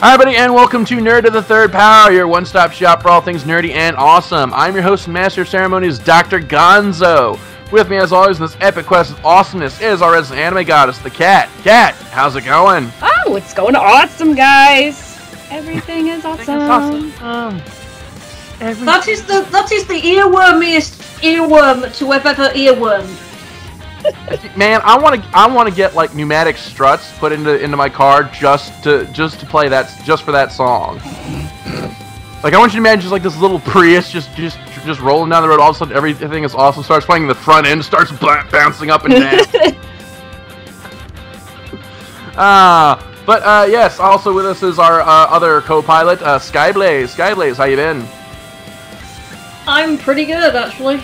Hi, everybody, and welcome to Nerd of the Third Power, your one-stop shop for all things nerdy and awesome. I'm your host and master of ceremonies, Dr. Gonzo. With me, as always, in this epic quest of awesomeness is our resident anime goddess, the Cat. Cat, how's it going? Oh, it's going awesome, guys. Everything is awesome. That is the earwormiest earworm to have ever earwormed. Man, I want to get like pneumatic struts put into my car just to play that just for that song. Like I want you to imagine just like this little Prius just rolling down the road. All of a sudden, everything is awesome. Starts playing, the front end starts bouncing up and down. But yes, also with us is our other co-pilot, Skyblaze. Skyblaze, how you been? I'm pretty good, actually.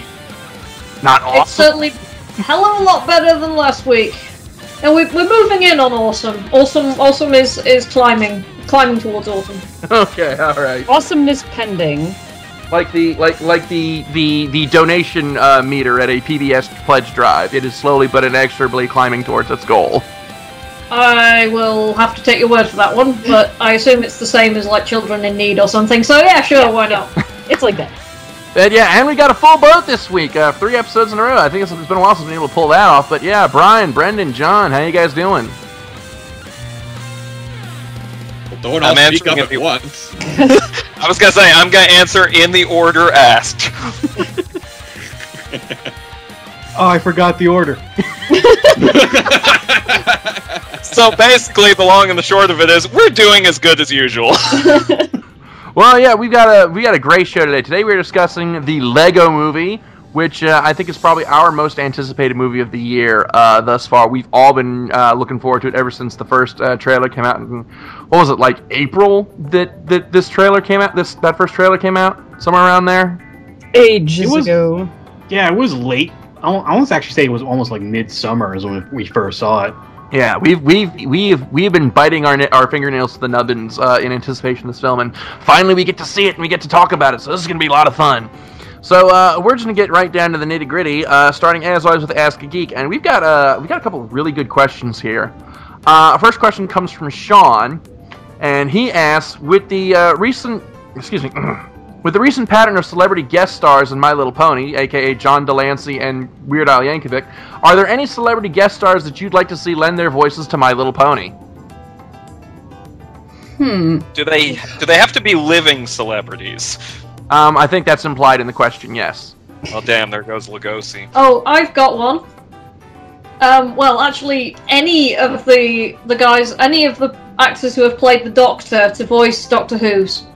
Not awesome. It's certainly a hell of a lot better than last week. And we're moving in on awesome. Awesome is climbing towards awesome. Okay, all right. Awesomeness pending. Like the donation meter at a PBS pledge drive. It is slowly but inexorably climbing towards its goal. I will have to take your word for that one, but I assume it's the same as like Children in Need or something. So yeah, sure, why not? It's like that. And yeah, and we got a full boat this week. 3 episodes in a row. I think it's been a while since we've been able to pull that off. But yeah, Brian, Brendan, John, how you guys doing? Well, don't all speak up at once. I was gonna say, I'm gonna answer in the order asked. Oh, I forgot the order. So basically, the long and the short of it is, we're doing as good as usual. Well, yeah, we got a great show today. Today we're discussing the Lego Movie, which I think is probably our most anticipated movie of the year thus far. We've all been looking forward to it ever since the first trailer came out. In, what was it, like April that this trailer came out? That first trailer came out somewhere around there. Ages ago. Yeah, it was late. I want to actually say it was almost like midsummer is when we first saw it. Yeah, we've been biting our fingernails to the nubbins in anticipation of this film, and finally we get to see it and we get to talk about it. So this is gonna be a lot of fun. So we're just gonna get right down to the nitty gritty, starting as always with Ask a Geek, and we got a couple of really good questions here. First question comes from Sean, and he asks, with the recent pattern of celebrity guest stars in My Little Pony, aka John Delancey and Weird Al Yankovic, are there any celebrity guest stars that you'd like to see lend their voices to My Little Pony? Do they have to be living celebrities? I think that's implied in the question, yes. Well, damn, there goes Lugosi. Oh, I've got one. Well, actually, any of the guys, any of the actors who have played the Doctor to voice Doctor Who's.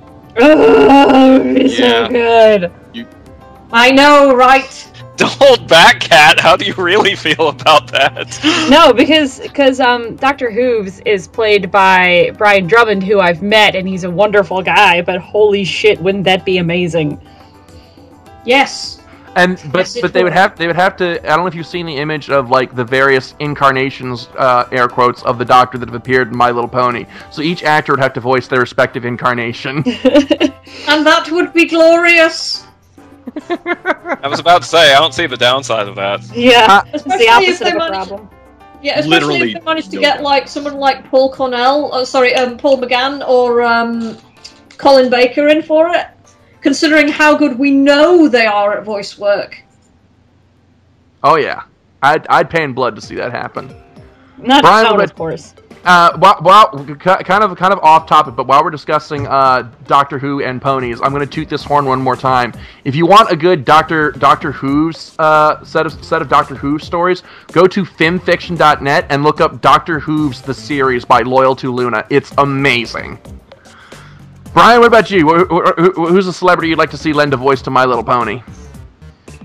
Oh, it's so good. I know, right? Don't hold back, Cat. How do you really feel about that? No, because Dr. Hooves is played by Brian Drummond, who I've met, and he's a wonderful guy. But holy shit, wouldn't that be amazing? Yes. But they would have to. I don't know if you've seen the image of like the various incarnations, air quotes, of the Doctor that have appeared in My Little Pony. So each actor would have to voice their respective incarnation. And that would be glorious. I was about to say, I don't see the downside of that. Yeah, it's Especially the opposite if they of a manage- problem. Yeah, especially Literally if they managed to no get doubt. like someone like Paul Cornell, Paul McGann or Colin Baker in for it. Considering how good we know they are at voice work. Oh yeah, I'd pay in blood to see that happen. Not Brian, Town, of course. Well, kind of off topic, but while we're discussing Doctor Who and ponies, I'm going to toot this horn one more time. If you want a good Doctor Who's set of Doctor Who stories, go to filmfiction.net and look up Doctor Who's the series by Loyal to Luna. It's amazing. Brian, what about you? Who's a celebrity you'd like to see lend a voice to My Little Pony?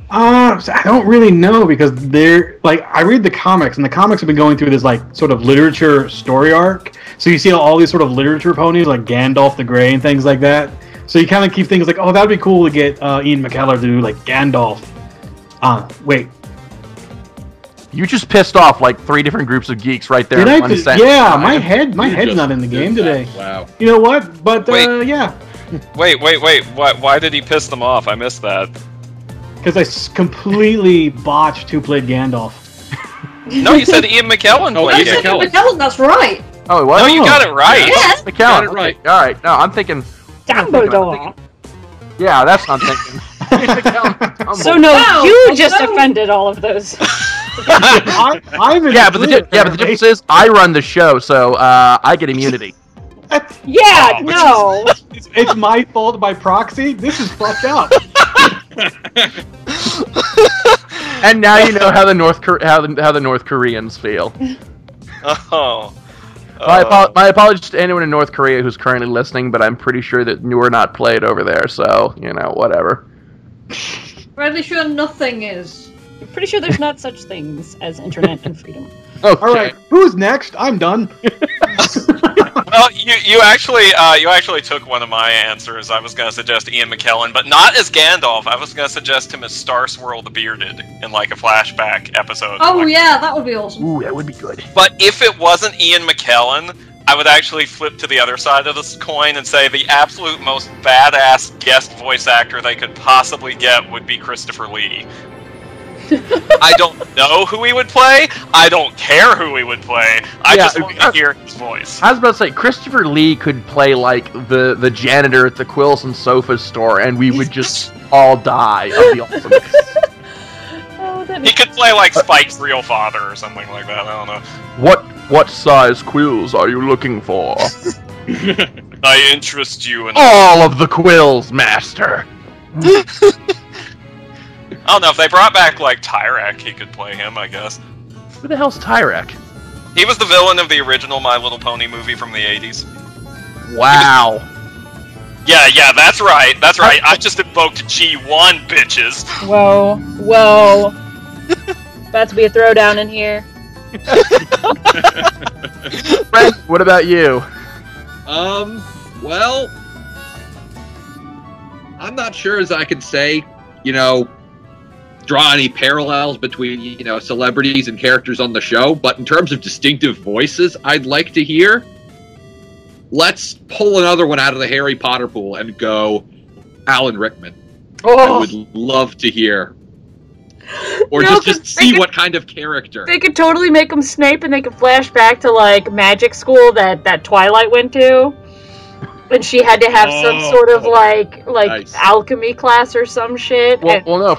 I don't really know because they're like I read the comics and the comics have been going through this like sort of literature story arc. So you see all these sort of literature ponies like Gandalf the Grey and things like that. So you kind of keep things like, oh, that'd be cool to get Ian McKellar to do like Gandalf. Wait. You just pissed off like 3 different groups of geeks right there. Did in I? one sentence. Yeah, my head's just not in the game did that. today. Wow. You know what? But yeah, Wait. Why did he piss them off? I missed that. because I completely botched who played Gandalf. No, you said Ian McKellen Oh, played Ian it. McKellen. McKellen, that's right. Oh, it was? No, you got it right. Yeah. McKellen. Got it right. Okay, all right. No, I'm thinking. Dumbledore. Yeah, that's what I'm thinking. McKellen, So no, Wow, you oh, just no. offended all of those. I'm in yeah, but clear. the difference is I run the show, so I get immunity. Yeah, Oh, no. It's my fault by proxy. This is fucked up. And now you know how the North Koreans feel. Oh. My apologies to anyone in North Korea who's currently listening, but I'm pretty sure that we're not played over there, so whatever. Really sure nothing is. I'm pretty sure there's not such things as internet and freedom. Okay. All right, who's next? I'm done. Well, you actually took one of my answers. I was going to suggest Ian McKellen, but not as Gandalf. I was going to suggest him as Starswirl the Bearded in like a flashback episode. Oh Like- yeah, that would be awesome. Ooh, that would be good. But if it wasn't Ian McKellen, I would actually flip to the other side of this coin and say the absolute most badass guest voice actor they could possibly get would be Christopher Lee. I don't know who he would play. I don't care who he would play. I just want to hear his voice. I was about to say Christopher Lee could play like the janitor at the Quills and Sofas store, and we would just all die of the awesomeness. Oh, that He could play like Spike's real father or something like that. I don't know. What size quills are you looking for? I interest you in. All of the quills, master. I don't know if they brought back like Tyrek, he could play him. I guess Who the hell's Tyrek? he was the villain of the original My Little Pony movie from the '80s. Wow. Yeah, that's right. That's right. I just invoked G1, bitches. Whoa. About to be a throwdown in here. Frank, what about you? Well, I'm not sure as I can say, draw any parallels between, celebrities and characters on the show, but in terms of distinctive voices I'd like to hear, let's pull another one out of the Harry Potter pool and go Alan Rickman. I would love to hear. Or No, just 'cause see they what kind of character. They could totally make him Snape, and they could flash back to like magic school that Twilight went to, and she had to have some sort of like nice. alchemy class or some shit. Well, no.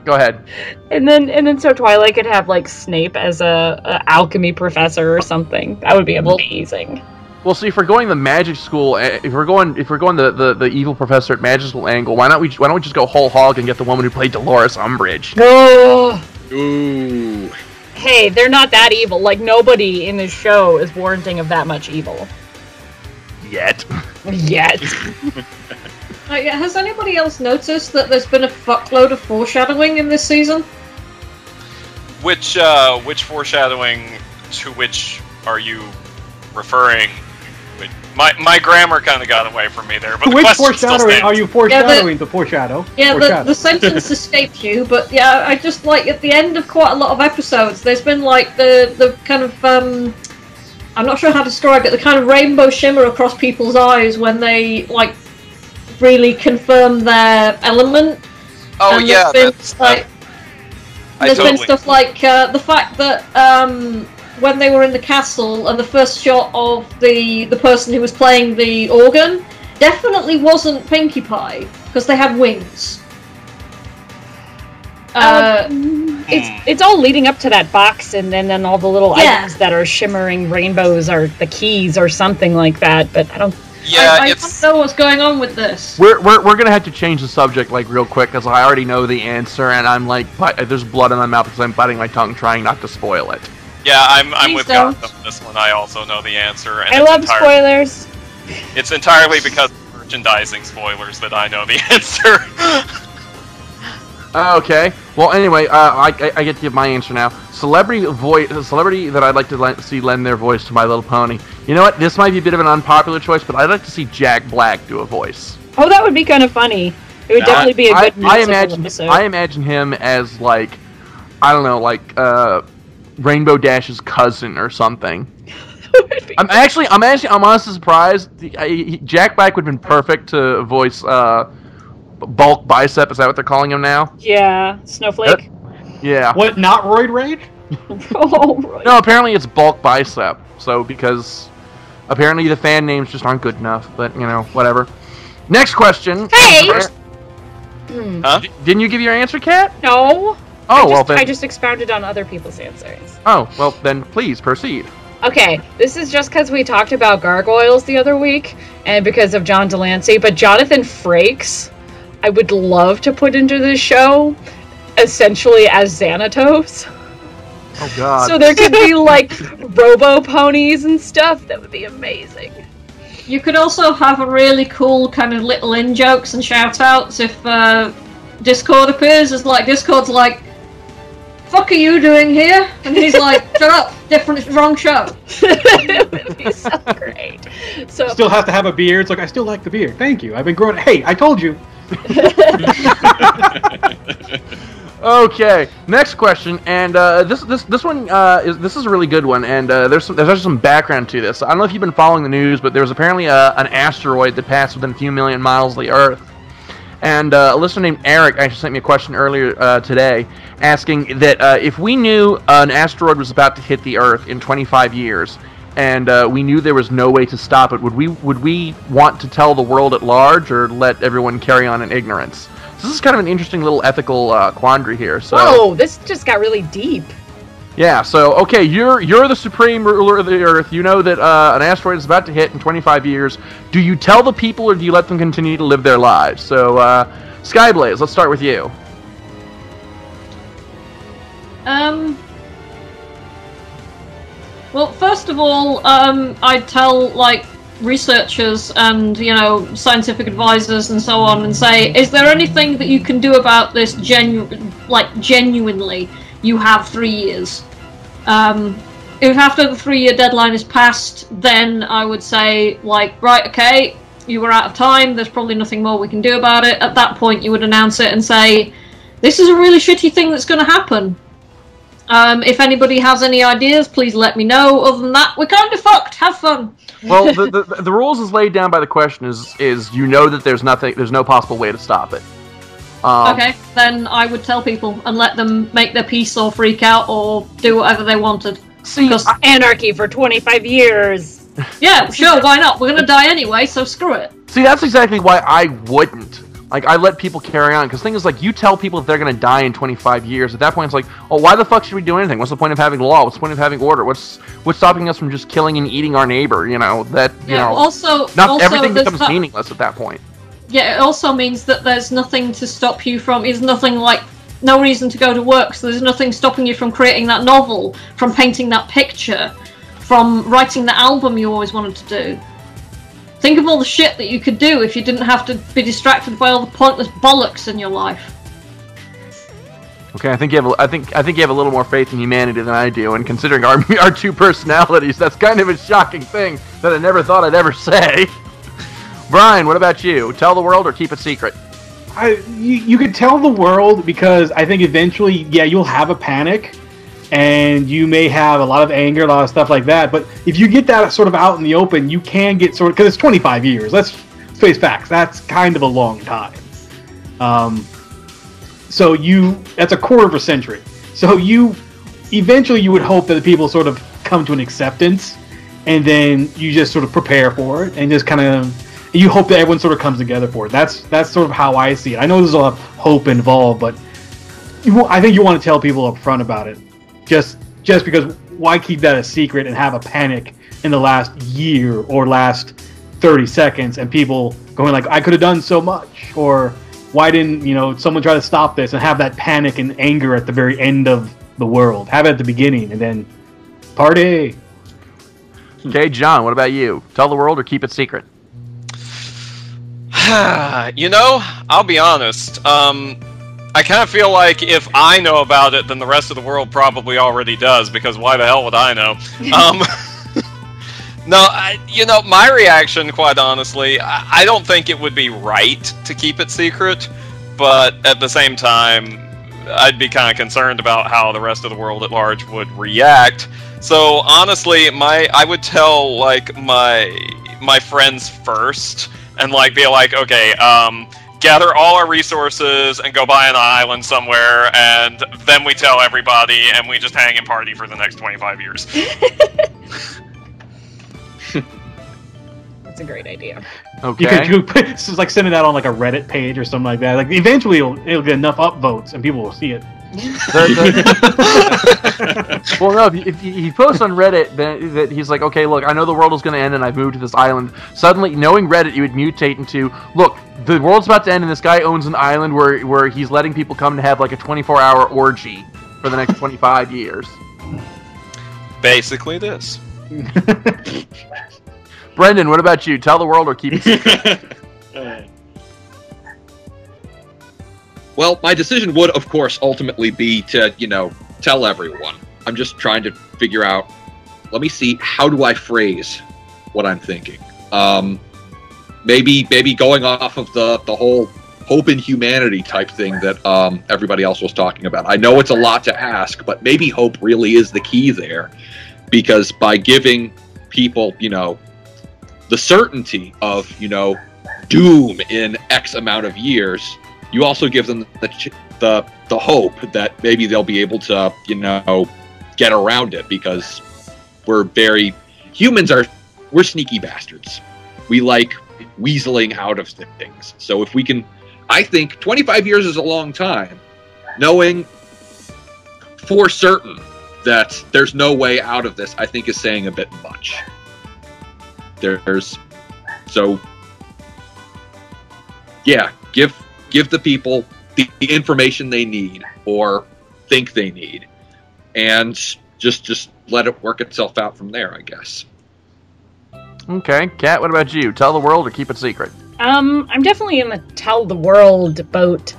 Go ahead. And then so Twilight could have like Snape as a alchemy professor or something. That would be amazing. Well, see, if we're going the magic school, if we're going the evil professor at magic school angle, why don't we just go whole hog and get the woman who played Dolores Umbridge? Oh. Ooh. Hey, they're not that evil. Like nobody in this show is warranting of that much evil Yet. yet. Has anybody else noticed that there's been a fuckload of foreshadowing in this season? Which foreshadowing to which are you referring? My grammar kind of got away from me there, but the Which question still foreshadowing stands. are you foreshadowing the foreshadow? Yeah, Foreshadow. the sentence escaped you, but yeah, I just like at the end of quite a lot of episodes, there's been like the kind of I'm not sure how to describe it, the kind of rainbow shimmer across people's eyes when they like really confirm their element. Oh And yeah, there's been, that's, like, I there's been totally. stuff like the fact that when they were in the castle and the first shot of the person who was playing the organ definitely wasn't Pinkie Pie because they had wings. It's all leading up to that box, and then all the little Yeah. items that are shimmering rainbows are the keys or something like that. But I don't. Yeah, I it's don't know what's going on with this. We're gonna have to change the subject like real quick because I already know the answer and I'm like there's blood in my mouth because I'm biting my tongue trying not to spoil it. yeah. I'm Please with don't. Gotham on this one. I also know the answer. And I love spoilers. It's entirely because of merchandising spoilers that I know the answer. Okay. Well, anyway, I get to give my answer now. Celebrity that I'd like to see lend their voice to My Little Pony. You know what? This might be a bit of an unpopular choice, but I'd like to see Jack Black do a voice. Oh, that would be kind of funny. It would definitely be a good musical episode. I imagine him as like, I don't know, like Rainbow Dash's cousin or something. I'm honestly surprised. Jack Black would have been perfect to voice Bulk Bicep. Is that what they're calling him now? Yeah, Snowflake. Yeah. What? Not Roid Rage? Oh, right. No, apparently it's bulk bicep. So because apparently the fan names just aren't good enough. But whatever. Next question. Hey! Huh? Didn't you give your answer, Kat? No. Oh, I just expounded on other people's answers. Oh, well, then please proceed. Okay, this is just because we talked about gargoyles the other week, and because of John Delancey, but Jonathan Frakes, I would love to put into this show, essentially as Xanatos. Oh, God. So there could be, robo-ponies and stuff. That would be amazing. You could also have a really cool kind of little in-jokes and shout-outs if Discord appears. It's Discord's like, fuck are you doing here? And he's like, shut up, wrong show. It would be so great. So Still have to have a beard. It's like, I still like the beard. Thank you. I've been growing. Hey, I told you. Okay, next question, and this one is a really good one, and there's actually some background to this. I don't know if you've been following the news, but there was apparently an asteroid that passed within a few million miles of the Earth, and a listener named Eric actually sent me a question earlier today, asking that if we knew an asteroid was about to hit the Earth in 25 years, and we knew there was no way to stop it, would we want to tell the world at large, or let everyone carry on in ignorance? So this is kind of an interesting little ethical quandary here. So, whoa, this just got really deep. yeah. So, okay, you're the supreme ruler of the Earth. You know that an asteroid is about to hit in 25 years. Do you tell the people, or do you let them continue to live their lives? So, Skyblaze, let's start with you. Well, first of all, I'd tell, researchers and, scientific advisors and so on and say, is there anything that you can do about this genuinely? You have 3 years. If after the 3-year deadline is passed, then I would say, right, okay, you were out of time, there's probably nothing more we can do about it. At that point, you would announce it and say, this is a really shitty thing that's going to happen. If anybody has any ideas, please let me know. Other than that, we're kind of fucked. Have fun. Well, the rules as laid down by the question is that there's no possible way to stop it. Okay, then I would tell people and let them make their peace or freak out or do whatever they wanted. See, Anarchy for 25 years. Yeah, sure, why not? We're gonna die anyway, so screw it. See, that's exactly why I wouldn't. I let people carry on, because the thing is, you tell people if they're going to die in 25 years, at that point it's like, oh, why the fuck should we do anything? What's the point of having law? What's the point of having order? What's stopping us from just killing and eating our neighbor, Also, everything becomes meaningless at that point. Yeah, it also means that there's nothing to stop you from, no reason to go to work, so there's nothing stopping you from creating that novel, from painting that picture, from writing the album you always wanted to do. Think of all the shit that you could do if you didn't have to be distracted by all the pointless bollocks in your life. Okay, I think you have a little more faith in humanity than I do, and considering our two personalities, that's kind of a shocking thing that I never thought I'd ever say. Brian, what about you? Tell the world or keep it secret? You could tell the world, because I think eventually, you'll have a panic, and you may have a lot of anger, a lot of stuff like that. But if you get that sort of out in the open, you can get because it's 25 years. Let's face facts. That's kind of a long time. So that's a quarter of a century. So eventually you would hope that the people sort of come to an acceptance, and then you just sort of prepare for it, and just kind of you hope that everyone sort of comes together for it. That's sort of how I see it. I know there's a lot of hope involved, but I think you want to tell people up front about it. Just because why keep that a secret and have a panic in the last year or last 30 seconds and people going I could have done so much, or why didn't someone try to stop this, and have that panic and anger at the very end of the world. Have it at the beginning and then party. Okay, John, what about you? Tell the world or keep it secret? I'll be honest. I kind of feel like if I know about it, then the rest of the world probably already does, because why the hell would I know? No, my reaction, quite honestly, I don't think it would be right to keep it secret, but at the same time, I'd be kind of concerned about how the rest of the world at large would react. So honestly, I would tell my friends first, and be like, okay, gather all our resources and go buy an island somewhere, and then we tell everybody, and we just hang and party for the next 25 years. That's a great idea. Okay. This is like sending that on like a Reddit page or something like that. Like eventually it'll get enough upvotes and people will see it. Well, no, if he posts on Reddit that he's like, okay, look, I know the world is going to end and I've moved to this island. Suddenly, knowing Reddit, you would mutate into, look, the world's about to end and this guy owns an island where he's letting people come to have like a 24-hour orgy for the next 25 years. Basically this. Brendan, what about you? Tell the world or keep it secret? Well, my decision would, of course, ultimately be to, tell everyone. I'm just trying to figure out, let me see, how do I phrase what I'm thinking? Maybe going off of the whole hope in humanity type thing that everybody else was talking about. I know it's a lot to ask, but maybe hope really is the key there. Because by giving people, the certainty of, doom in X amount of years, you also give them the hope that maybe they'll be able to, get around it, because we're sneaky bastards. We like weaseling out of things. So if we can, I think 25 years is a long time, knowing for certain that there's no way out of this, I think is saying a bit much. Give the people the information they need or think they need, and just let it work itself out from there, I guess. Okay, Kat, what about you? Tell the world or keep it secret? I'm definitely in the tell the world boat.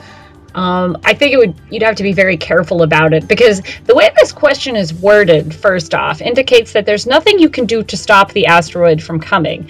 I think you'd have to be very careful about it, because the way this question is worded, first off, indicates that there's nothing you can do to stop the asteroid from coming.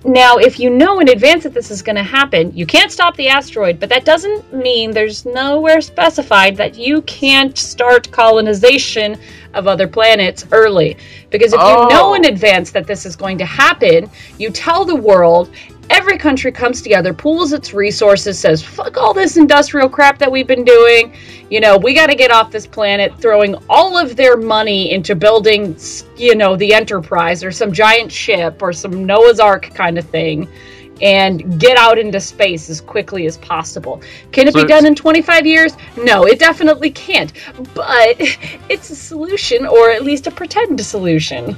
Now, if you know in advance that this is going to happen, you can't stop the asteroid, but that doesn't mean there's nowhere specified that you can't start colonization of other planets early. Because if you know in advance that this is going to happen, you tell the world, every country comes together, pools its resources, says, fuck all this industrial crap that we've been doing. We got to get off this planet, throwing all of their money into building, the Enterprise or some giant ship or some Noah's Ark kind of thing, and get out into space as quickly as possible. Can it be done in 25 years? No, it definitely can't. But it's a solution, or at least a pretend solution.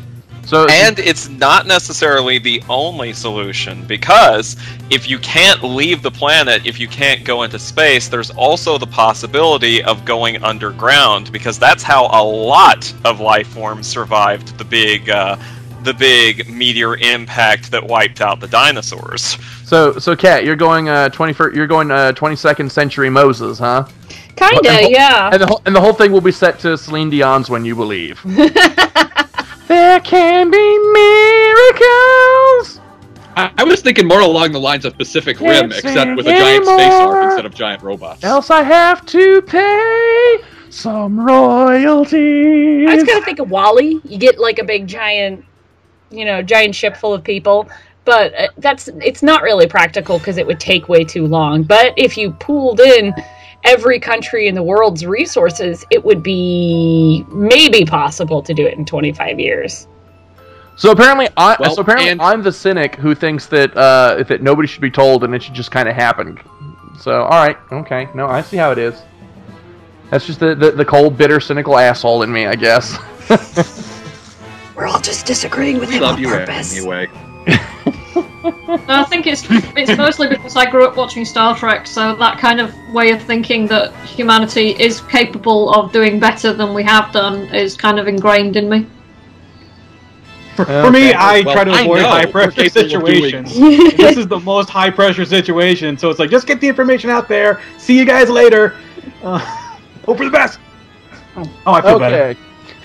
And it's not necessarily the only solution, because if you can't leave the planet, if you can't go into space, there's also the possibility of going underground, because that's how a lot of life forms survived the big meteor impact that wiped out the dinosaurs. So Kat, you're going 22nd century Moses, huh? Kinda, yeah. And the whole thing will be set to Celine Dion's "When You Believe." There can be miracles. I was thinking more along the lines of Pacific Rim, except with a giant space ark instead of giant robots. Else I have to pay some royalties. I was gonna think of WALL-E. You get like a big giant ship full of people, but it's not really practical because it would take way too long. But if you pooled in every country in the world's resources, it would be maybe possible to do it in 25 years. So apparently, I'm the cynic who thinks that nobody should be told and it should just kind of happen. So, all right, okay, no, I see how it is. That's just the cold, bitter, cynical asshole in me, I guess. We're all just disagreeing with him on purpose. Anyway. No, I think it's mostly because I grew up watching Star Trek, so that kind of way of thinking that humanity is capable of doing better than we have done is kind of ingrained in me. For me, I try to avoid high-pressure situations. This is the most high-pressure situation, so it's like, just get the information out there, see you guys later, hope for the best! Oh, I feel better.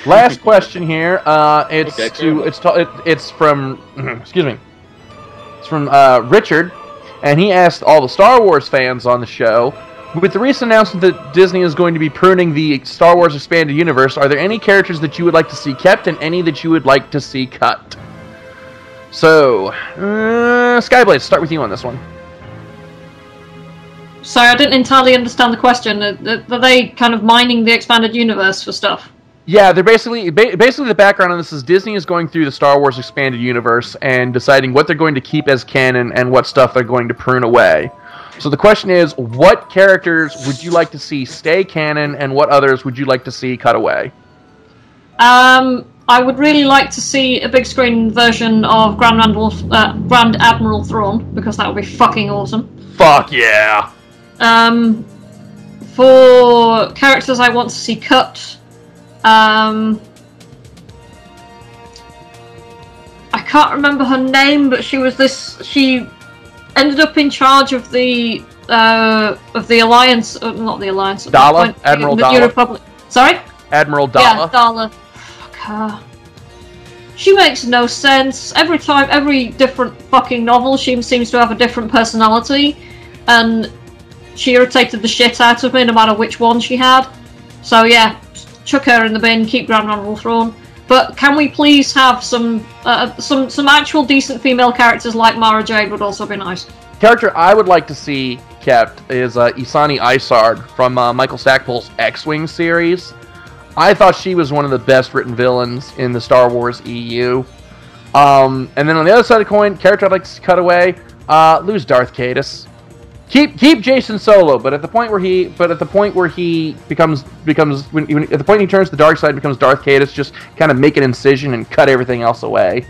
Last question here. It's from excuse me. It's from Richard, and he asked all the Star Wars fans on the show, with the recent announcement that Disney is going to be pruning the Star Wars expanded universe, are there any characters that you would like to see kept and any that you would like to see cut? So, Skyblade, start with you on this one. Sorry, I didn't entirely understand the question. Are they kind of mining the expanded universe for stuff? Yeah, they're basically the background on this is Disney is going through the Star Wars expanded universe and deciding what they're going to keep as canon and what stuff they're going to prune away. So the question is, what characters would you like to see stay canon, and what others would you like to see cut away? I would really like to see a big screen version of Grand Admiral Thrawn, because that would be fucking awesome. Fuck yeah! For characters I want to see cut, I can't remember her name, but she ended up in charge of the Alliance, not the Alliance. Dala? Admiral the Dala? New Republic. Sorry? Admiral Dala? Yeah, Dala. Fuck her. She makes no sense. Every different fucking novel, she seems to have a different personality, and she irritated the shit out of me no matter which one she had. So yeah, chuck her in the bin, keep Grand Admiral Thrawn. But can we please have some actual decent female characters like Mara Jade would also be nice. Character I would like to see kept is Isani Isard from Michael Stackpole's X-Wing series. I thought she was one of the best written villains in the Star Wars EU. And then on the other side of the coin, character I'd like to see cut away, lose Darth Caedus. Keep Jason Solo, but at the point where he becomes at the point he turns to the dark side and becomes Darth Caedus, just kind of make an incision and cut everything else away.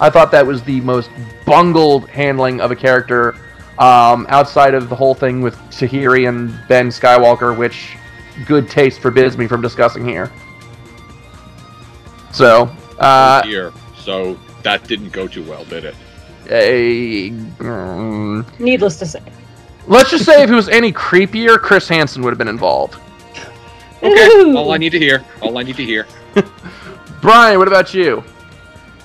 I thought that was the most bungled handling of a character outside of the whole thing with Tahiri and Ben Skywalker, which good taste forbids me from discussing here. So, so that didn't go too well, did it? Needless to say. Let's just say if it was any creepier, Chris Hansen would have been involved. Okay, Ooh. all I need to hear. Brian, what about you?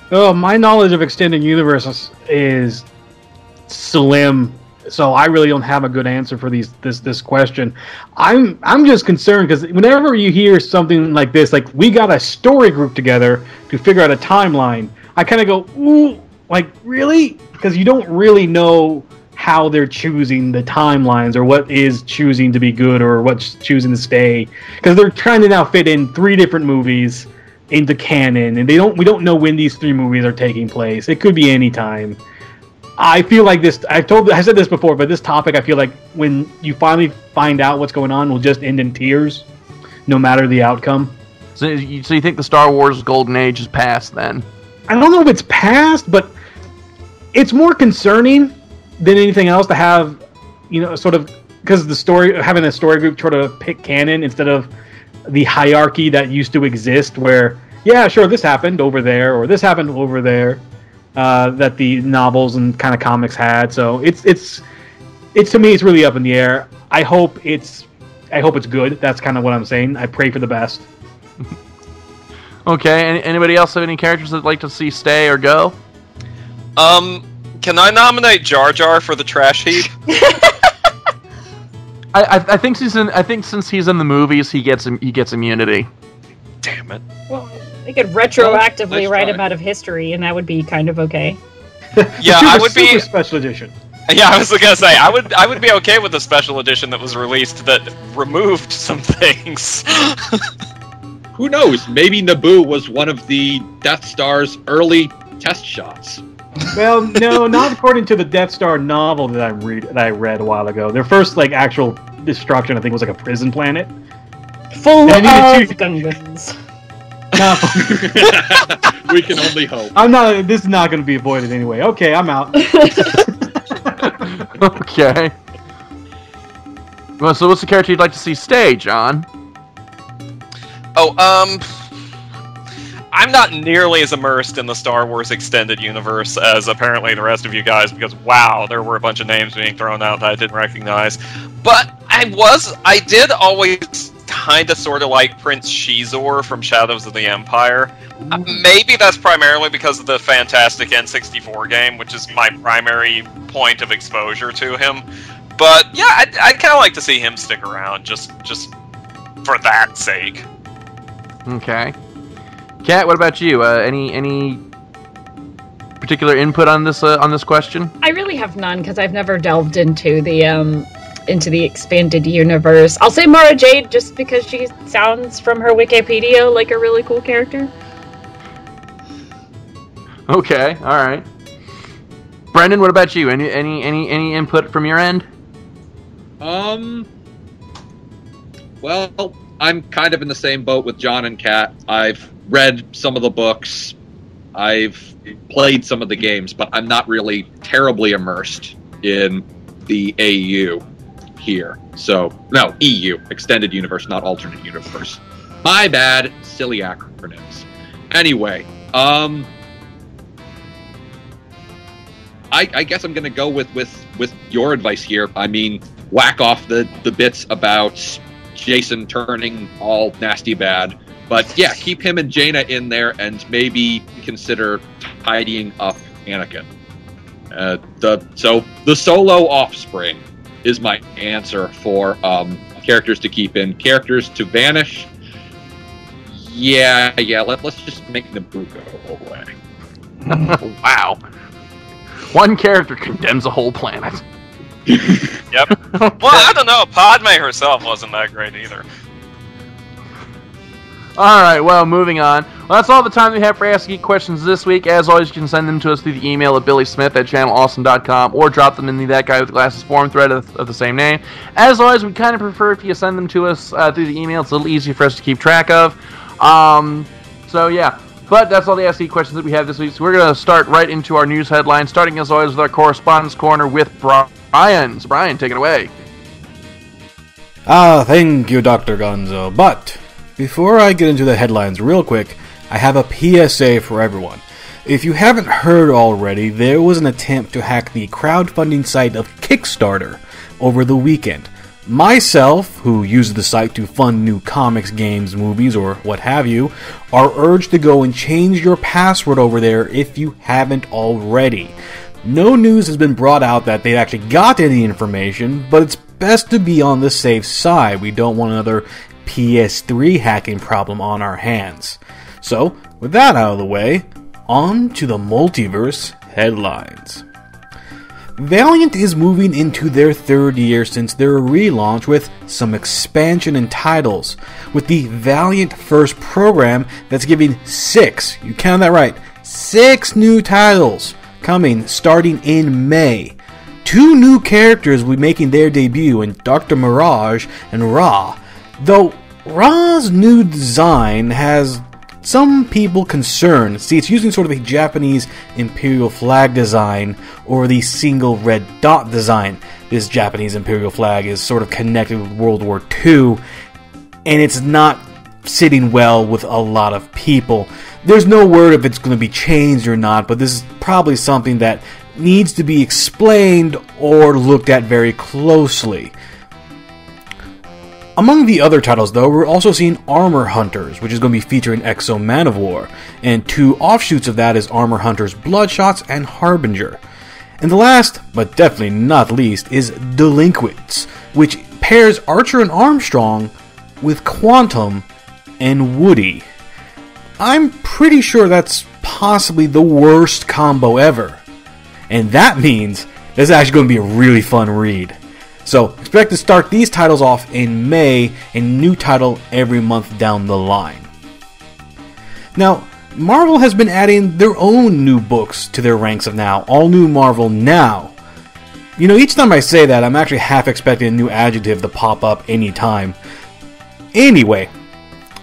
Oh, my knowledge of extended universes is slim, so I really don't have a good answer for this question. I'm just concerned because whenever you hear something like this, like we got a story group together to figure out a timeline, I kind of go, ooh, like really? Because you don't really know how they're choosing the timelines or what is choosing to be good or what's choosing to stay, because they're trying to now fit in 3 different movies into canon, and we don't know when these 3 movies are taking place. It could be any time. I feel like this. I said this before, but this topic, I feel like when you finally find out what's going on, will just end in tears, no matter the outcome. So you think the Star Wars Golden Age is past then? I don't know if it's past, but it's more concerning than anything else to have, sort of, because having a story group sort of pick canon instead of the hierarchy that used to exist, where yeah, sure, this happened over there or this happened over there, that the novels and kind of comics had. So it's to me, it's really up in the air. I hope it's good. That's kind of what I'm saying. I pray for the best. Okay. Anybody else have any characters that'd like to see stay or go? Can I nominate Jar Jar for the trash heap? I think since he's in the movies, he gets immunity. Damn it. Well, they could retroactively Nice write try. him out of history, and that would be kind of okay. Yeah, I would Super be. special edition. Yeah, I was gonna say I would be okay with the special edition that was released that removed some things. Who knows? Maybe Naboo was one of the Death Star's early test shots. Well, no, not according to the Death Star novel that I read a while ago. Their first actual destruction, I think, was like a prison planet. Full And I needed of Gungans. No, We can only hope. I'm not. This is not going to be avoided anyway. Okay, I'm out. Okay. Well, so what's the character you'd like to see stay, John? Oh, I'm not nearly as immersed in the Star Wars extended universe as apparently the rest of you guys, because wow, there were a bunch of names being thrown out that I didn't recognize. But I did always kind of sort of like Prince Shizor from Shadows of the Empire. Maybe that's primarily because of the fantastic N64 game, which is my primary point of exposure to him. But yeah, I'd kind of like to see him stick around, just for that sake. Okay. Kat, what about you? Any particular input on this question? I really have none because I've never delved into the expanded universe. I'll say Mara Jade just because she sounds from her Wikipedia like a really cool character. Okay, all right. Brendan, what about you? Any input from your end? Well, I'm kind of in the same boat with John and Kat. I've read some of the books. I've played some of the games, but I'm not really terribly immersed in the AU here. So, no, EU, Extended Universe, not Alternate Universe. My bad, silly acronyms. Anyway, I guess I'm going to go with your advice here. I mean, whack off the bits about Jason turning all nasty bad. But yeah, keep him and Jaina in there and maybe consider tidying up Anakin. So the solo offspring is my answer for characters to keep in. Characters to vanish, yeah, let's just make Naboo go away. Wow. One character condemns a whole planet. Yep. Well, I don't know. Padme herself wasn't that great either. Alright, well, moving on. Well, that's all the time we have for Ask Geek questions this week. As always, you can send them to us through the email at billysmith@channelawesome.com or drop them in the That Guy with Glasses forum thread of the same name. As always, we kind of prefer if you send them to us through the email. It's a little easier for us to keep track of. So, yeah. But that's all the Ask Geek questions that we have this week. So we're going to start right into our news headlines, starting as always with our correspondence corner with Brian. So Brian, take it away. Thank you, Dr. Gonzo. But before I get into the headlines real quick, I have a PSA for everyone. If you haven't heard already, there was an attempt to hack the crowdfunding site of Kickstarter over the weekend. Myself, who uses the site to fund new comics, games, movies, or what have you, are urged to go and change your password over there if you haven't already. No news has been brought out that they actually got any information, but it's best to be on the safe side. We don't want another PS3 hacking problem on our hands. So, with that out of the way, on to the multiverse headlines. Valiant is moving into their third year since their relaunch with some expansion and titles, with the Valiant First program that's giving 6, you count that right, 6 new titles coming starting in May. 2 new characters will be making their debut in Dr. Mirage and Ra, though Ra's new design has some people concerned. See, it's using sort of a Japanese imperial flag design or the single red dot design. This Japanese imperial flag is sort of connected with World War II, and it's not sitting well with a lot of people. There's no word if it's going to be changed or not, but this is probably something that needs to be explained or looked at very closely. Among the other titles, though, we're also seeing Armor Hunters, which is going to be featuring Exo Man of War, and 2 offshoots of that is Armor Hunters Bloodshots and Harbinger. And the last, but definitely not least, is Delinquents, which pairs Archer and Armstrong with Quantum and Woody. I'm pretty sure that's possibly the worst combo ever. And that means this is actually going to be a really fun read. So, expect to start these titles off in May, a new title every month down the line. Now, Marvel has been adding their own new books to their ranks of now, All New Marvel Now. You know, each time I say that, I'm actually half expecting a new adjective to pop up anytime. Anyway,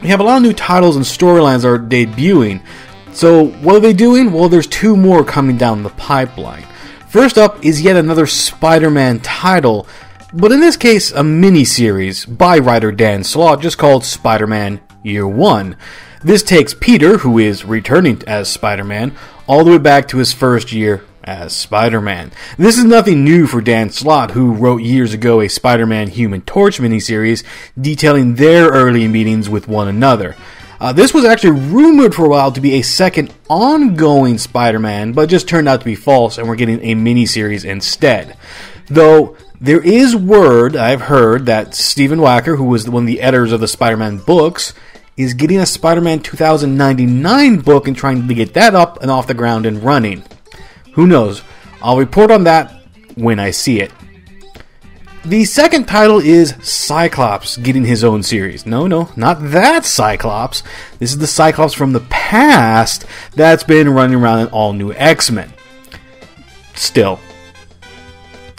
we have a lot of new titles and storylines that are debuting. So, what are they doing? Well, there's 2 more coming down the pipeline. First up is yet another Spider-Man title, but in this case, a mini-series by writer Dan Slott, just called Spider-Man Year 1. This takes Peter, who is returning as Spider-Man, all the way back to his first year as Spider-Man. This is nothing new for Dan Slott, who wrote years ago a Spider-Man Human Torch miniseries detailing their early meetings with one another. This was actually rumored for a while to be a second ongoing Spider-Man, but just turned out to be false, and we're getting a miniseries instead. Though, there is word, I've heard, that Stephen Wacker, who was one of the editors of the Spider-Man books, is getting a Spider-Man 2099 book and trying to get that up and off the ground and running. Who knows? I'll report on that when I see it. The second title is Cyclops getting his own series. No, not that Cyclops. This is the Cyclops from the past that's been running around in all new X-Men. Still,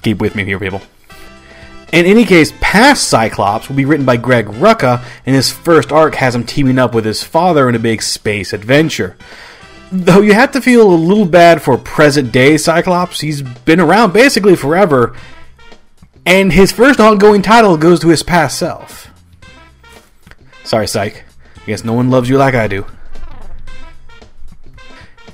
keep with me here, people. In any case, past Cyclops will be written by Greg Rucka, and his first arc has him teaming up with his father in a big space adventure. Though you have to feel a little bad for present-day Cyclops. He's been around basically forever, and his first ongoing title goes to his past self. Sorry, Psych. I guess no one loves you like I do.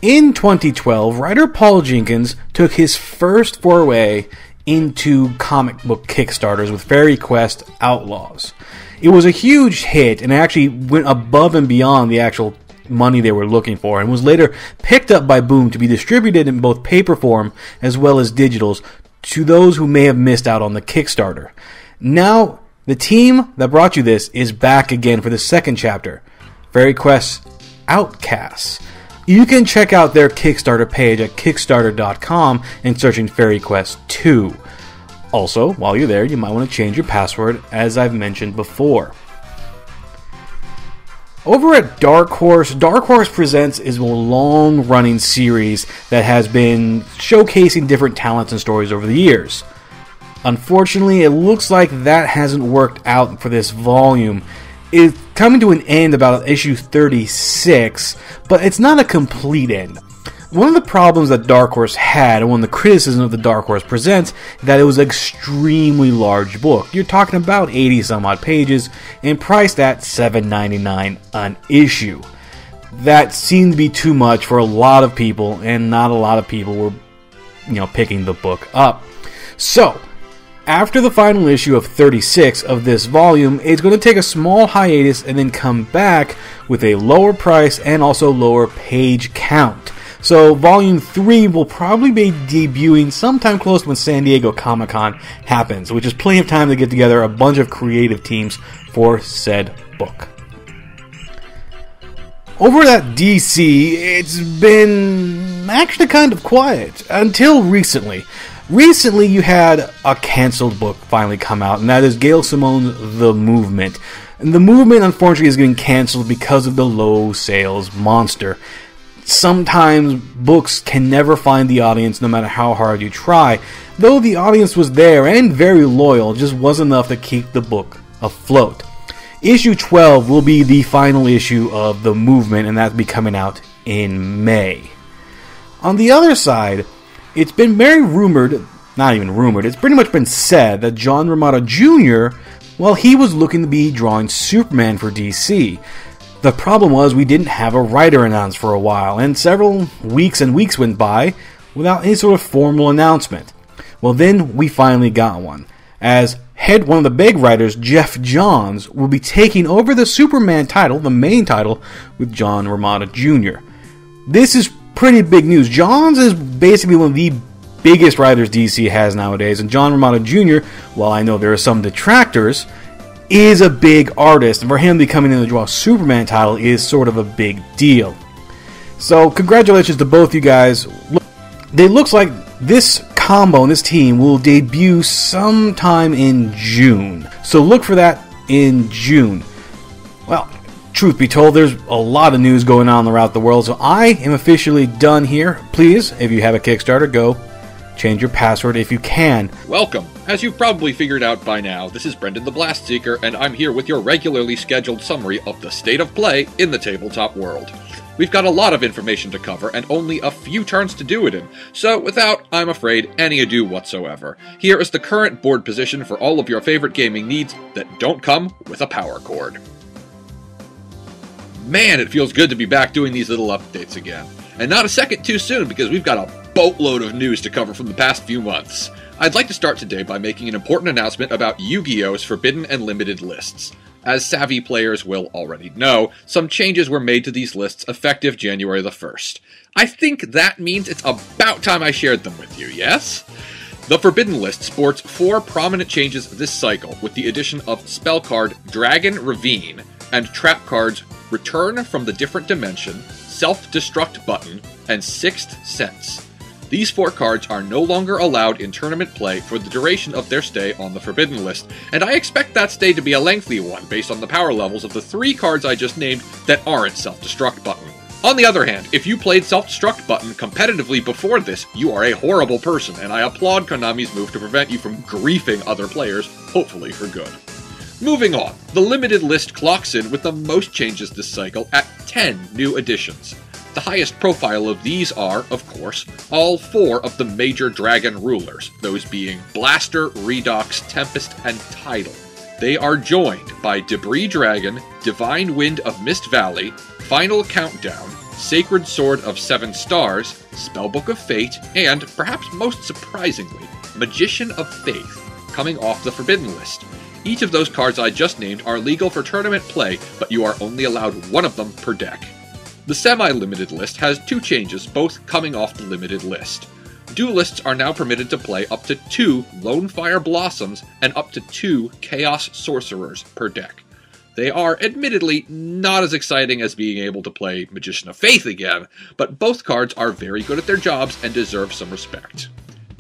In 2012, writer Paul Jenkins took his first foray into comic book Kickstarters with Fairy Quest Outlaws. It was a huge hit and actually went above and beyond the actual money they were looking for, and was later picked up by Boom to be distributed in both paper form as well as digitals to those who may have missed out on the Kickstarter. Now, the team that brought you this is back again for the second chapter, Fairy Quest Outcasts. You can check out their Kickstarter page at kickstarter.com and searching Fairy Quest 2. Also, while you're there, you might want to change your password, as I've mentioned before. Over at Dark Horse Presents is a long-running series that has been showcasing different talents and stories over the years. Unfortunately, it looks like that hasn't worked out for this volume. It's coming to an end about issue 36, but it's not a complete end. One of the problems that Dark Horse had, and one of the criticisms of the Dark Horse Presents, is that it was an extremely large book. You're talking about 80 some odd pages, and priced at $7.99 an issue. That seemed to be too much for a lot of people, and not a lot of people were, picking the book up. So, after the final issue of 36 of this volume, it's going to take a small hiatus and then come back with a lower price and also lower page count. So Volume 3 will probably be debuting sometime close to when San Diego Comic-Con happens, which is plenty of time to get together a bunch of creative teams for said book. Over at DC, it's been actually kind of quiet until recently. Recently, you had a canceled book finally come out, and that is Gail Simone's The Movement. And The Movement, unfortunately, is getting canceled because of the low sales monster. Sometimes books can never find the audience no matter how hard you try. Though the audience was there and very loyal, just wasn't enough to keep the book afloat. Issue 12 will be the final issue of The Movement, and that'll be coming out in May. On the other side, it's been very rumored, not even rumored, it's pretty much been said that John Romita Jr., well, he was looking to be drawing Superman for DC. The problem was we didn't have a writer announced for a while, and several weeks and weeks went by without any sort of formal announcement. Well, then we finally got one, as one of the big writers, Jeff Johns, will be taking over the Superman title, the main title, with John Romita Jr. This is pretty big news. Johns is basically one of the biggest writers DC has nowadays, and John Romita Jr., while I know there are some detractors, is a big artist, and for him to be coming in to draw a Superman title is sort of a big deal. So congratulations to both you guys. It looks like this combo and this team will debut sometime in June. So look for that in June. Well, truth be told, there's a lot of news going on throughout the world, so I am officially done here. Please, if you have a Kickstarter, go change your password if you can. Welcome. As you've probably figured out by now, this is Brendan the Blast Seeker, and I'm here with your regularly scheduled summary of the state of play in the tabletop world. We've got a lot of information to cover, and only a few turns to do it in, so without, I'm afraid, any ado whatsoever, here is the current board position for all of your favorite gaming needs that don't come with a power cord. Man, it feels good to be back doing these little updates again. And not a second too soon, because we've got a boatload of news to cover from the past few months. I'd like to start today by making an important announcement about Yu-Gi-Oh's Forbidden and Limited lists. As savvy players will already know, some changes were made to these lists effective January the 1st. I think that means it's about time I shared them with you, yes? The Forbidden list sports 4 prominent changes this cycle, with the addition of spell card Dragon Ravine and trap cards Return from the Different Dimension, Self-Destruct Button, and Sixth Sense. These 4 cards are no longer allowed in tournament play for the duration of their stay on the Forbidden List, and I expect that stay to be a lengthy one based on the power levels of the 3 cards I just named that aren't Self-Destruct Button. On the other hand, if you played Self-Destruct Button competitively before this, you are a horrible person, and I applaud Konami's move to prevent you from griefing other players, hopefully for good. Moving on, the limited list clocks in with the most changes this cycle at 10 new additions. The highest profile of these are, of course, all 4 of the major dragon rulers, those being Blaster, Redox, Tempest, and Tidal. They are joined by Debris Dragon, Divine Wind of Mist Valley, Final Countdown, Sacred Sword of 7 Stars, Spellbook of Fate, and, perhaps most surprisingly, Magician of Faith, coming off the Forbidden List. Each of those cards I just named are legal for tournament play, but you are only allowed 1 of them per deck. The semi-limited list has 2 changes, both coming off the limited list. Duelists are now permitted to play up to 2 Lone Fire Blossoms and up to 2 Chaos Sorcerers per deck. They are admittedly not as exciting as being able to play Magician of Faith again, but both cards are very good at their jobs and deserve some respect.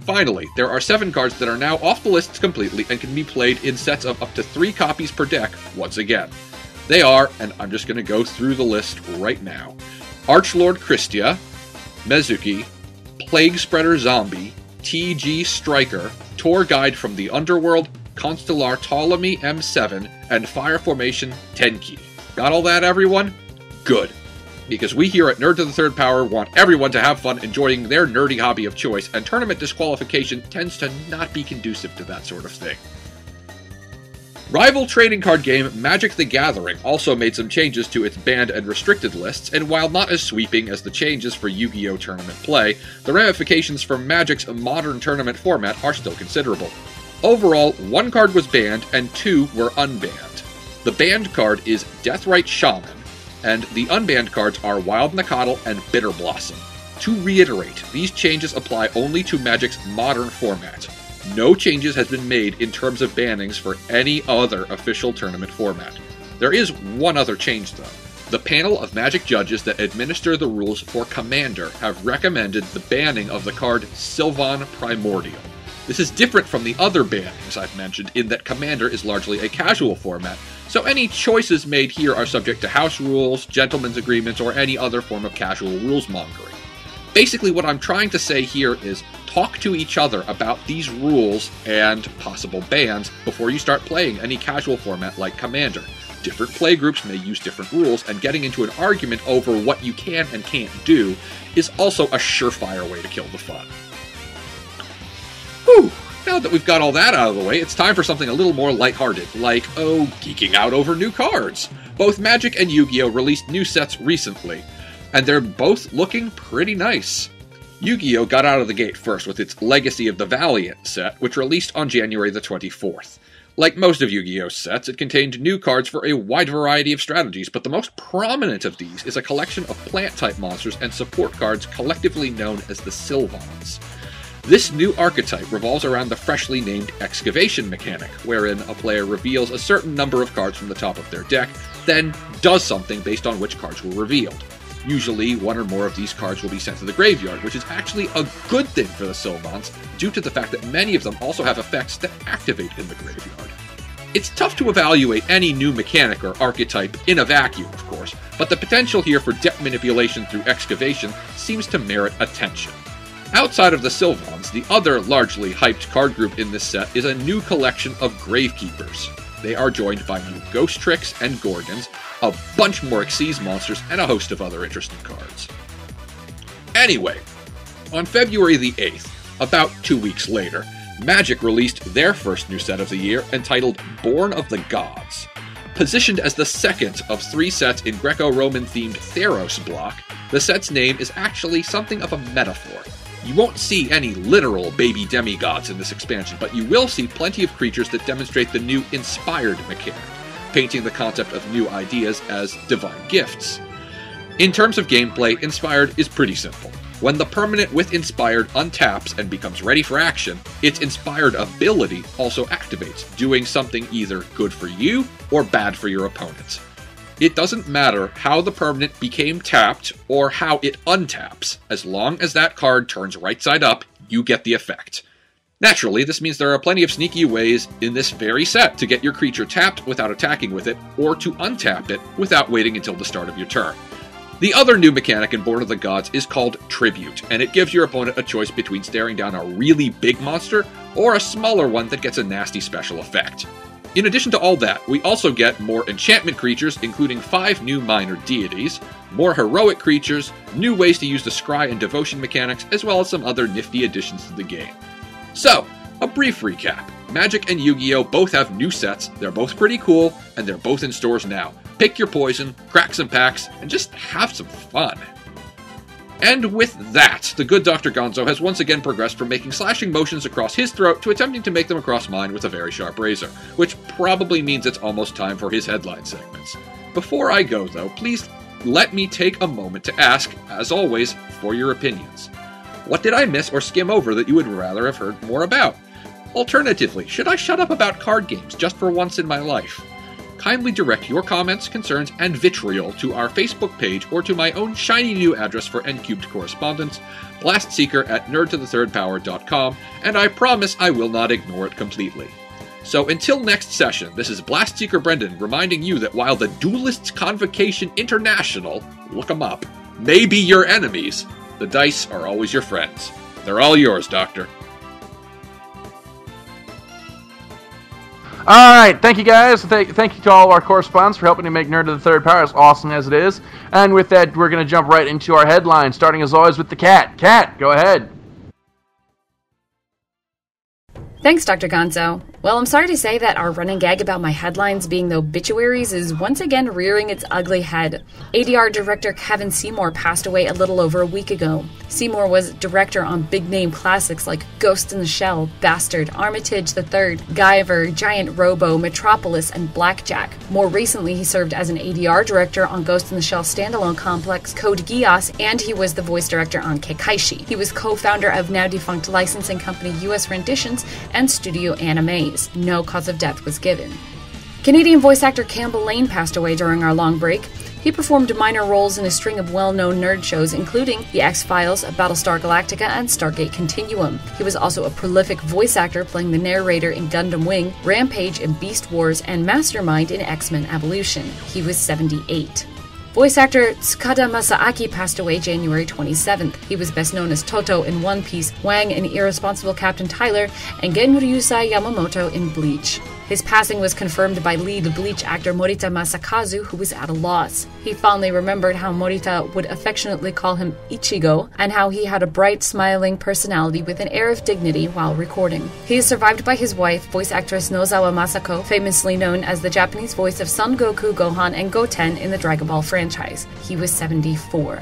Finally, there are 7 cards that are now off the lists completely and can be played in sets of up to 3 copies per deck once again. They are, and I'm just going to go through the list right now, Archlord Christia, Mezuki, Plague Spreader Zombie, TG Striker, Tour Guide from the Underworld, Constellar Ptolemy M7, and Fire Formation Tenki. Got all that, everyone? Good. Because we here at Nerd to the Third Power want everyone to have fun enjoying their nerdy hobby of choice, and tournament disqualification tends to not be conducive to that sort of thing. Rival trading card game Magic the Gathering also made some changes to its banned and restricted lists, and while not as sweeping as the changes for Yu-Gi-Oh! Tournament play, the ramifications for Magic's modern tournament format are still considerable. Overall, 1 card was banned and 2 were unbanned. The banned card is Deathrite Shaman, and the unbanned cards are Wild Nakatl and Bitter Blossom. To reiterate, these changes apply only to Magic's modern format. No changes has been made in terms of bannings for any other official tournament format. There is one other change, though. The panel of Magic judges that administer the rules for Commander have recommended the banning of the card Sylvan Primordial. This is different from the other bannings I've mentioned in that Commander is largely a casual format, so any choices made here are subject to house rules, gentlemen's agreements, or any other form of casual rules mongering. Basically, what I'm trying to say here is talk to each other about these rules and possible bans before you start playing any casual format like Commander. Different playgroups may use different rules, and getting into an argument over what you can and can't do is also a surefire way to kill the fun. Whew! Now that we've got all that out of the way, it's time for something a little more lighthearted, like, geeking out over new cards. Both Magic and Yu-Gi-Oh! Released new sets recently, and they're both looking pretty nice. Yu-Gi-Oh! Got out of the gate first with its Legacy of the Valiant set, which released on January the 24th. Like most of Yu-Gi-Oh! Sets, it contained new cards for a wide variety of strategies, but the most prominent of these is a collection of plant-type monsters and support cards collectively known as the Sylvans. This new archetype revolves around the freshly named Excavation mechanic, wherein a player reveals a certain number of cards from the top of their deck, then does something based on which cards were revealed. Usually, 1 or more of these cards will be sent to the graveyard, which is actually a good thing for the Sylvans, due to the fact that many of them also have effects that activate in the graveyard. It's tough to evaluate any new mechanic or archetype in a vacuum, of course, but the potential here for deck manipulation through Excavation seems to merit attention. Outside of the Sylvans, the other largely hyped card group in this set is a new collection of Gravekeepers. They are joined by new Ghost Tricks and Gorgons, a bunch more Xyz monsters, and a host of other interesting cards. Anyway, on February the 8th, about 2 weeks later, Magic released their first new set of the year, entitled Born of the Gods. Positioned as the second of 3 sets in Greco-Roman themed Theros block, the set's name is actually something of a metaphor. You won't see any literal baby demigods in this expansion, but you will see plenty of creatures that demonstrate the new Inspired mechanic, painting the concept of new ideas as divine gifts. In terms of gameplay, Inspired is pretty simple. When the permanent with Inspired untaps and becomes ready for action, its Inspired ability also activates, doing something either good for you or bad for your opponents. It doesn't matter how the permanent became tapped or how it untaps. As long as that card turns right side up, you get the effect. Naturally, this means there are plenty of sneaky ways in this very set to get your creature tapped without attacking with it, or to untap it without waiting until the start of your turn. The other new mechanic in Born of the Gods is called Tribute, and it gives your opponent a choice between staring down a really big monster or a smaller one that gets a nasty special effect. In addition to all that, we also get more enchantment creatures, including 5 new minor deities, more heroic creatures, new ways to use the scry and devotion mechanics, as well as some other nifty additions to the game. So, a brief recap. Magic and Yu-Gi-Oh! Both have new sets, they're both pretty cool, and they're both in stores now. Pick your poison, crack some packs, and just have some fun. And with that, the good Dr. Gonzo has once again progressed from making slashing motions across his throat to attempting to make them across mine with a very sharp razor, which probably means it's almost time for his headline segments. Before I go, though, please let me take a moment to ask, as always, for your opinions. What did I miss or skim over that you would rather have heard more about? Alternatively, should I shut up about card games just for once in my life? Kindly direct your comments, concerns, and vitriol to our Facebook page or to my own shiny new address for N-Cubed correspondence, blastseeker@nerdtothethirdpower.com, and I promise I will not ignore it completely. So until next session, this is Blastseeker Brendan reminding you that while the Duelists Convocation International, look 'em up, may be your enemies, the dice are always your friends. They're all yours, Doctor. Alright, thank you guys. Thank you to all of our correspondents for helping to make Nerd of the Third Power as awesome as it is. And with that, we're going to jump right into our headlines, starting as always with the Cat. Cat, go ahead. Thanks, Dr. Gonzo. Well, I'm sorry to say that our running gag about my headlines being the obituaries is once again rearing its ugly head. ADR director Kevin Seymour passed away a little over a week ago. Seymour was director on big-name classics like Ghost in the Shell, Bastard, Armitage III, Guyver, Giant Robo, Metropolis, and Blackjack. More recently, he served as an ADR director on Ghost in the Shell standalone complex Code Geass, and he was the voice director on Kekkaishi. He was co-founder of now-defunct licensing company US Renditions and Studio Anime. No cause of death was given. Canadian voice actor Campbell Lane passed away during our long break. He performed minor roles in a string of well-known nerd shows, including The X-Files, Battlestar Galactica, and Stargate Continuum. He was also a prolific voice actor, playing the narrator in Gundam Wing, Rampage in Beast Wars, and Mastermind in X-Men Evolution. He was 78. Voice actor Tsukada Masaaki passed away January 27th. He was best known as Toto in One Piece, Wang in Irresponsible Captain Tyler, and Genryusai Yamamoto in Bleach. His passing was confirmed by lead Bleach actor Morita Masakazu, who was at a loss. He fondly remembered how Morita would affectionately call him Ichigo, and how he had a bright, smiling personality with an air of dignity while recording. He is survived by his wife, voice actress Nozawa Masako, famously known as the Japanese voice of Son Goku, Gohan, and Goten in the Dragon Ball franchise. He was 74.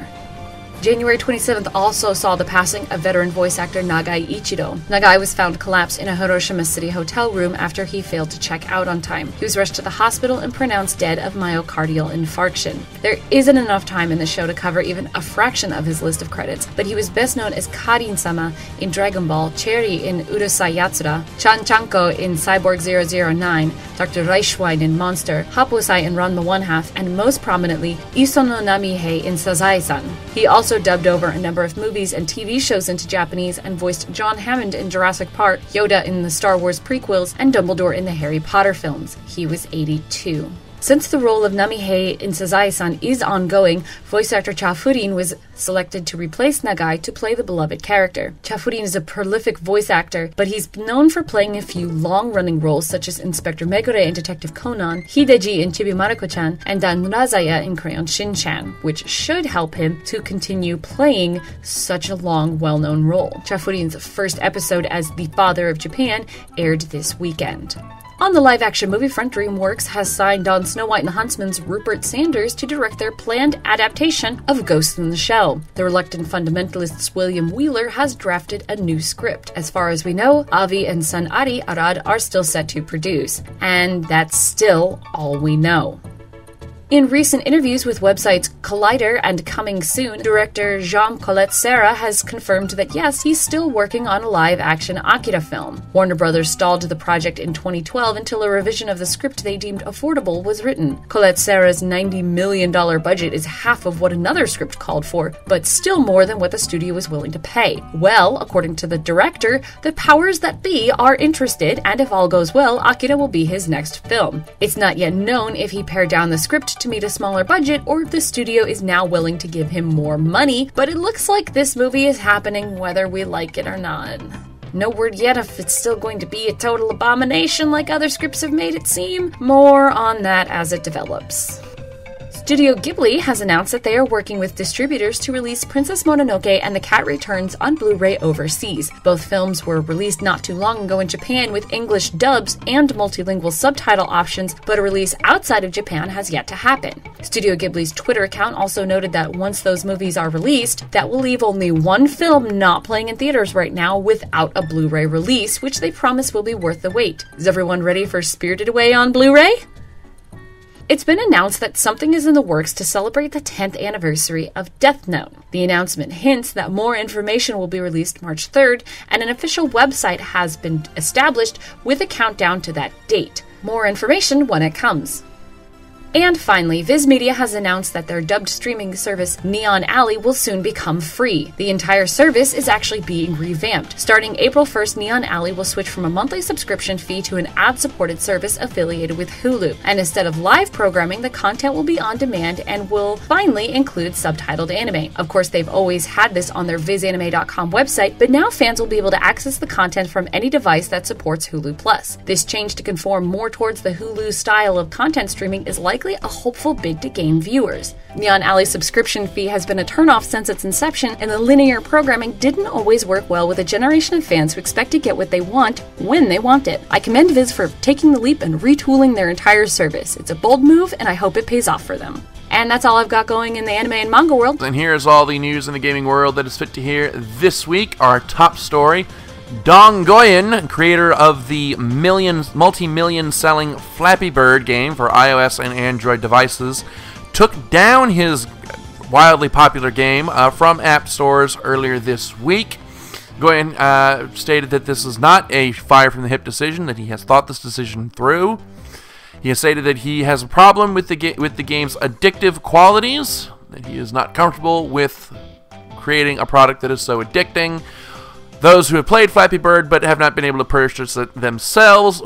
January 27th also saw the passing of veteran voice actor Nagai Ichido. Nagai was found collapsed in a Hiroshima City hotel room after he failed to check out on time. He was rushed to the hospital and pronounced dead of myocardial infarction. There isn't enough time in the show to cover even a fraction of his list of credits, but he was best known as Karin-sama in Dragon Ball, Cherry in Urusei Yatsura, Chan-Chanko in Cyborg 009, Dr. Reichwein in Monster, Haposai in Ranma 1/2, and most prominently, Isono Namihei in Sazae-san. He also dubbed over a number of movies and TV shows into Japanese and voiced John Hammond in Jurassic Park, Yoda in the Star Wars prequels, and Dumbledore in the Harry Potter films. He was 82. Since the role of Namihei in Sazae-san is ongoing, voice actor Cha Furin was selected to replace Nagai to play the beloved character. Cha Furin is a prolific voice actor, but he's known for playing a few long-running roles such as Inspector Megure in Detective Conan, Hideji in Chibi Maruko-chan, and Dan Razaya in Crayon Shin-chan, which should help him to continue playing such a long, well-known role. Cha Furin's first episode as the Father of Japan aired this weekend. On the live-action movie front, DreamWorks has signed on Snow White and the Huntsman's Rupert Sanders to direct their planned adaptation of Ghost in the Shell. The reluctant fundamentalist's William Wheeler has drafted a new script. As far as we know, Avi and son Ari Arad are still set to produce, and that's still all we know. In recent interviews with websites Collider and Coming Soon, director Jean-Colette Serra has confirmed that yes, he's still working on a live-action Akira film. Warner Brothers stalled the project in 2012 until a revision of the script they deemed affordable was written. Colette Serra's $90 million budget is half of what another script called for, but still more than what the studio was willing to pay. Well, according to the director, the powers that be are interested, and if all goes well, Akira will be his next film. It's not yet known if he pared down the script to meet a smaller budget or if the studio is now willing to give him more money, but it looks like this movie is happening whether we like it or not. No word yet if it's still going to be a total abomination like other scripts have made it seem. More on that as it develops. Studio Ghibli has announced that they are working with distributors to release Princess Mononoke and The Cat Returns on Blu-ray overseas. Both films were released not too long ago in Japan with English dubs and multilingual subtitle options, but a release outside of Japan has yet to happen. Studio Ghibli's Twitter account also noted that once those movies are released, that will leave only one film not playing in theaters right now without a Blu-ray release, which they promise will be worth the wait. Is everyone ready for Spirited Away on Blu-ray? It's been announced that something is in the works to celebrate the 10th anniversary of Death Note. The announcement hints that more information will be released March 3rd, and an official website has been established with a countdown to that date. More information when it comes. And finally, Viz Media has announced that their dubbed streaming service Neon Alley will soon become free. The entire service is actually being revamped. Starting April 1st, Neon Alley will switch from a monthly subscription fee to an ad-supported service affiliated with Hulu. And instead of live programming, the content will be on demand and will finally include subtitled anime. Of course, they've always had this on their vizanime.com website, but now fans will be able to access the content from any device that supports Hulu+. This change to conform more towards the Hulu style of content streaming is likely a hopeful bid to gain viewers. Neon Alley's subscription fee has been a turnoff since its inception, and the linear programming didn't always work well with a generation of fans who expect to get what they want when they want it. I commend Viz for taking the leap and retooling their entire service. It's a bold move, and I hope it pays off for them. And that's all I've got going in the anime and manga world. And here's all the news in the gaming world that is fit to hear this week. Our top story: Dong Goyen, creator of the multi-million selling Flappy Bird game for iOS and Android devices, took down his wildly popular game from app stores earlier this week. Goyen stated that this is not a fire-from-the-hip decision, that he has thought this decision through. He has stated that he has a problem with the game's addictive qualities, that he is not comfortable with creating a product that is so addicting. Those who have played Flappy Bird but have not been able to purchase it themselves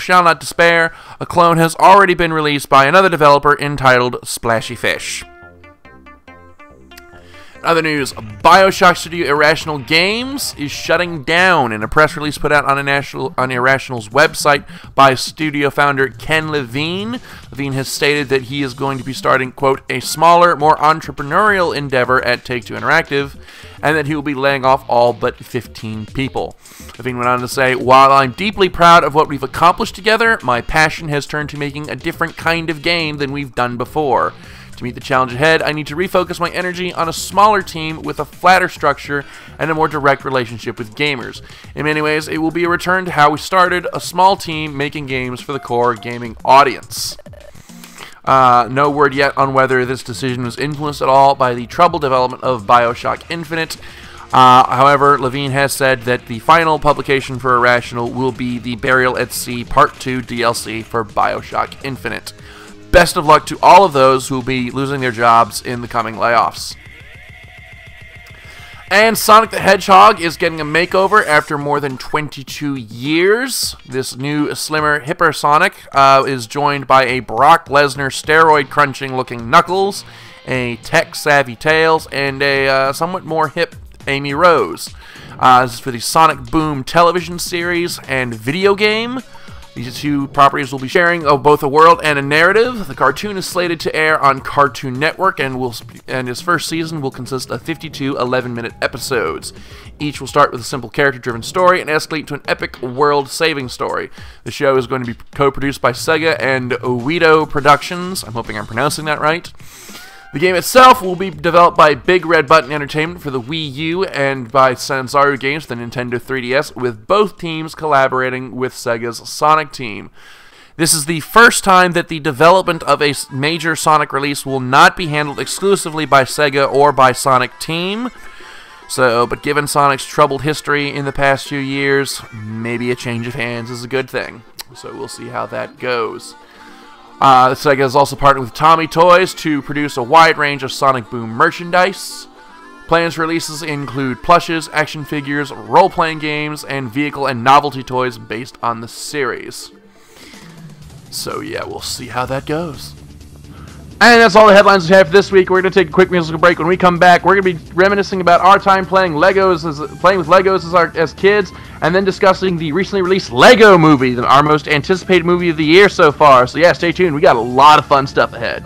shall not despair. A clone has already been released by another developer entitled Splashy Fish. In other news, BioShock Studio Irrational Games is shutting down. In a press release put out on Irrational's website by studio founder Ken Levine, Levine has stated that he is going to be starting, quote, a smaller, more entrepreneurial endeavor at Take-Two Interactive, and that he will be laying off all but 15 people. Levine went on to say, while I'm deeply proud of what we've accomplished together, my passion has turned to making a different kind of game than we've done before. To meet the challenge ahead, I need to refocus my energy on a smaller team with a flatter structure and a more direct relationship with gamers. In many ways, it will be a return to how we started, a small team making games for the core gaming audience. No word yet on whether this decision was influenced at all by the troubled development of BioShock Infinite. However, Levine has said that the final publication for Irrational will be the Burial at Sea Part 2 DLC for BioShock Infinite. Best of luck to all of those who will be losing their jobs in the coming layoffs. And Sonic the Hedgehog is getting a makeover after more than 22 years. This new, slimmer, hipper Sonic is joined by a Brock Lesnar steroid-crunching looking Knuckles, a tech-savvy Tails, and a somewhat more hip Amy Rose. This is for the Sonic Boom television series and video game. These two properties will be sharing both a world and a narrative. The cartoon is slated to air on Cartoon Network, and its first season will consist of 52 11-minute episodes. Each will start with a simple character-driven story and escalate to an epic world-saving story. The show is going to be co-produced by Sega and Oedo Productions. I'm hoping I'm pronouncing that right. The game itself will be developed by Big Red Button Entertainment for the Wii U and by Sanzaru Games for the Nintendo 3DS, with both teams collaborating with Sega's Sonic team. This is the first time that the development of a major Sonic release will not be handled exclusively by Sega or by Sonic Team. But given Sonic's troubled history in the past few years, maybe a change of hands is a good thing. So we'll see how that goes. Sega has also partnered with Tommy Toys to produce a wide range of Sonic Boom merchandise. Plans for releases include plushes, action figures, role-playing games, and vehicle and novelty toys based on the series. So yeah, we'll see how that goes. And that's all the headlines we have for this week. We're going to take a quick musical break. When we come back, we're going to be reminiscing about our time playing with Legos as kids, and then discussing the recently released Lego Movie, our most anticipated movie of the year so far. So yeah, stay tuned. We got a lot of fun stuff ahead.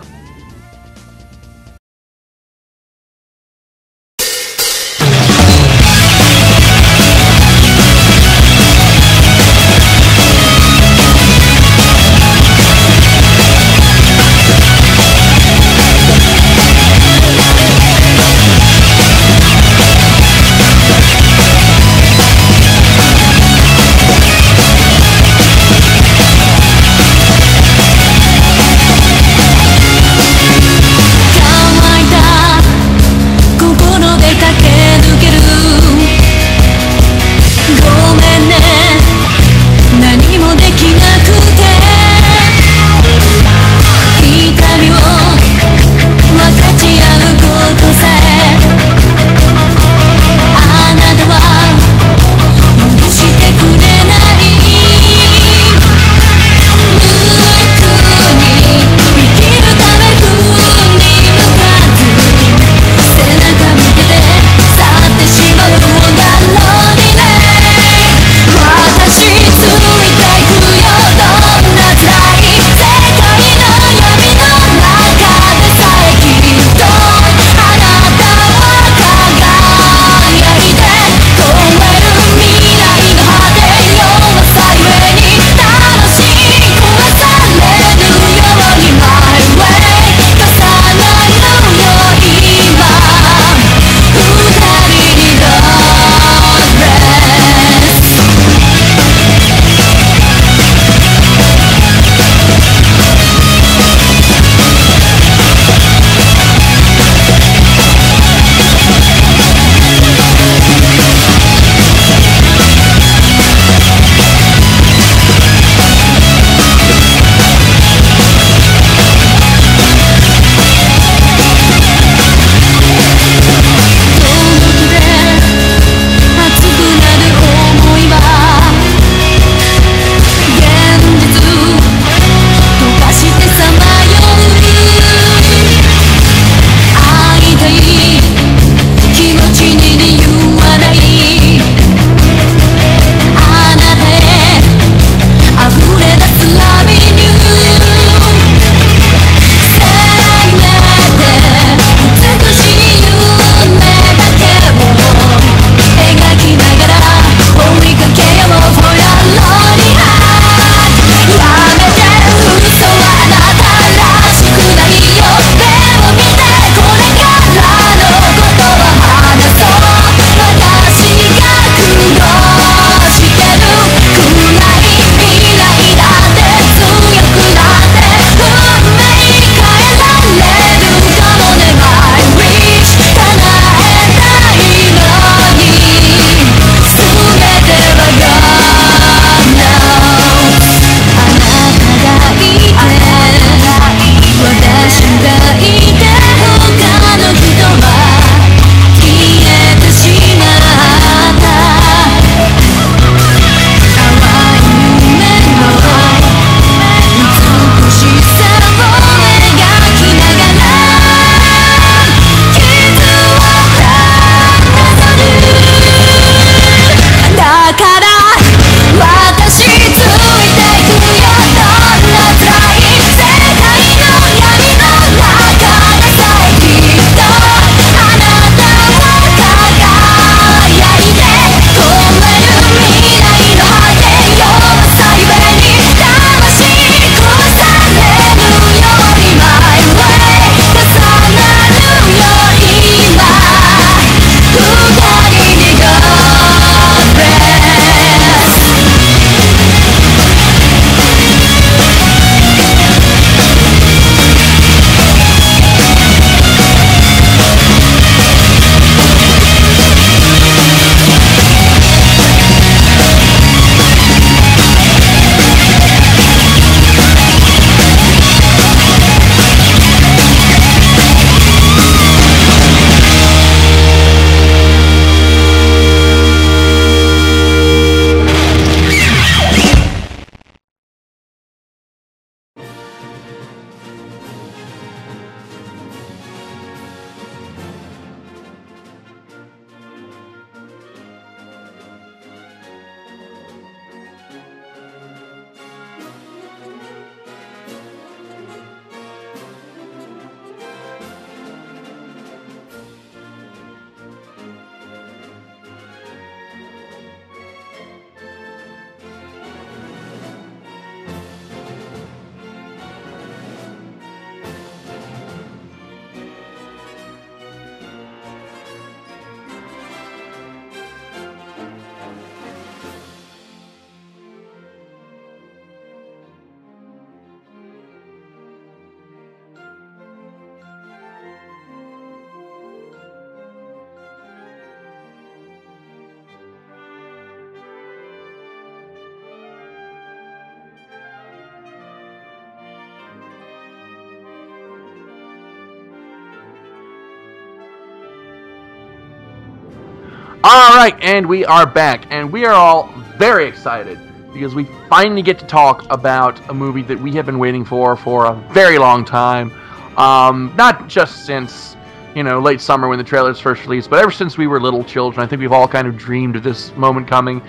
All right, and we are back, and we are all very excited because we finally get to talk about a movie that we have been waiting for a very long time. Not just since, late summer when the trailers first released, but ever since we were little children. I think we've all kind of dreamed of this moment coming.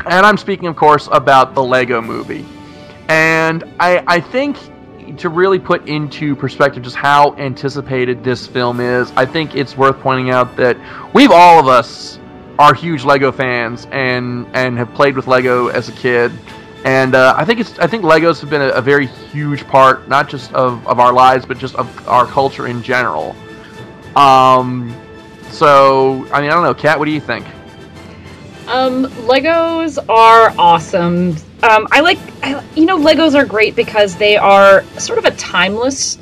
And I'm speaking, of course, about the Lego Movie. And I think to really put into perspective just how anticipated this film is, I think it's worth pointing out that all of us are huge Lego fans and have played with Lego as a kid. And I think Legos have been a very huge part, not just of our lives, but just of our culture in general. So, I don't know, Kat, what do you think? Legos are awesome. Legos are great because they are sort of a timeless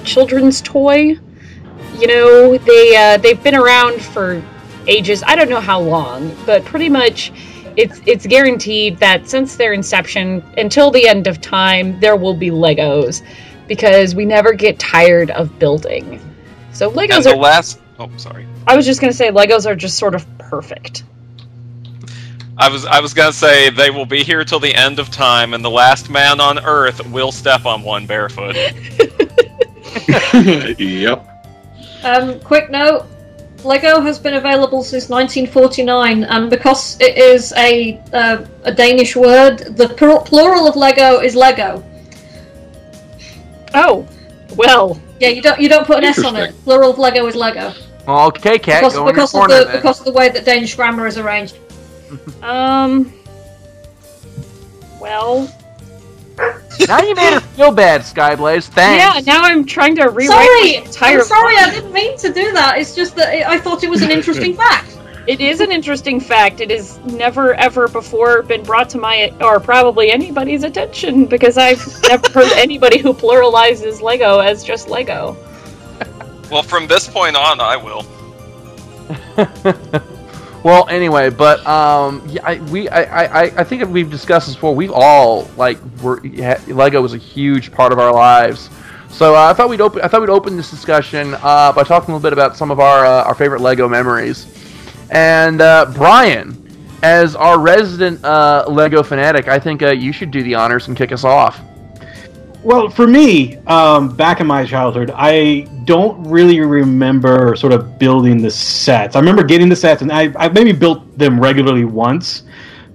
children's toy. They've been around for ages. I don't know how long, but pretty much it's guaranteed that since their inception until the end of time, there will be Legos because we never get tired of building. So Legos I was just going to say Legos are just sort of perfect. I was going to say they will be here till the end of time, and the last man on Earth will step on one barefoot. Yep. Quick note, Lego has been available since 1949, and because it is a Danish word, the plural of Lego is Lego. Oh, well. Yeah, you don't put an S on it. Plural of Lego is Lego. Okay, Kat, because of the way that Danish grammar is arranged. Well. Now you made her feel bad, Skyblaze. Thanks. Yeah, now I'm trying to rewrite the entire Sorry, I didn't mean to do that. It's just that I thought it was an interesting fact. It is an interesting fact. It has never, ever before been brought to my, or probably anybody's attention, because I've never heard anybody who pluralizes Lego as just Lego. Well, from this point on, I will. Well, anyway, but I think we've discussed this before. We've all Lego was a huge part of our lives. So I thought we'd open this discussion by talking a little bit about some of our favorite Lego memories. And Brian, as our resident Lego fanatic, I think you should do the honors and kick us off. Well, for me, back in my childhood, I don't really remember sort of building the sets. I remember getting the sets, and I maybe built them regularly once.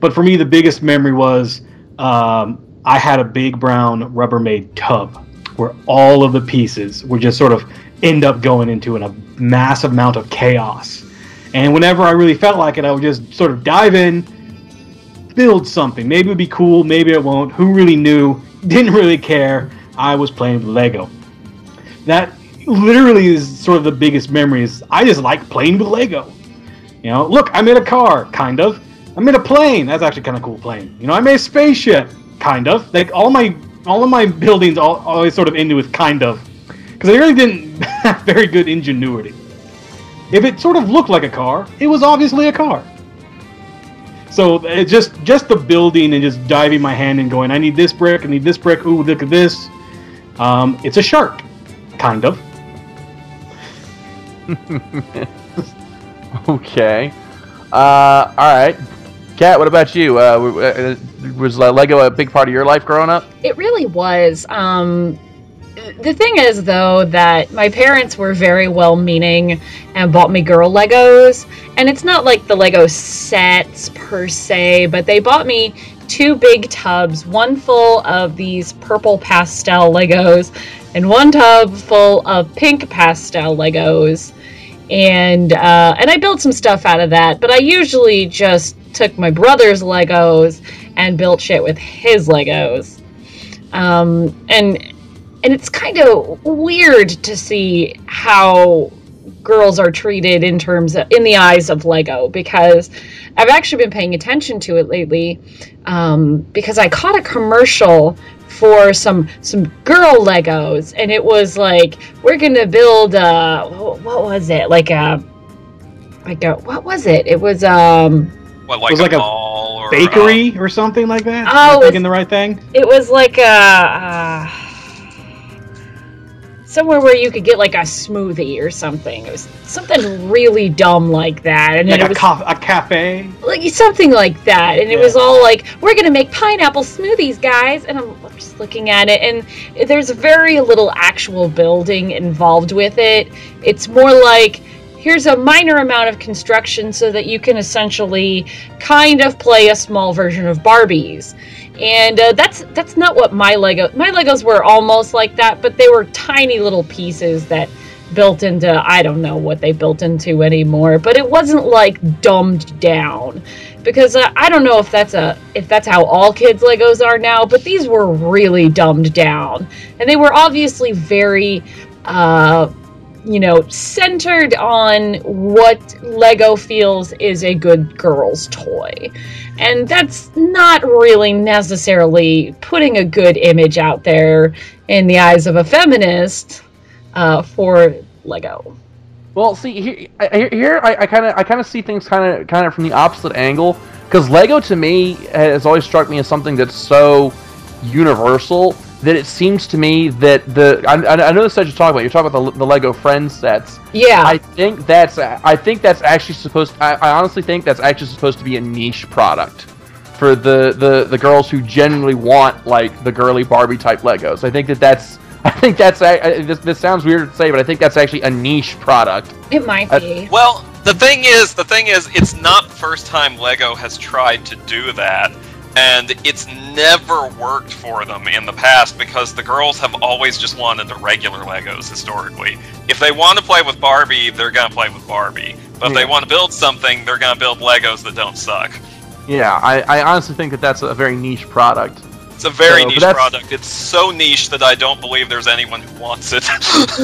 But for me, the biggest memory was I had a big brown Rubbermaid tub where all of the pieces would just sort of end up going into a massive amount of chaos. And whenever I really felt like it, I would just sort of dive in, build something. Maybe it would be cool, maybe it won't. Who really knew? Didn't really care. I was playing with Lego. That literally is sort of the biggest memories. I just like playing with Lego. Look, I made a car, kind of. I made a plane. That's actually kind of cool plane. I made a spaceship, kind of. Like all of my buildings always sort of ended with kind of, because I really didn't have very good ingenuity. If it sort of looked like a car, it was obviously a car. So it just the building and just diving my hand in, going, I need this brick, ooh, look at this. It's a shark, kind of. Okay. All right. Kat, what about you? Was Lego a big part of your life growing up? It really was. The thing is, though, that my parents were very well-meaning and bought me girl Legos. And it's not like the Lego sets, per se, but they bought me 2 big tubs, one full of these purple pastel Legos, and one tub full of pink pastel Legos. And I built some stuff out of that, but I usually just took my brother's Legos and built shit with his Legos. And it's kind of weird to see how girls are treated in the eyes of Lego, because I've actually been paying attention to it lately, because I caught a commercial for some girl Legos, and it was like, we're gonna build what was it? What was it? It was What, like a mall or bakery or something like that? Oh, Am I thinking the right thing? It was like a somewhere where you could get like a smoothie or something. It was something really dumb like that, and Like then it was a cafe. like something like that, and it was all like, we're gonna make pineapple smoothies, guys. And I'm just looking at it, and there's very little actual building involved with it. It's more like, here's a minor amount of construction so that you can essentially kind of play a small version of Barbies. And that's not what my Legos were almost like that, but they were tiny little pieces that built into, I don't know what they built into anymore, but it wasn't like dumbed down, because I don't know if that's how all kids' Legos are now, but these were really dumbed down, and they were obviously very centered on what Lego feels is a good girl's toy. And that's not really necessarily putting a good image out there in the eyes of a feminist for Lego. Well, see, here I kind of see things kind of from the opposite angle, because Lego to me has always struck me as something that's so universal that it seems to me that I know the set you're talking about. You're talking about the Lego Friends sets. Yeah. I think that's actually supposed. I honestly think that's actually supposed to be a niche product for the girls who genuinely want like the girly Barbie type Legos. I think that's. This sounds weird to say, but I think that's actually a niche product. It might be. Well, the thing is, it's not the first time Lego has tried to do that. And it's never worked for them in the past, because the girls have always just wanted the regular Legos historically. If they want to play with Barbie, they're going to play with Barbie. But if they want to build something, they're going to build Legos that don't suck. Yeah, I honestly think that's a very niche product. It's a very niche product. It's so niche that I don't believe there's anyone who wants it. That's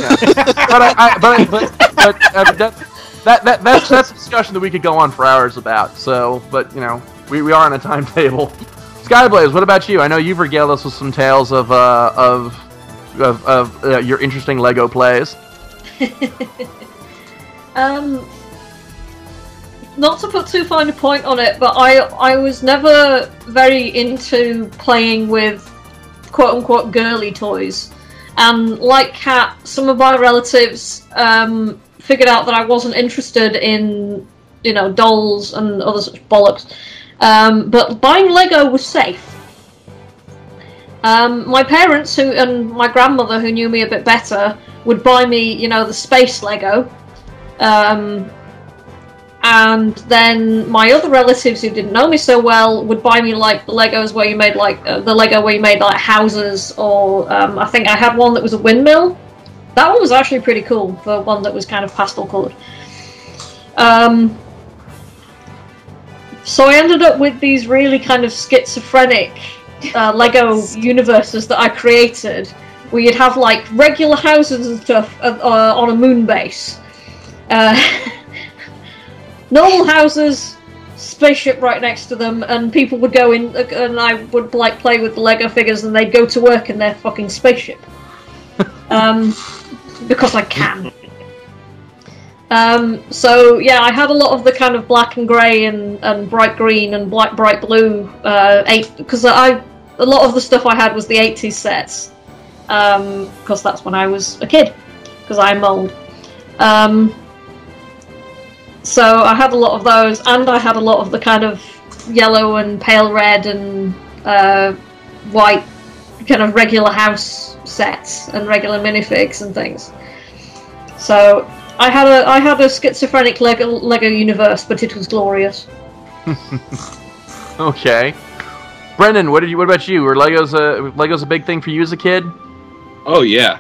a discussion that we could go on for hours about. So, but we are on a timetable. Skyblaze, what about you? I know you've regaled us with some tales of your interesting Lego plays. Not to put too fine a point on it, but I was never very into playing with quote-unquote girly toys. And like Kat, some of my relatives figured out that I wasn't interested in, dolls and other such bollocks. But buying Lego was safe. My parents and my grandmother, who knew me a bit better, would buy me, the space Lego. And then my other relatives who didn't know me so well would buy me like the Legos where you made like the Lego where you made like houses, or I think I had one that was a windmill. That one was actually pretty cool for one that was kind of pastel coloured. So I ended up with these really kind of schizophrenic Lego universes that I created, where you'd have like regular houses and stuff on a moon base. Normal houses, spaceship right next to them, and people would go in, and I would like play with the Lego figures, and they'd go to work in their fucking spaceship. Because I can. So yeah, I had a lot of the kind of black and grey and bright green and bright blue because a lot of the stuff I had was the 80s sets, because that's when I was a kid, because I'm old. So I had a lot of those, and I had a lot of the kind of yellow and pale red and white kind of regular house sets and regular minifigs and things. So I had a schizophrenic Lego universe, but it was glorious. Okay, Brendan, what about you? Were Legos a big thing for you as a kid? Oh yeah.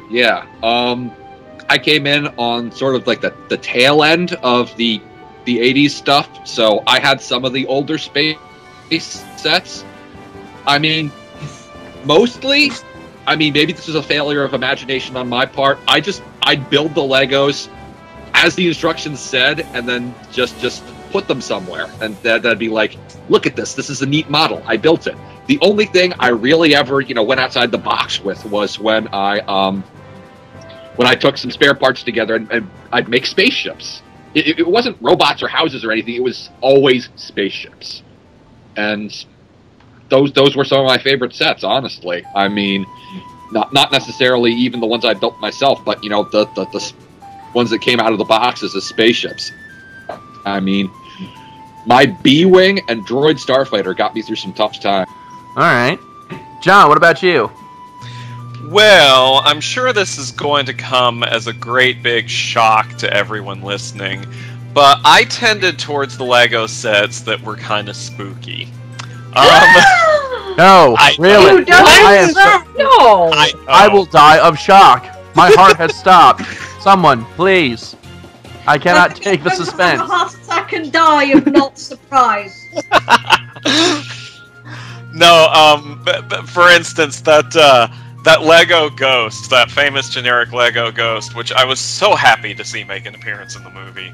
I came in on sort of like the tail end of the 80s stuff, so I had some of the older space sets. I mean, mostly, maybe this is a failure of imagination on my part. I'd build the Legos as the instructions said, and then just put them somewhere, and that'd be like, look at this. This is a neat model. I built it. The only thing I really ever, went outside the box with was when I took some spare parts together and I'd make spaceships. It wasn't robots or houses or anything. It was always spaceships, and those were some of my favorite sets. Honestly, Not necessarily even the ones I built myself, but you know the ones that came out of the boxes as spaceships. I mean, my B-wing and droid starfighter got me through some tough times. All right, John, what about you? Well, I'm sure this is going to come as a great big shock to everyone listening, but I tended towards the Lego sets that were kind of spooky. No, really. No. I will die of shock. My heart has stopped. Someone, please. I cannot take the suspense. Have a heart attack and die of not surprise. No, but for instance, that Lego Ghost, that famous generic Lego Ghost, which I was so happy to see make an appearance in the movie.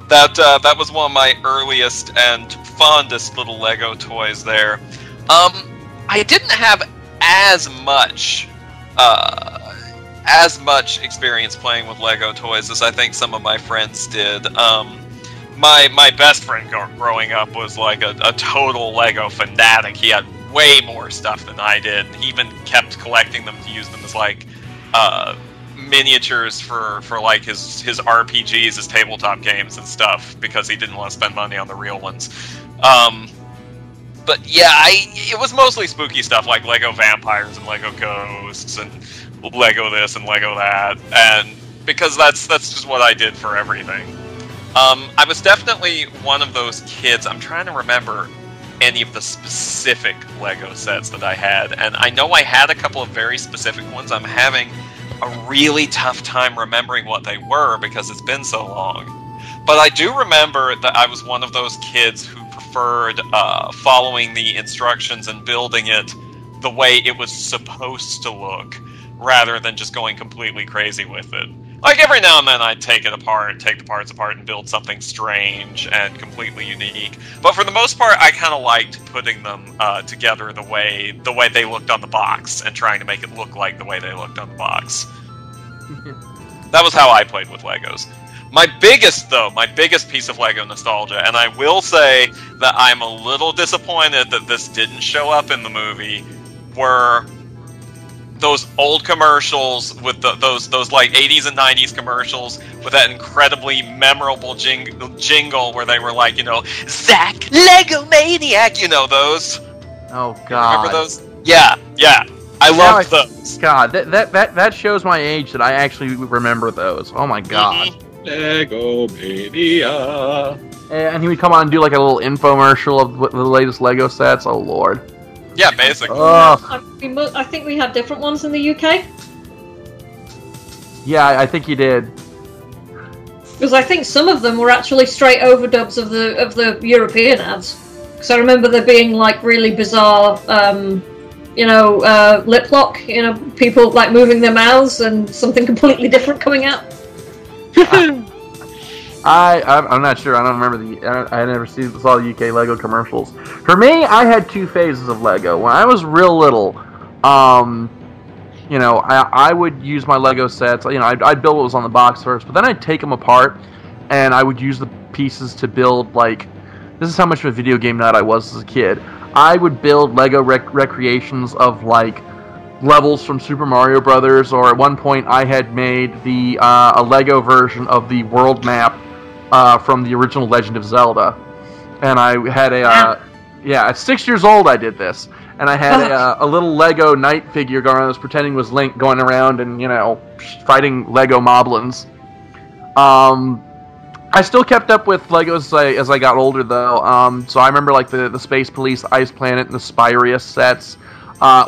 That was one of my earliest and fondest little Lego toys there. I didn't have as much experience playing with Lego toys as I think some of my friends did. My best friend growing up was like a total Lego fanatic. He had way more stuff than I did. He even kept collecting them to use them as like miniatures for like his RPGs, his tabletop games and stuff, because he didn't want to spend money on the real ones. But yeah, it was mostly spooky stuff like Lego vampires and Lego ghosts and Lego this and Lego that, and because that's just what I did for everything. I was definitely one of those kids. I'm trying to remember any of the specific Lego sets that I had, and I know I had a couple of very specific ones. I'm having a really tough time remembering what they were because it's been so long. But I do remember that I was one of those kids who preferred following the instructions and building it the way it was supposed to look, rather than just going completely crazy with it. Like, every now and then I'd take it apart, take the parts apart, and build something strange and completely unique. But for the most part, I kind of liked putting them together the way they looked on the box, and trying to make it look like the way they looked on the box. That was how I played with Legos. My biggest piece of Lego nostalgia, and I will say that I'm a little disappointed that this didn't show up in the movie, were those old commercials with those like 80s and 90s commercials with that incredibly memorable jingle where they were like, you know, Zach Lego Maniac, you know those. Oh God. Remember those? Yeah. I loved those. God, that shows my age that I actually remember those. Oh my God. Mm-hmm. Lego Mania. And he would come on and do like a little infomercial of the latest Lego sets. Oh Lord. Yeah, basically. I think we had different ones in the UK. Yeah, I think you did. Because I think some of them were actually straight overdubs of the European ads. Because I remember there being like really bizarre, lip lock. You know, people like moving their mouths and something completely different coming out. I'm not sure. I don't remember I never saw the UK Lego commercials. For me, I had two phases of Lego. When I was real little, I would use my Lego sets. You know, I'd build what was on the box first, but then I'd take them apart, and I would use the pieces to build, like, this is how much of a video game nut I was as a kid. I would build Lego recreations of, like, levels from Super Mario Brothers, or at one point I had made a Lego version of the world map from the original Legend of Zelda. And I had at 6 years old I did this. And I had a little Lego knight figure going around, I was pretending was Link, going around and, fighting Lego moblins. I still kept up with Legos as I got older, though. So I remember, like, the Space Police, Ice Planet, and the Spyrius sets,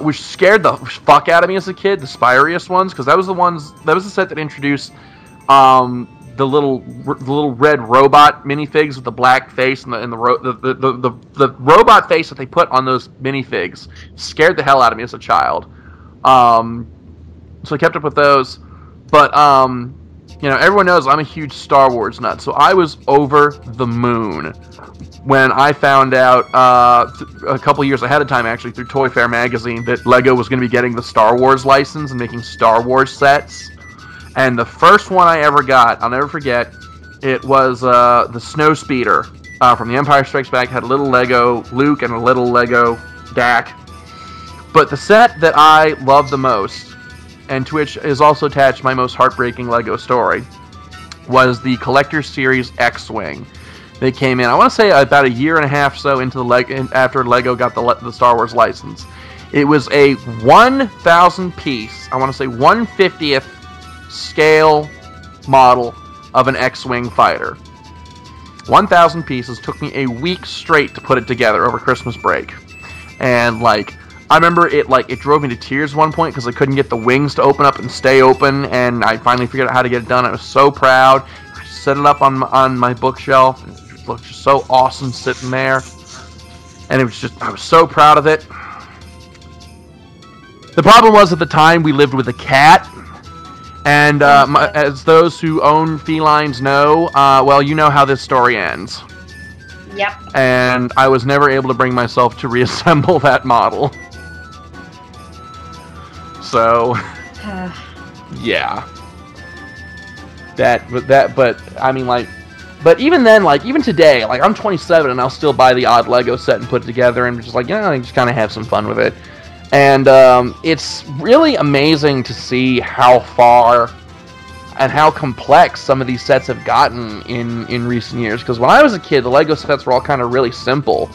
which scared the fuck out of me as a kid, the Spyrius ones, because that was the set that introduced the little red robot minifigs with the black face and the robot face that they put on those minifigs scared the hell out of me as a child. So I kept up with those, but everyone knows I'm a huge Star Wars nut, so I was over the moon when I found out a couple years ahead of time, actually, through Toy Fair magazine, that Lego was going to be getting the Star Wars license and making Star Wars sets. And the first one I ever got, I'll never forget, it was the Snowspeeder from The Empire Strikes Back. Had a little Lego Luke and a little Lego Dak. But the set that I love the most, and to which is also attached my most heartbreaking Lego story, was the Collector's Series X-Wing. They came in, I want to say, about a year and a half so into the after Lego got the Star Wars license. It was a 1,000 piece, I want to say 1/50th scale model of an X-Wing fighter. 1,000 pieces. Took me a week straight to put it together over Christmas break. And, like, I remember it drove me to tears at one point because I couldn't get the wings to open up and stay open, and I finally figured out how to get it done. I was so proud. I set it up on my bookshelf, and it looked just so awesome sitting there. And it was just, I was so proud of it. The problem was, at the time, we lived with a cat. And as those who own felines know, well, you know how this story ends. Yep. And I was never able to bring myself to reassemble that model. So, yeah. But I mean, like, but even then, like, even today, like, I'm 27 and I'll still buy the odd Lego set and put it together and just like, I just kind of have some fun with it. And it's really amazing to see how far and how complex some of these sets have gotten in recent years. Because when I was a kid, the Lego sets were all kind of really simple.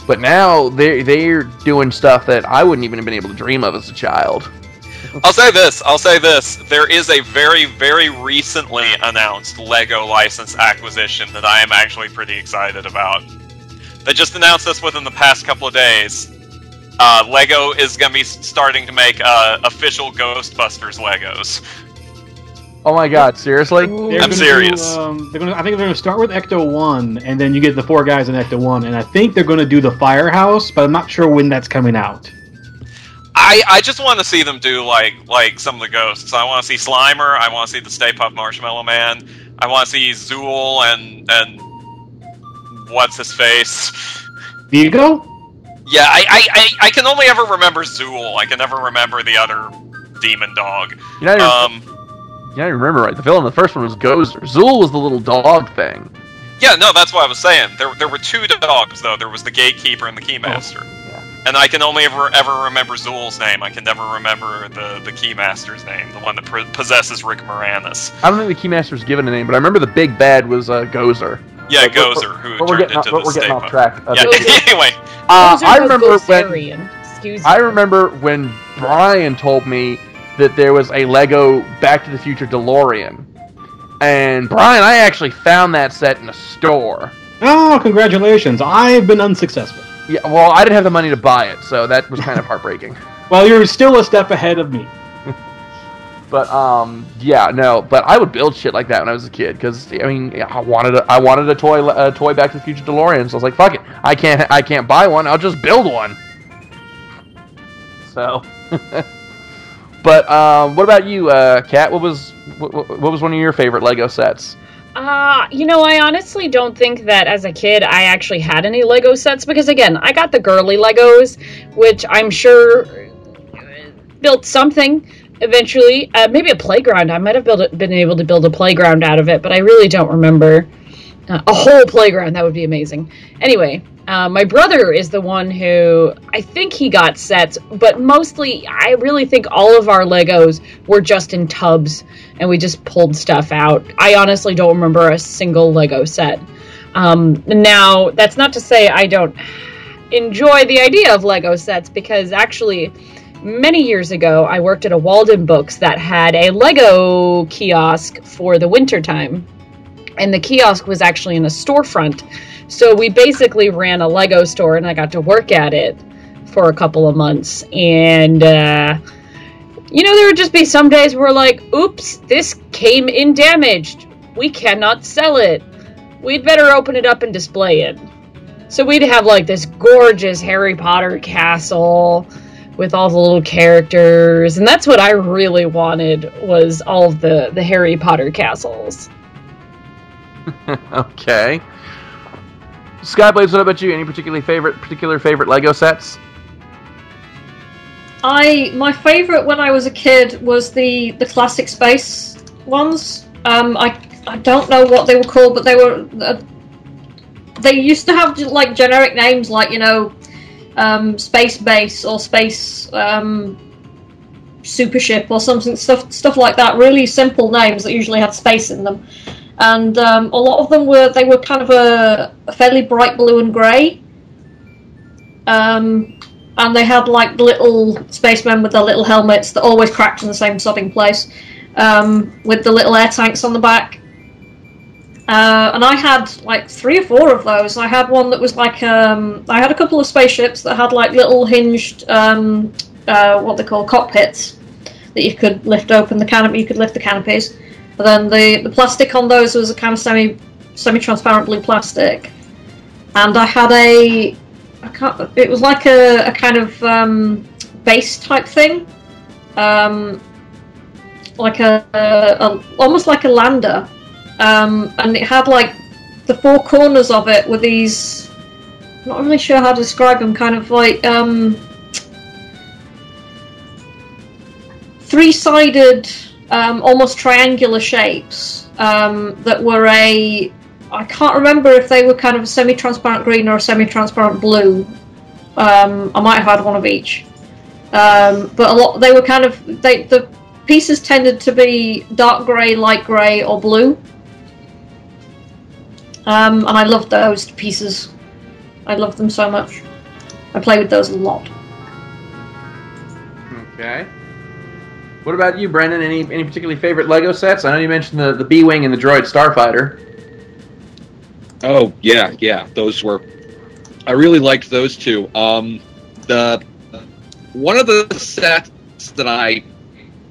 But now they're doing stuff that I wouldn't even have been able to dream of as a child. I'll say this. There is a very, very recently announced Lego license acquisition that I am actually pretty excited about. They just announced this within the past couple of days. Lego is going to be starting to make official Ghostbusters Legos. Oh my god, seriously? I'm serious. I think they're going to start with Ecto 1, and then you get the 4 guys in Ecto 1, and I think they're going to do the Firehouse, but I'm not sure when that's coming out. I just want to see them do, like some of the ghosts. I want to see Slimer, I want to see the Stay Puft Marshmallow Man, I want to see Zool and what's-his-face. Vigo? Yeah, I can only ever remember Zool. I can never remember the other demon dog. You remember right. The villain in the first one was Gozer. Zool was the little dog thing. Yeah, no, that's what I was saying. There were 2 dogs, though. There was the Gatekeeper and the Keymaster. Oh, yeah. And I can only ever remember Zool's name. I can never remember the Keymaster's name, the one that possesses Rick Moranis. I don't think the Keymaster's given a name, but I remember the big bad was Gozer. Yeah, Gozer, who turned into the We're getting off track. Yeah, anyway. I remember when Brian told me that there was a Lego Back to the Future DeLorean. And Brian, I actually found that set in a store. Oh, congratulations. I've been unsuccessful. Yeah, well, I didn't have the money to buy it, so that was kind of heartbreaking. Well, you're still a step ahead of me. But yeah, no. But I would build shit like that when I was a kid, because I mean, I wanted a toy Back to the Future DeLorean. So I was like, fuck it, I can't buy one. I'll just build one. So, but what about you, Kat? What was one of your favorite Lego sets? I honestly don't think that as a kid I actually had any Lego sets, because again, I got the girly Legos, which I'm sure built something eventually. Maybe a playground. I might have been able to build a playground out of it, but I really don't remember. A whole playground, that would be amazing. Anyway, my brother is the one who, I think he got sets, but mostly, I really think all of our Legos were just in tubs, and we just pulled stuff out. I honestly don't remember a single Lego set. Now, that's not to say I don't enjoy the idea of Lego sets, because actually, many years ago, I worked at a Walden Books that had a Lego kiosk for the wintertime. And the kiosk was actually in a storefront. So we basically ran a Lego store, and I got to work at it for a couple of months. And, there would just be some days where we're like, oops, this came in damaged. We cannot sell it. We'd better open it up and display it. So we'd have, like, this gorgeous Harry Potter castle with all the little characters. And that's what I really wanted, was all of the Harry Potter castles. Okay. Skyblades, what about you? Any particular favorite Lego sets? My favorite when I was a kid was the classic space ones. I don't know what they were called, but they used to have like generic names, like space base or space super ship or something, stuff like that. Really simple names that usually had space in them, and a lot of them were kind of a fairly bright blue and grey. And they had like little spacemen with their little helmets that always cracked in the same sodding place, with the little air tanks on the back. And I had like 3 or 4 of those. I had one that was like I had a couple of spaceships that had like little hinged what they call cockpits that you could lift open the canopy. You could lift the canopies, and then the plastic on those was a kind of semi-transparent blue plastic. And I had it was like a kind of base type thing, like almost like a lander, and it had like the 4 corners of it were these. I'm not really sure how to describe them. Kind of like 3-sided, almost triangular shapes that were I can't remember if they were kind of a semi-transparent green or a semi-transparent blue. I might have had one of each. But they were kind of the pieces tended to be dark grey, light grey, or blue. And I loved those pieces. I loved them so much. I play with those a lot. Okay. What about you, Brendan? Any particularly favorite Lego sets? I know you mentioned the B-Wing and the Droid Starfighter. Oh, yeah, those were... I really liked those two. One of the sets that I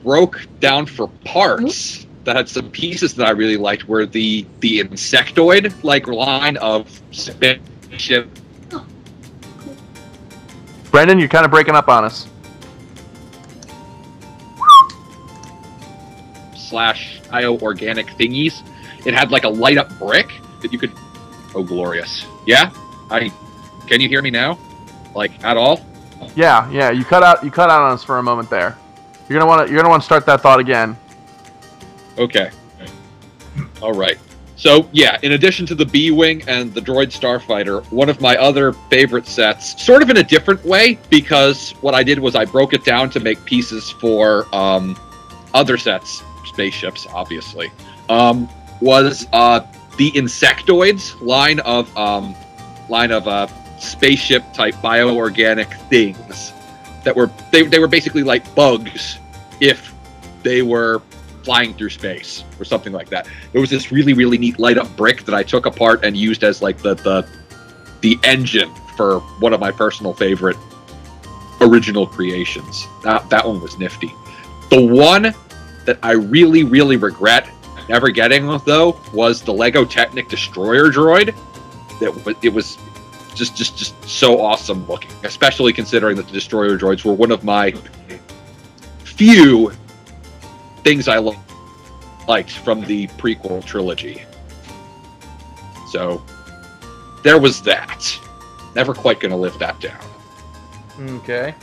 broke down for parts that had some pieces that I really liked were the insectoid line of spaceship. Brendan, you're kind of breaking up on us. /bioorganic thingies. It had like a light up brick that you could... Oh, glorious. Yeah? Can you hear me now? Like, at all? Yeah, you cut out on us for a moment there. You're gonna want to start that thought again. Okay. All right. So, yeah, in addition to the B-Wing and the Droid Starfighter, one of my other favorite sets, sort of in a different way, because what I did was I broke it down to make pieces for other sets, spaceships, obviously, was the Insectoids line of spaceship type bioorganic things that were they were basically like bugs if they were flying through space or something like that. There was this really, really neat light up brick that I took apart and used as like the engine for one of my personal favorite original creations. That one was nifty. The one that I really, really regret never getting, though, was the Lego Technic Destroyer droid. It was just so awesome looking, especially considering that the Destroyer droids were one of my few things I liked from the prequel trilogy. So there was that. Never quite gonna live that down. Okay.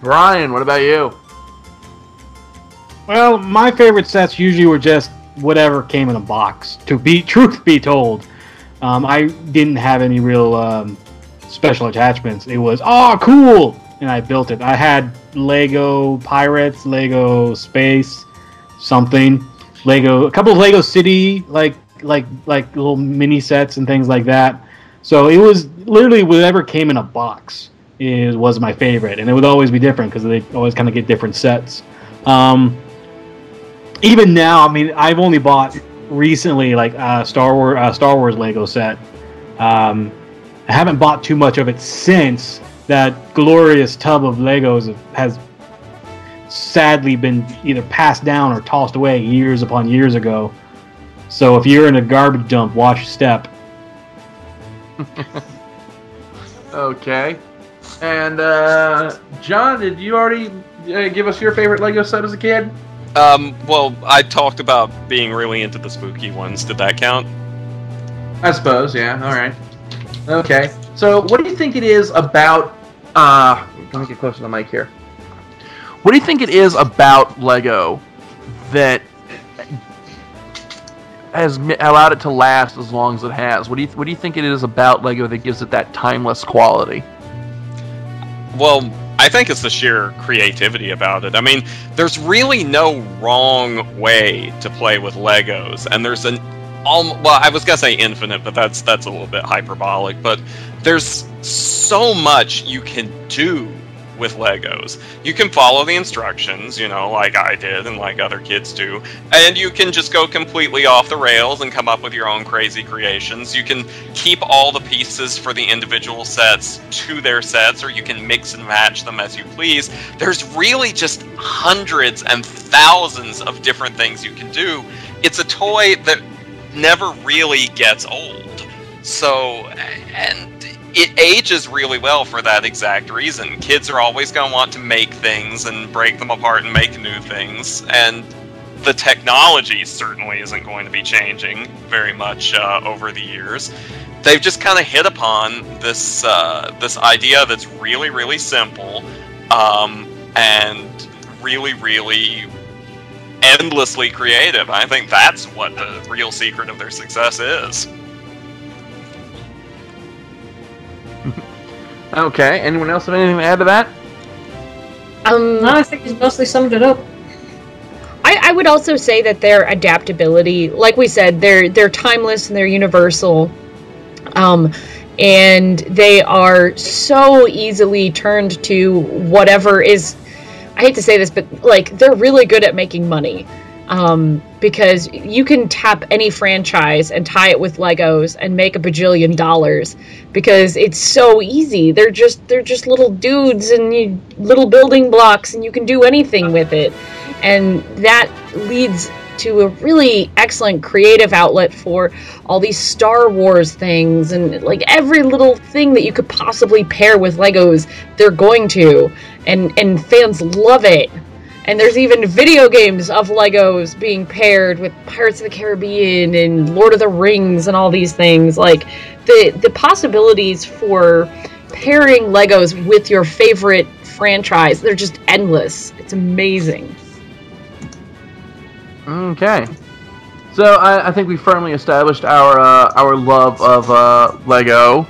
Brian, what about you? Well, my favorite sets usually were just whatever came in a box. Truth be told, I didn't have any real special attachments. It was, oh, cool, and I built it. I had Lego Pirates, Lego Space, something, a couple of Lego City, like little mini sets and things like that. So it was literally whatever came in a box was my favorite, and it would always be different because they always kind of get different sets. Even now, I mean, I've only bought recently like a Star Wars Lego set. I haven't bought too much of it since that glorious tub of Legos has sadly been either passed down or tossed away years upon years ago. So if you're in a garbage dump, watch your step. Okay. And John, did you already give us your favorite Lego set as a kid? Well, I talked about being really into the spooky ones. Did that count? I suppose, yeah. All right. Okay. So, what do you think it is about... let me get closer to the mic here. What do you think it is about Lego that has allowed it to last as long as it has? What do you think it is about Lego that gives it that timeless quality? Well, I think it's the sheer creativity about it. I mean, there's really no wrong way to play with Legos, and there's well, I was gonna say infinite, but that's a little bit hyperbolic. But there's so much you can do with Legos. You can follow the instructions, like I did and like other kids do, and you can just go completely off the rails and come up with your own crazy creations. You can keep all the pieces for the individual sets to their sets, or you can mix and match them as you please. There's really just hundreds and thousands of different things you can do. It's a toy that never really gets old. So, and it ages really well for that exact reason. Kids are always going to want to make things and break them apart and make new things, and the technology certainly isn't going to be changing very much over the years. They've just kind of hit upon this this idea that's really, really simple, and really, really endlessly creative. I think that's what the real secret of their success is. Okay, anyone else have anything to add to that? No, I think he's mostly summed it up. I would also say that their adaptability, like we said, they're timeless and they're universal. And they are so easily turned to whatever is, I hate to say this, but like they're really good at making money. Because you can tap any franchise and tie it with Legos and make $1 bajillion because it's so easy. They're just little dudes and little building blocks, and you can do anything with it. And that leads to a really excellent creative outlet for all these Star Wars things, and like every little thing that you could possibly pair with Legos, they're going to, and fans love it. And there's even video games of Legos being paired with Pirates of the Caribbean and Lord of the Rings and all these things. Like, the possibilities for pairing Legos with your favorite franchise, they're just endless. It's amazing. Okay. So I think we firmly established our love of Lego.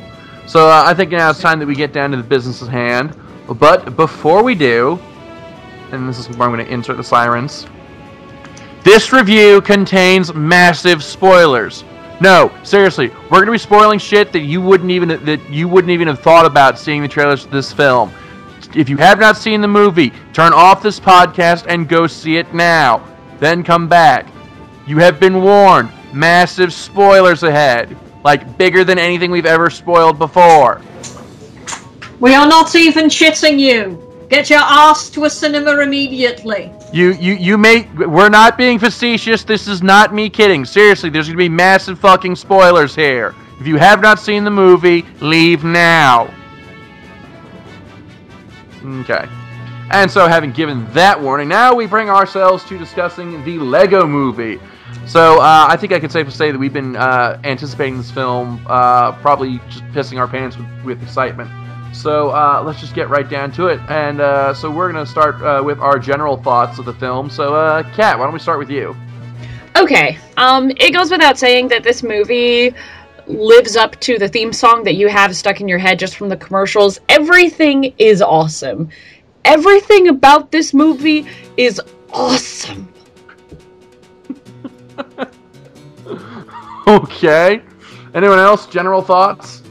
So I think now it's time that we get down to the business at hand. But before we do, and this is where I'm going to insert the sirens. This review contains massive spoilers. No, seriously, we're going to be spoiling shit that you wouldn't even have thought about seeing the trailers for this film. If you have not seen the movie, turn off this podcast and go see it now. Then come back. You have been warned. Massive spoilers ahead. Like, bigger than anything we've ever spoiled before. We are not even shitting you. Get your ass to a cinema immediately. We're not being facetious. This is not me kidding. Seriously, there's going to be massive fucking spoilers here. If you have not seen the movie, leave now. Okay. And so, having given that warning, now we bring ourselves to discussing the Lego Movie. So, I think I can safely say that we've been anticipating this film, probably just pissing our pants with excitement. So let's just get right down to it. And so we're going to start with our general thoughts of the film. So, Kat, why don't we start with you? Okay. It goes without saying that this movie lives up to the theme song that you have stuck in your head just from the commercials. Everything is awesome. Everything about this movie is awesome. Okay. Anyone else? General thoughts?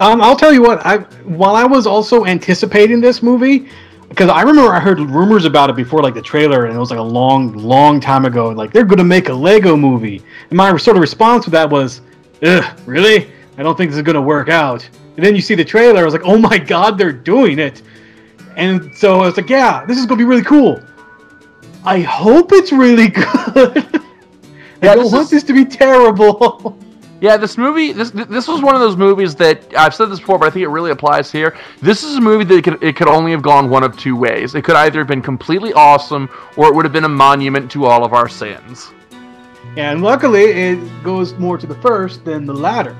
I'll tell you what, while I was also anticipating this movie, because I remember I heard rumors about it before, like, the trailer, and it was like a long time ago, like, they're going to make a Lego movie. And my sort of response to that was, ugh, really? I don't think this is going to work out. And then you see the trailer, I was like, oh my god, they're doing it. And so I was like, yeah, this is going to be really cool. I hope it's really good. I don't want this to be terrible. Yeah, this movie, this was one of those movies that, I've said this before, but I think it really applies here. This is a movie that it could only have gone one of two ways. It could either have been completely awesome, or it would have been a monument to all of our sins. And luckily, it goes more to the first than the latter.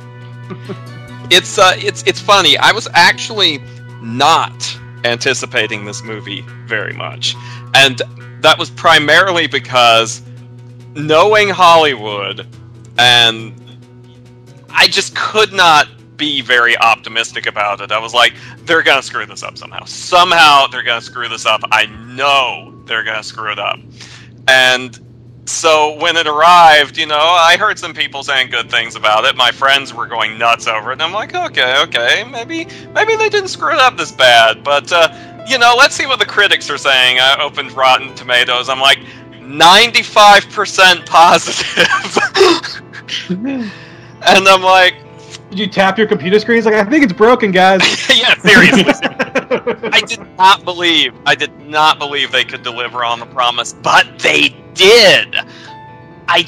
It's funny. I was actually not anticipating this movie very much. And that was primarily because knowing Hollywood, and I just could not be very optimistic about it. I was like, they're gonna screw this up somehow. Somehow they're gonna screw this up. I know they're gonna screw it up. And so when it arrived, I heard some people saying good things about it. My friends were going nuts over it. And I'm like, okay, maybe they didn't screw it up this bad. But, let's see what the critics are saying. I opened Rotten Tomatoes. I'm like, 95% positive. And I'm like... Did you tap your computer screen? It's like, I think it's broken, guys. Yeah, seriously. I did not believe they could deliver on the promise, but they did. I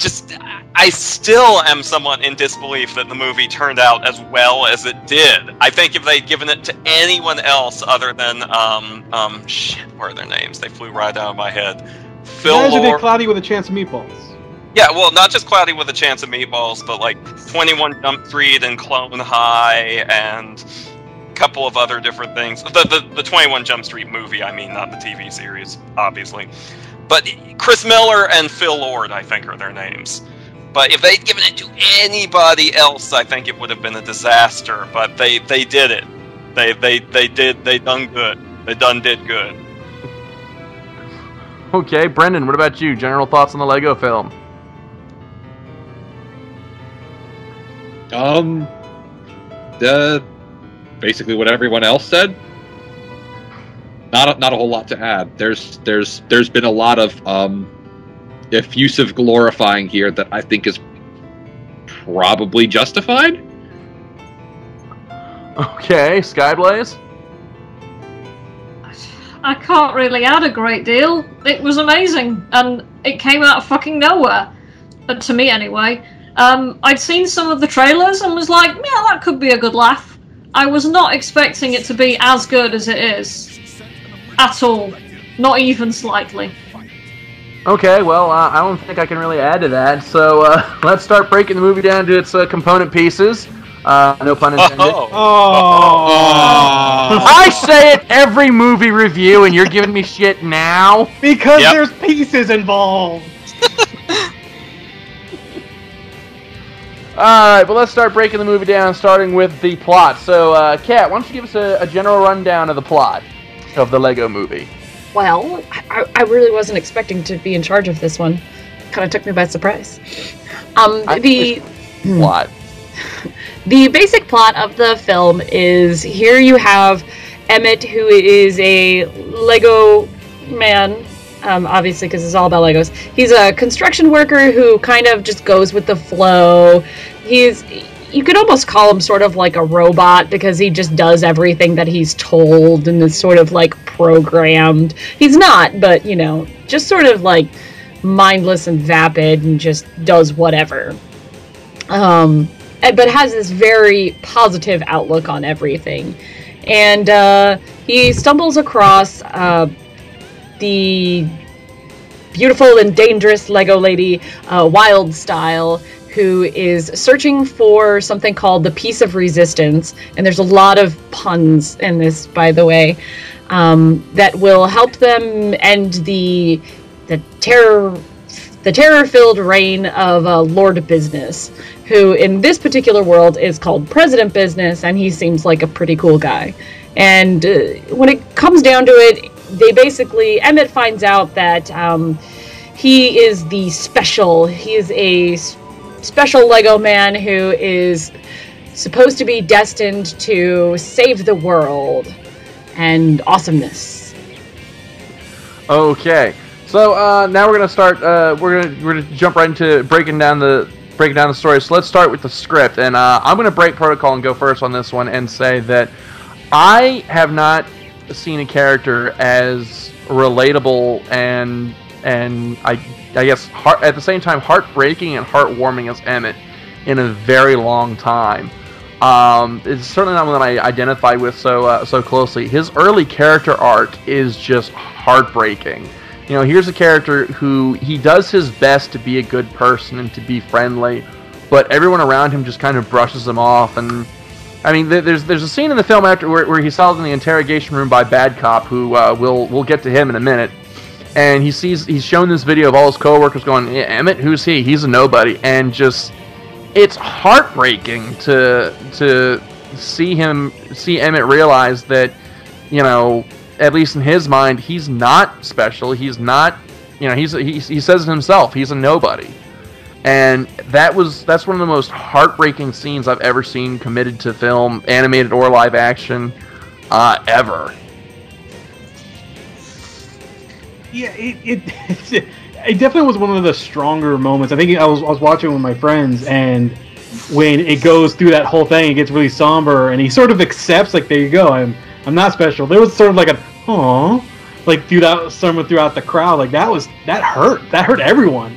still am somewhat in disbelief that the movie turned out as well as it did. I think if they'd given it to anyone else other than, what are their names? They flew right out of my head. Phil Lord... Cloudy with a Chance of Meatballs. Yeah, well, not just Cloudy with a Chance of Meatballs, but like 21 Jump Street and Clone High and a couple of other different things. The 21 Jump Street movie, I mean, not the TV series, obviously. But Chris Miller and Phil Lord, I think, are their names. But if they'd given it to anybody else, I think it would have been a disaster. But they did it. They done good. They done did good. Okay, Brendan, what about you? General thoughts on the Lego film? Basically what everyone else said. Not a whole lot to add. There's been a lot of effusive glorifying here that I think is probably justified. Okay, Skyblaze? I can't really add a great deal. It was amazing, and it came out of fucking nowhere. To me, anyway. I'd seen some of the trailers and was like, yeah, that could be a good laugh. I was not expecting it to be as good as it is. At all. Not even slightly. Okay, well, I don't think I can really add to that, so let's start breaking the movie down to its component pieces. No pun intended. I say it every movie review, and you're giving me shit now? Because there's pieces involved. Alright, well, let's start breaking the movie down, starting with the plot. So, Kat, why don't you give us a general rundown of the plot of the Lego movie? Well, I really wasn't expecting to be in charge of this one. Kind of took me by surprise. The plot. The basic plot of the film is here you have Emmett, who is a Lego man, obviously because it's all about Legos. He's a construction worker who kind of just goes with the flow. You could almost call him sort of like a robot because he just does everything that he's told and is sort of like programmed. He's not, but just sort of like mindless and vapid and just does whatever. But has this very positive outlook on everything. And he stumbles across the beautiful and dangerous Lego lady, Wild Style, who is searching for something called the Piece of Resistance. And there's a lot of puns in this, by the way, that will help them end the terror-filled reign of Lord Business, who in this particular world is called President Business, and he seems like a pretty cool guy. And when it comes down to it, Emmett finds out that he is a special Lego man who is supposed to be destined to save the world and awesomeness. Okay. So now we're gonna start. We're gonna jump right into breaking down the story. So let's start with the script, and I'm gonna break protocol and go first on this one and say that I have not seen a character as relatable and I guess at the same time heartbreaking and heartwarming as Emmett in a very long time. It's certainly not one that I identify with so closely. His early character arc is just heartbreaking. Here's a character who he does his best to be a good person and to be friendly, but everyone around him just kind of brushes him off. And I mean, there's a scene in the film after where he's held in the interrogation room by Bad Cop, who we'll get to him in a minute. And he's shown this video of all his coworkers going, Emmett, who's he? He's a nobody. And just, it's heartbreaking to see Emmett realize that, you know, at least in his mind, he's not special. He's not, you know, he says it himself. He's a nobody. And that's one of the most heartbreaking scenes I've ever seen committed to film, animated or live action, ever. Yeah, it definitely was one of the stronger moments. I think I was watching with my friends, and when it goes through that whole thing, it gets really somber, and he sort of accepts, like, there you go, I'm not special. There was sort of like a aww, like throughout the crowd, like that hurt everyone.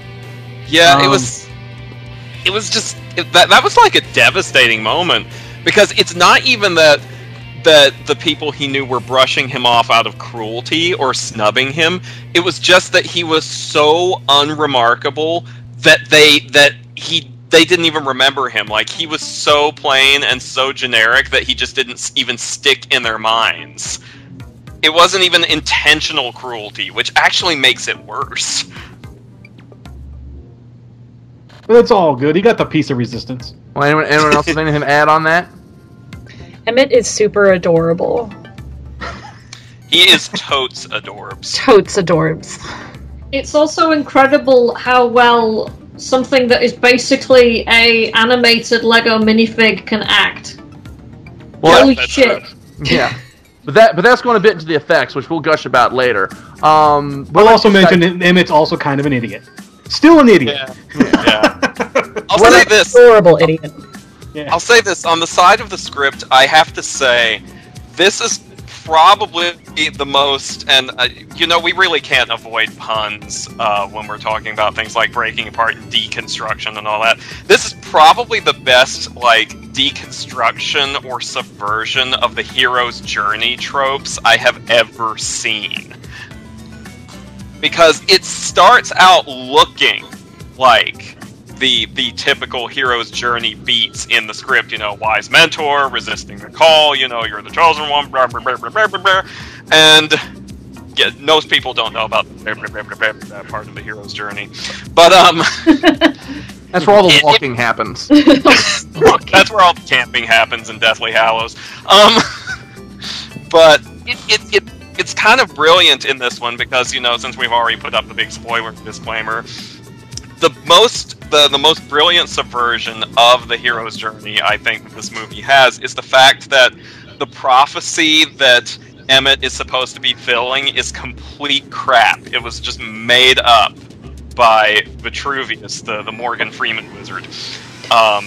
Yeah, it was just that was like a devastating moment, because it's not even that the people he knew were brushing him off out of cruelty or snubbing him. It was just that he was so unremarkable that they didn't even remember him. Like, he was so plain and so generic that he just didn't even stick in their minds. It wasn't even intentional cruelty, which actually makes it worse. But it's all good. He got the piece of resistance. Well, anyone else have anything to add on that? Emmett is super adorable. He is totes adorbs. Totes adorbs. It's also incredible how well something that is basically a animated Lego minifig can act. Well, holy shit! Yeah, but that's going a bit into the effects, which we'll gush about later. We'll also mention Emmett's also kind of an idiot. Still an idiot. Yeah. I'll say this. Adorable idiot. Yeah. I'll say this. On the side of the script, I have to say, this is probably the most, and you know, we really can't avoid puns when we're talking about things like breaking apart and deconstruction and all that. This is probably the best, like, deconstruction or subversion of the hero's journey tropes I have ever seen. Because it starts out looking like the typical hero's journey beats in the script, you know, wise mentor, resisting the call, you know, you're the chosen one, blah, blah, blah, blah, blah, blah, blah. And yeah, most people don't know about that part of the hero's journey. But that's where all the walking happens. That's where all the camping happens in Deathly Hallows. But it's kind of brilliant in this one because, you know, since we've already put up the big spoiler disclaimer, the most brilliant subversion of the hero's journey I think that this movie has is the fact that the prophecy that Emmett is supposed to be filling is complete crap. It was just made up by Vitruvius, the Morgan Freeman wizard. The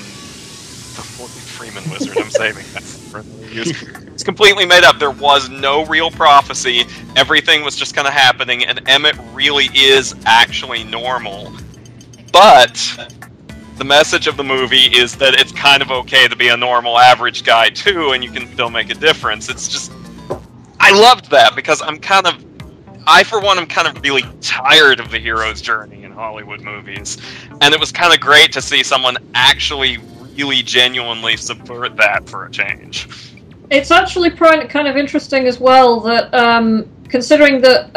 Morgan Freeman wizard, I'm saving that for another use. It's completely made up. There was no real prophecy. Everything was just kind of happening, and Emmett really is actually normal. But the message of the movie is that it's kind of okay to be a normal, average guy too, and you can still make a difference. It's just, I loved that because I'm kind of really tired of the hero's journey in Hollywood movies, and it was kind of great to see someone actually really genuinely subvert that for a change. It's actually kind of interesting as well that considering that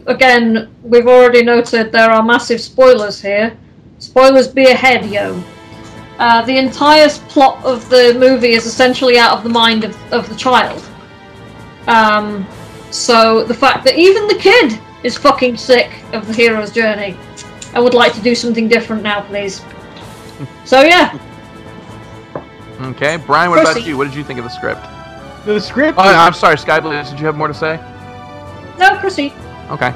again, we've already noted there are massive spoilers here. Spoilers be ahead, yo. The entire plot of the movie is essentially out of the mind of the child. So the fact that even the kid is fucking sick of the hero's journey. I would like to do something different now, please. So yeah. Okay, Brian, what about you? What did you think of the script? The script? Oh, I'm sorry, Skyblaze, did you have more to say? No, proceed. Okay.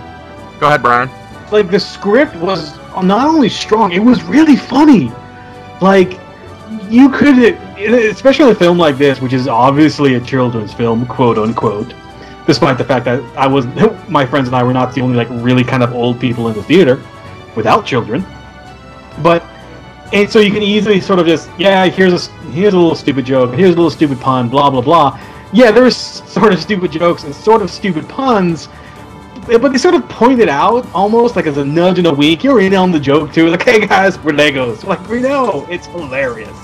Go ahead, Brian. Like, the script was not only strong, it was really funny. Like, you could, especially a film like this, which is obviously a children's film, quote unquote, despite the fact that my friends and I were not the only, like, really kind of old people in the theater without children. And so you can easily sort of just, yeah, here's a little stupid joke, here's a little stupid pun, blah, blah, blah. Yeah, there's sort of stupid jokes and sort of stupid puns, but they sort of point it out almost like as a nudge and a wink. You're in on the joke too. Like, hey guys, we're Legos. Like, we know. It's hilarious.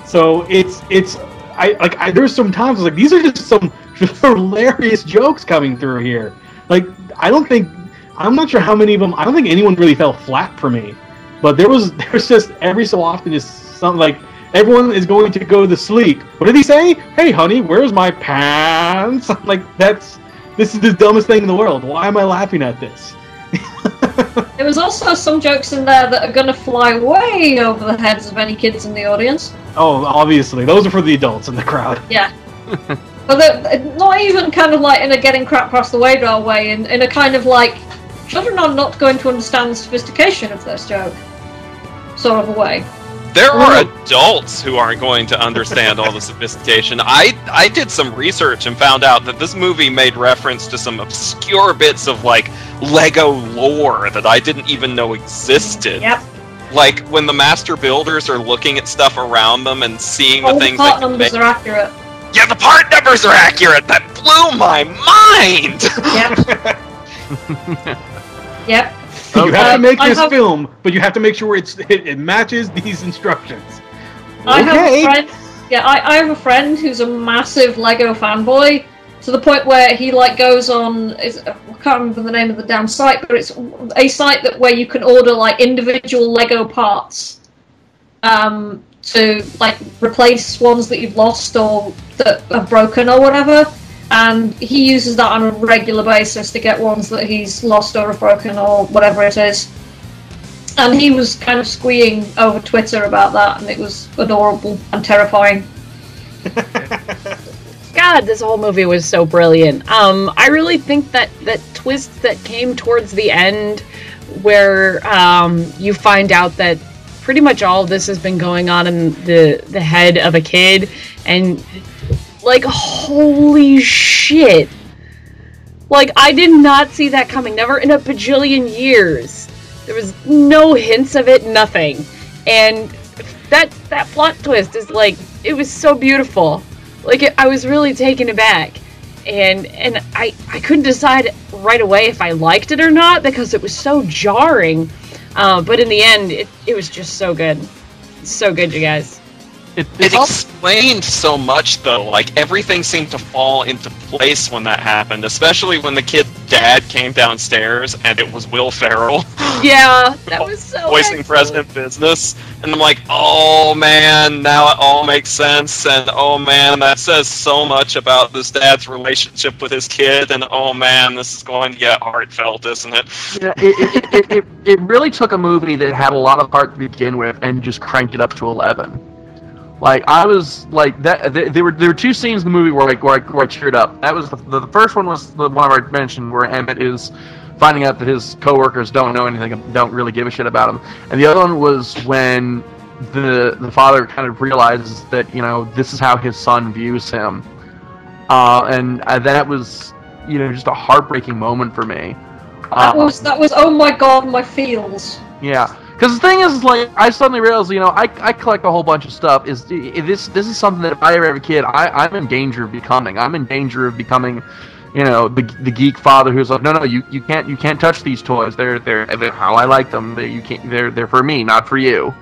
So there's some times I was like, these are just some hilarious jokes coming through here. Like, I'm not sure how many of them, I don't think anyone really fell flat for me. But there's just every so often just something like everyone is going to go to sleep. What did he say? Hey, honey, where's my pants? Like, this is the dumbest thing in the world. Why am I laughing at this? There was also some jokes in there that are going to fly way over the heads of any kids in the audience. Oh, obviously. Those are for the adults in the crowd. Yeah. But they're not even kind of like in a getting crap across the radar way, in a kind of like, children are not going to understand the sophistication of this joke sort of a way. There are adults who aren't going to understand all the sophistication. I did some research and found out that this movie made reference to some obscure bits of, like, Lego lore that I didn't even know existed. Yep. Like, when the master builders are looking at stuff around them and seeing the things the part they numbers make. are accurate. Yeah, the part numbers are accurate! That blew my mind! Yep. Yep. You have to make this film, but you have to make sure it matches these instructions. I have a friend. Yeah, I have a friend who's a massive Lego fanboy, to the point where he like goes on. I can't remember the name of the damn site, but it's a site where you can order like individual Lego parts, to like replace ones that you've lost or that have broken or whatever. And he uses that on a regular basis to get ones that he's lost or have broken or whatever it is. And he was kind of squeeing over Twitter about that, and it was adorable and terrifying. God, this whole movie was so brilliant. I really think that twist that came towards the end, where you find out that pretty much all of this has been going on in the head of a kid, and like, holy shit. Like, I did not see that coming. Never in a bajillion years. There was no hints of it, nothing. And that plot twist is like, it was so beautiful. Like, I was really taken aback. And I couldn't decide right away if I liked it or not, because it was so jarring. But in the end, it was just so good. So good, you guys. It explained so much, though. Like, everything seemed to fall into place when that happened, especially when the kid's dad came downstairs and it was Will Ferrell. Yeah, that was so voicing President Business. And I'm like, oh man, now it all makes sense. And oh man, that says so much about this dad's relationship with his kid. And oh man, this is going to get heartfelt, isn't it? Yeah, it really took a movie that had a lot of heart to begin with and just cranked it up to 11. Like, I was like that. There were two scenes in the movie where I cheered up. That was the first one was the one I mentioned, where Emmett is finding out that his coworkers don't know anything, don't really give a shit about him, and the other one was when the father kind of realizes that, you know, this is how his son views him, and that was, you know, just a heartbreaking moment for me. That was oh my god, my feels. Yeah. Because the thing is, like, I suddenly realized, you know, I collect a whole bunch of stuff. This is something that if I ever have a kid, I'm in danger of becoming. I'm in danger of becoming, you know, the geek father who's like, no, you can't touch these toys. They're how I like them. They're for me, not for you.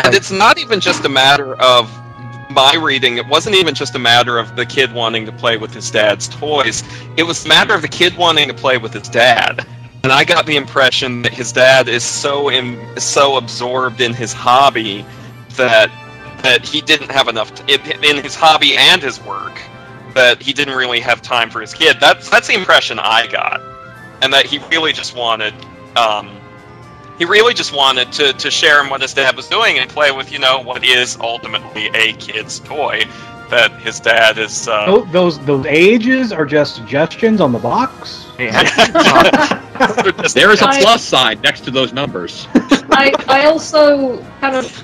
And it's not even just a matter of my reading. It wasn't even just a matter of the kid wanting to play with his dad's toys. It was a matter of the kid wanting to play with his dad. And I got the impression that his dad is so absorbed in his hobby that he didn't have enough in his hobby and his work, that he didn't really have time for his kid. That's the impression I got, and that he really just wanted to share in what his dad was doing and play with, you know, what is ultimately a kid's toy. That his dad is. Those ages are just suggestions on the box. There is a plus sign next to those numbers. I also kind of,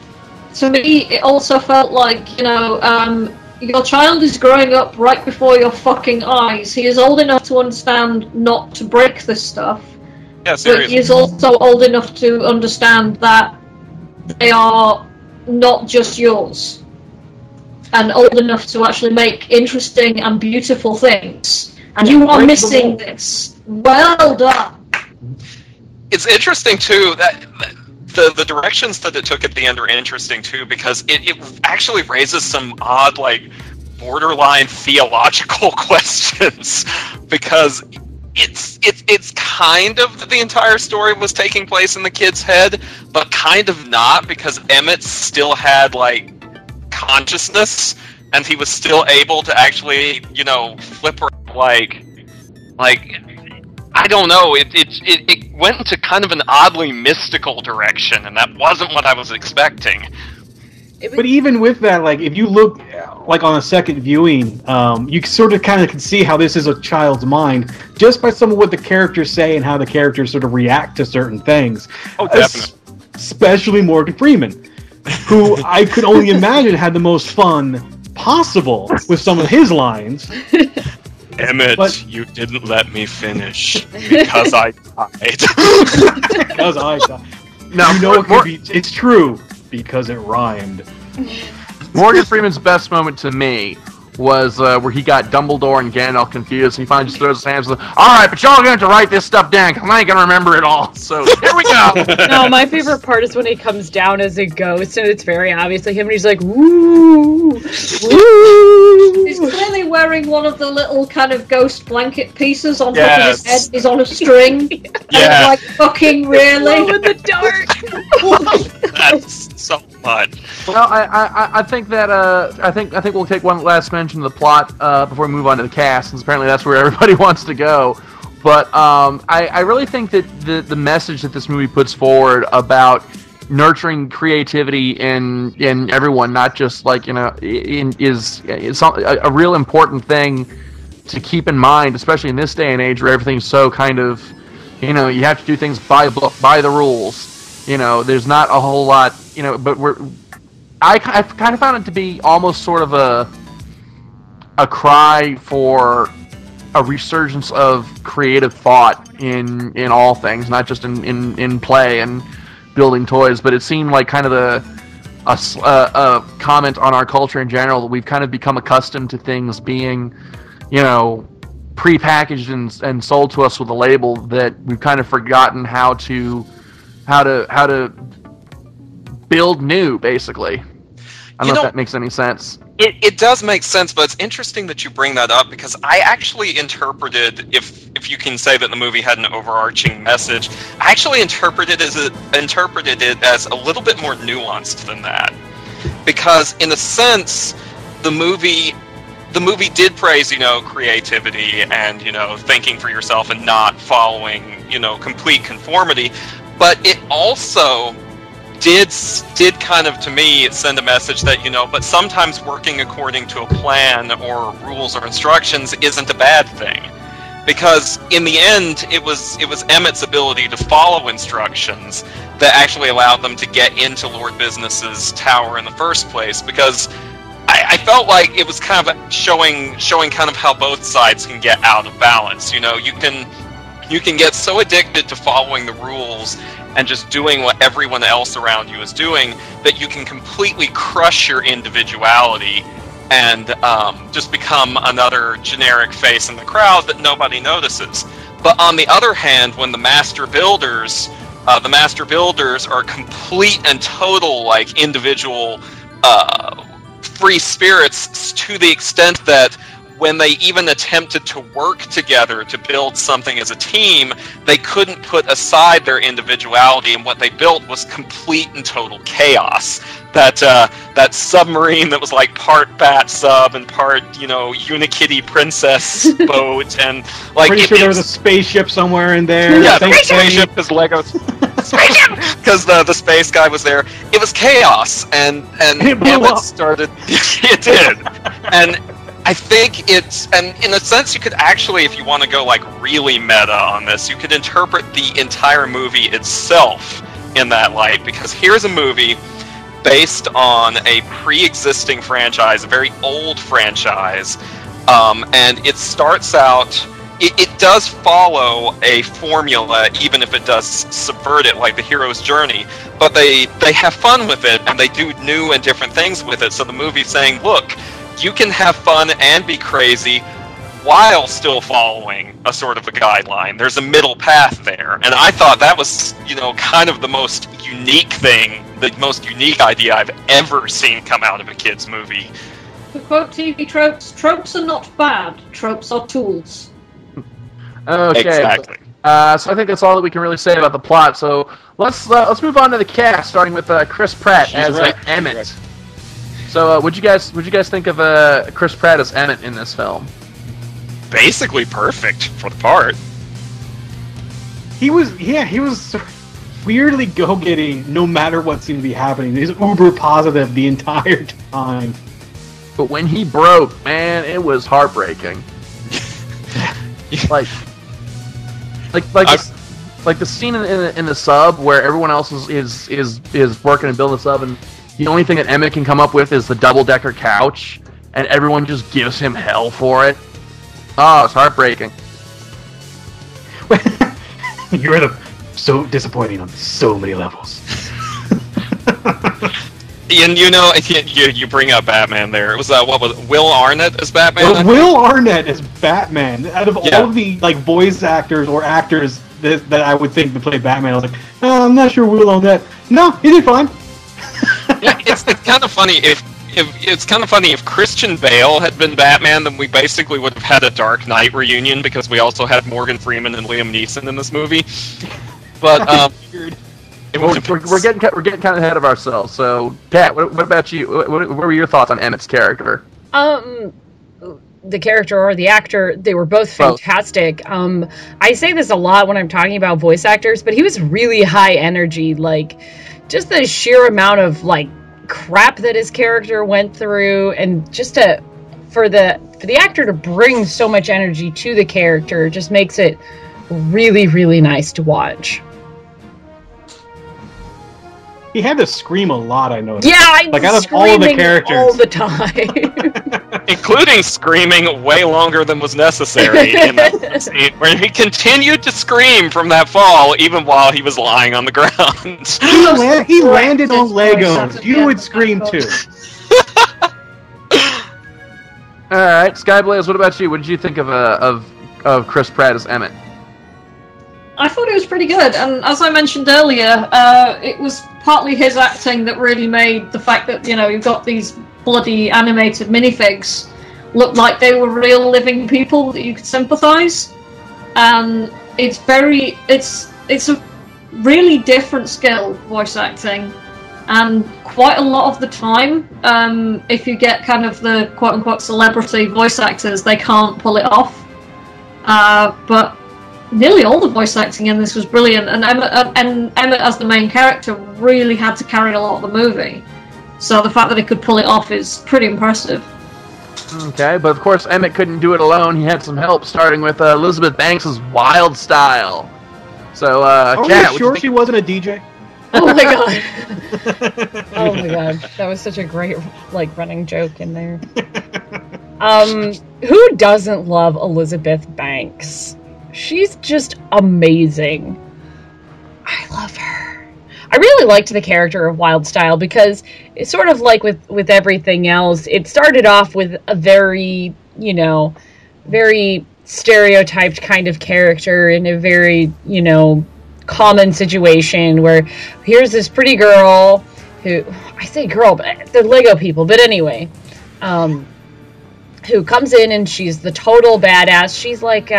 to me, it also felt like, you know, your child is growing up right before your fucking eyes. He is old enough to understand not to break this stuff. Yeah, seriously. But he is also old enough to understand that they are not just yours. And old enough to actually make interesting and beautiful things. And you are missing this. Well done. It's interesting, too, that the directions that it took at the end are interesting, too, because it actually raises some odd, like, borderline theological questions. Because it's kind of that the entire story was taking place in the kid's head, but kind of not, because Emmett still had, like, consciousness, and he was still able to actually, flip around like I don't know. It went into kind of an oddly mystical direction, and that wasn't what I was expecting. But even with that, like, if you look, like, on a second viewing, you sort of kind of can see how this is a child's mind just by some of what the characters say and how the characters sort of react to certain things. Oh, definitely. Especially Morgan Freeman, who I could only imagine had the most fun possible with some of his lines. Emmett, you didn't let me finish because I died. Because I died. Now, It's true. Because it rhymed. Morgan Freeman's best moment to me was where he got Dumbledore and Gandalf confused, and he finally just throws his hands up. All right, but y'all are going to have to write this stuff down, because I ain't going to remember it all. So, here we go! No, my favorite part is when he comes down as a ghost, and it's very obviously him, and he's like, woo! Woo! He's clearly wearing one of the little kind of ghost blanket pieces on top of his head. He's on a string. Yeah. Like, fucking really? Glow in the dark! That's so much. Well, I think that I think we'll take one last mention of the plot before we move on to the cast, since apparently that's where everybody wants to go. But I really think that the message that this movie puts forward about nurturing creativity in everyone, not just like is a real important thing to keep in mind, especially in this day and age where everything's so kind of you have to do things by book, by the rules. There's not a whole lot, but I kind of found it to be almost sort of a cry for a resurgence of creative thought in all things, not just in play and building toys, but it seemed like kind of a comment on our culture in general, that we've kind of become accustomed to things being, prepackaged and sold to us with a label, that we've kind of forgotten how to build new, basically. I don't know if that makes any sense. It does make sense, but it's interesting that you bring that up, because I actually interpreted, if you can say that the movie had an overarching message, I actually interpreted it as a little bit more nuanced than that. Because in a sense, the movie did praise, creativity and, thinking for yourself and not following, complete conformity, but it also did kind of, to me, send a message that, but sometimes working according to a plan or rules or instructions isn't a bad thing. Because in the end, it was Emmett's ability to follow instructions that actually allowed them to get into Lord Business's tower in the first place. Because I felt like it was kind of showing kind of how both sides can get out of balance. You can get so addicted to following the rules and just doing what everyone else around you is doing that you can completely crush your individuality and just become another generic face in the crowd that nobody notices. But on the other hand, when the master builders are complete and total, like, individual free spirits, to the extent that when they even attempted to work together to build something as a team, they couldn't put aside their individuality, and what they built was complete and total chaos. That submarine that was like part bat sub and part, Unikitty princess boat, and like pretty sure there was a spaceship somewhere in there. Yeah, the spaceship is Lego spaceship, because the space guy was there. It was chaos, and it blew up. Started. It did, and I think and in a sense, you could actually, if you want to go like really meta on this, you could interpret the entire movie itself in that light, because here's a movie based on a pre-existing franchise, a very old franchise, and it starts out, it does follow a formula, even if it does subvert it, like the hero's journey, but they have fun with it, and they do new and different things with it. So the movie's saying, look, you can have fun and be crazy while still following a sort of a guideline. There's a middle path there. And I thought that was, kind of the most unique thing, the most unique idea I've ever seen come out of a kid's movie. To quote TV tropes are not bad. Tropes are tools. Okay. Exactly. So I think that's all that we can really say about the plot. So let's move on to the cast, starting with Chris Pratt as Emmett. So, what'd you guys think of Chris Pratt as Emmett in this film? Basically perfect for the part. He was weirdly go-getting no matter what seemed to be happening. He's uber positive the entire time. But when he broke, man, it was heartbreaking. like the scene in the sub where everyone else is working and building the sub, and the only thing that Emmett can come up with is the double-decker couch, and everyone just gives him hell for it. Oh, it's heartbreaking. You're so disappointing on so many levels. And you bring up Batman there. It was what was it, Will Arnett as Batman? Will Arnett as Batman. Out of all of the voice actors or actors that I would think to play Batman, I was like, I'm not sure Will Arnett. No, he did fine. Yeah, it's kind of funny if Christian Bale had been Batman, then we basically would have had a Dark Knight reunion because we also had Morgan Freeman and Liam Neeson in this movie. But we're getting kind of ahead of ourselves. So, Kat, what about you? What were your thoughts on Emmett's character? The character or the actor, they were both fantastic. I say this a lot when I'm talking about voice actors, but he was really high energy. Like, just the sheer amount of crap that his character went through, and just for the actor to bring so much energy to the character just makes it really, really nice to watch. He had to scream a lot, I noticed. Yeah, out of all of the characters. All the time. Including screaming way longer than was necessary in that scene, where he continued to scream from that fall even while he was lying on the ground. He landed on Legos. You would scream too. Alright, Skyblaze, what about you? What did you think of Chris Pratt as Emmett? I thought it was pretty good, and as I mentioned earlier, it was partly his acting that really made the fact that, you've got these bloody animated minifigs look like they were real living people that you could sympathise. And it's a really different skill, voice acting, and quite a lot of the time, if you get kind of the quote-unquote celebrity voice actors, they can't pull it off. But nearly all the voice acting in this was brilliant, and Emmett as the main character really had to carry a lot of the movie. So the fact that he could pull it off is pretty impressive. Okay, but of course Emmett couldn't do it alone. He had some help, starting with Elizabeth Banks' Wild Style. So, Kat, you sure she wasn't a DJ? Oh my god! Oh my god, that was such a great running joke in there. Who doesn't love Elizabeth Banks? She's just amazing. I love her. I really liked the character of Wild Style because it's sort of like with everything else. It started off with a very, very stereotyped kind of character in a very, common situation where here's this pretty girl who, I say girl, but they're Lego people, but anyway, who comes in and she's the total badass. She's like,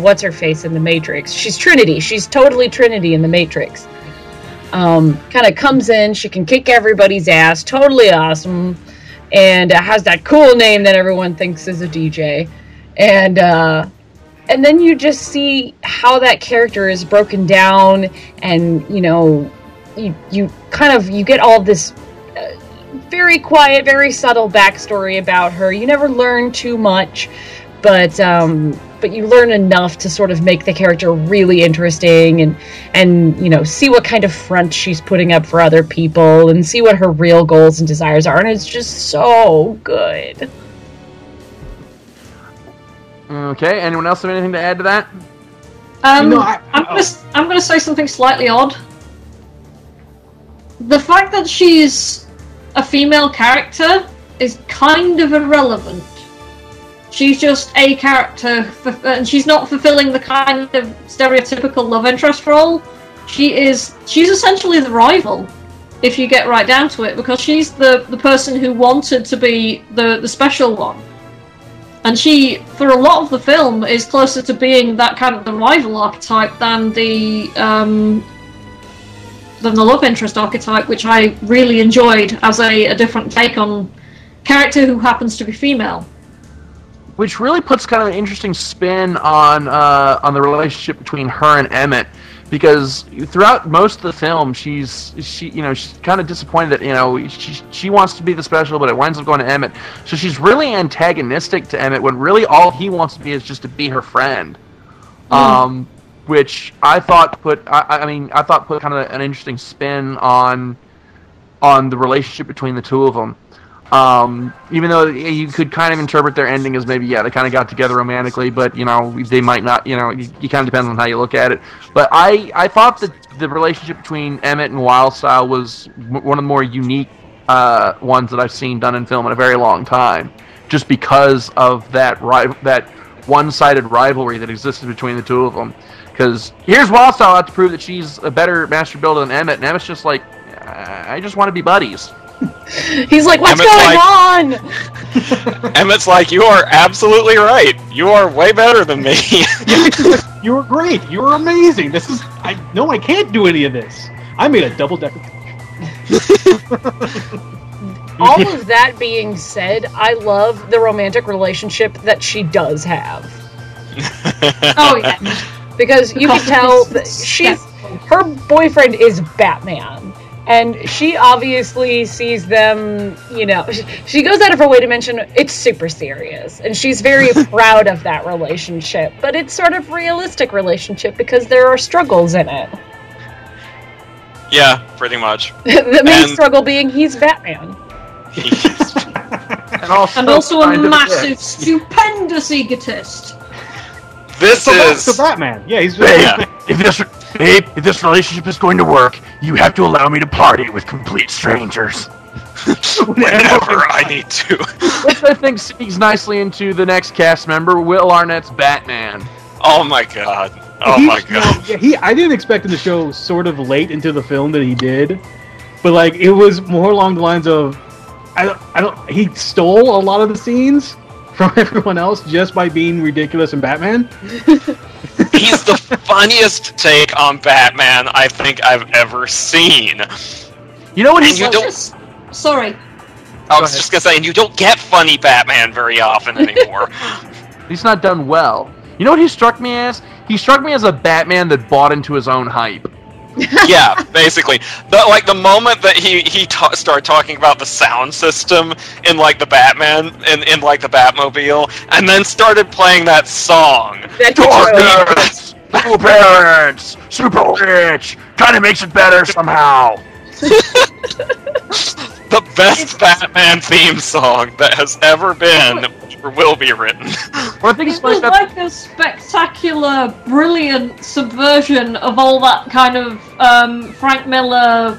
what's her face in the Matrix? She's Trinity. She's totally Trinity in the Matrix. Kind of comes in, she can kick everybody's ass, totally awesome, and has that cool name that everyone thinks is a DJ. And then you just see how that character is broken down, and you get all this very quiet, very subtle backstory about her. You never learn too much, but you learn enough to sort of make the character really interesting, and see what kind of front she's putting up for other people, and see what her real goals and desires are, and it's just so good. Okay, anyone else have anything to add to that? I'm going to say something slightly odd. The fact that she's a female character is kind of irrelevant. She's just a character, and she's not fulfilling the kind of stereotypical love interest role. She's essentially the rival, if you get right down to it, because she's the person who wanted to be the special one. And she, for a lot of the film, is closer to being that kind of the rival archetype than the love interest archetype, which I really enjoyed as a different take on character who happens to be female. Which really puts kind of an interesting spin on the relationship between her and Emmett, because throughout most of the film, she's kind of disappointed that she wants to be the special, but it winds up going to Emmett. So she's really antagonistic to Emmett when really all he wants to be is just to be her friend. Which I thought put kind of an interesting spin on the relationship between the two of them. Even though you could kind of interpret their ending as maybe, they kind of got together romantically, but, they might not, it kind of depends on how you look at it. But I thought that the relationship between Emmett and Wildstyle was one of the more unique ones that I've seen done in film in a very long time, just because of that one-sided rivalry that existed between the two of them. Because here's Wildstyle out to prove that she's a better master builder than Emmett, and Emmett's just like, I just want to be buddies. He's like, what's going on? Emmett's like, you are absolutely right. You are way better than me. You were great. You were amazing. I can't do any of this. I made a double-decker. All of that being said, I love the romantic relationship that she does have. Oh, yeah. Because you can tell that her boyfriend is Batman. And she obviously sees them, she goes out of her way to mention it's super serious. And she's very proud of that relationship. But it's sort of realistic relationship because there are struggles in it. Yeah, pretty much. The main struggle being he's Batman. and also a massive, stupendous egotist. This is the Batman. Yeah, he's If this relationship is going to work, you have to allow me to party with complete strangers. Whenever I need to. Which I think segues nicely into the next cast member, Will Arnett's Batman. Oh my god. I didn't expect him to show sort of late into the film that he did, but it was more along the lines of, he stole a lot of the scenes from everyone else just by being ridiculous in Batman. He's the funniest take on Batman I think I've ever seen. You know what he's Sorry. I was just gonna say, and you don't get funny Batman very often anymore. He's not done well. You know what he struck me as? He struck me as a Batman that bought into his own hype. Yeah, basically. The moment that he started talking about the sound system in the Batman in the Batmobile, and then started playing that song. Super parents, super rich, kind of makes it better somehow. The best Batman theme song that has ever been or will be written. It was like a spectacular, brilliant subversion of all that kind of Frank Miller,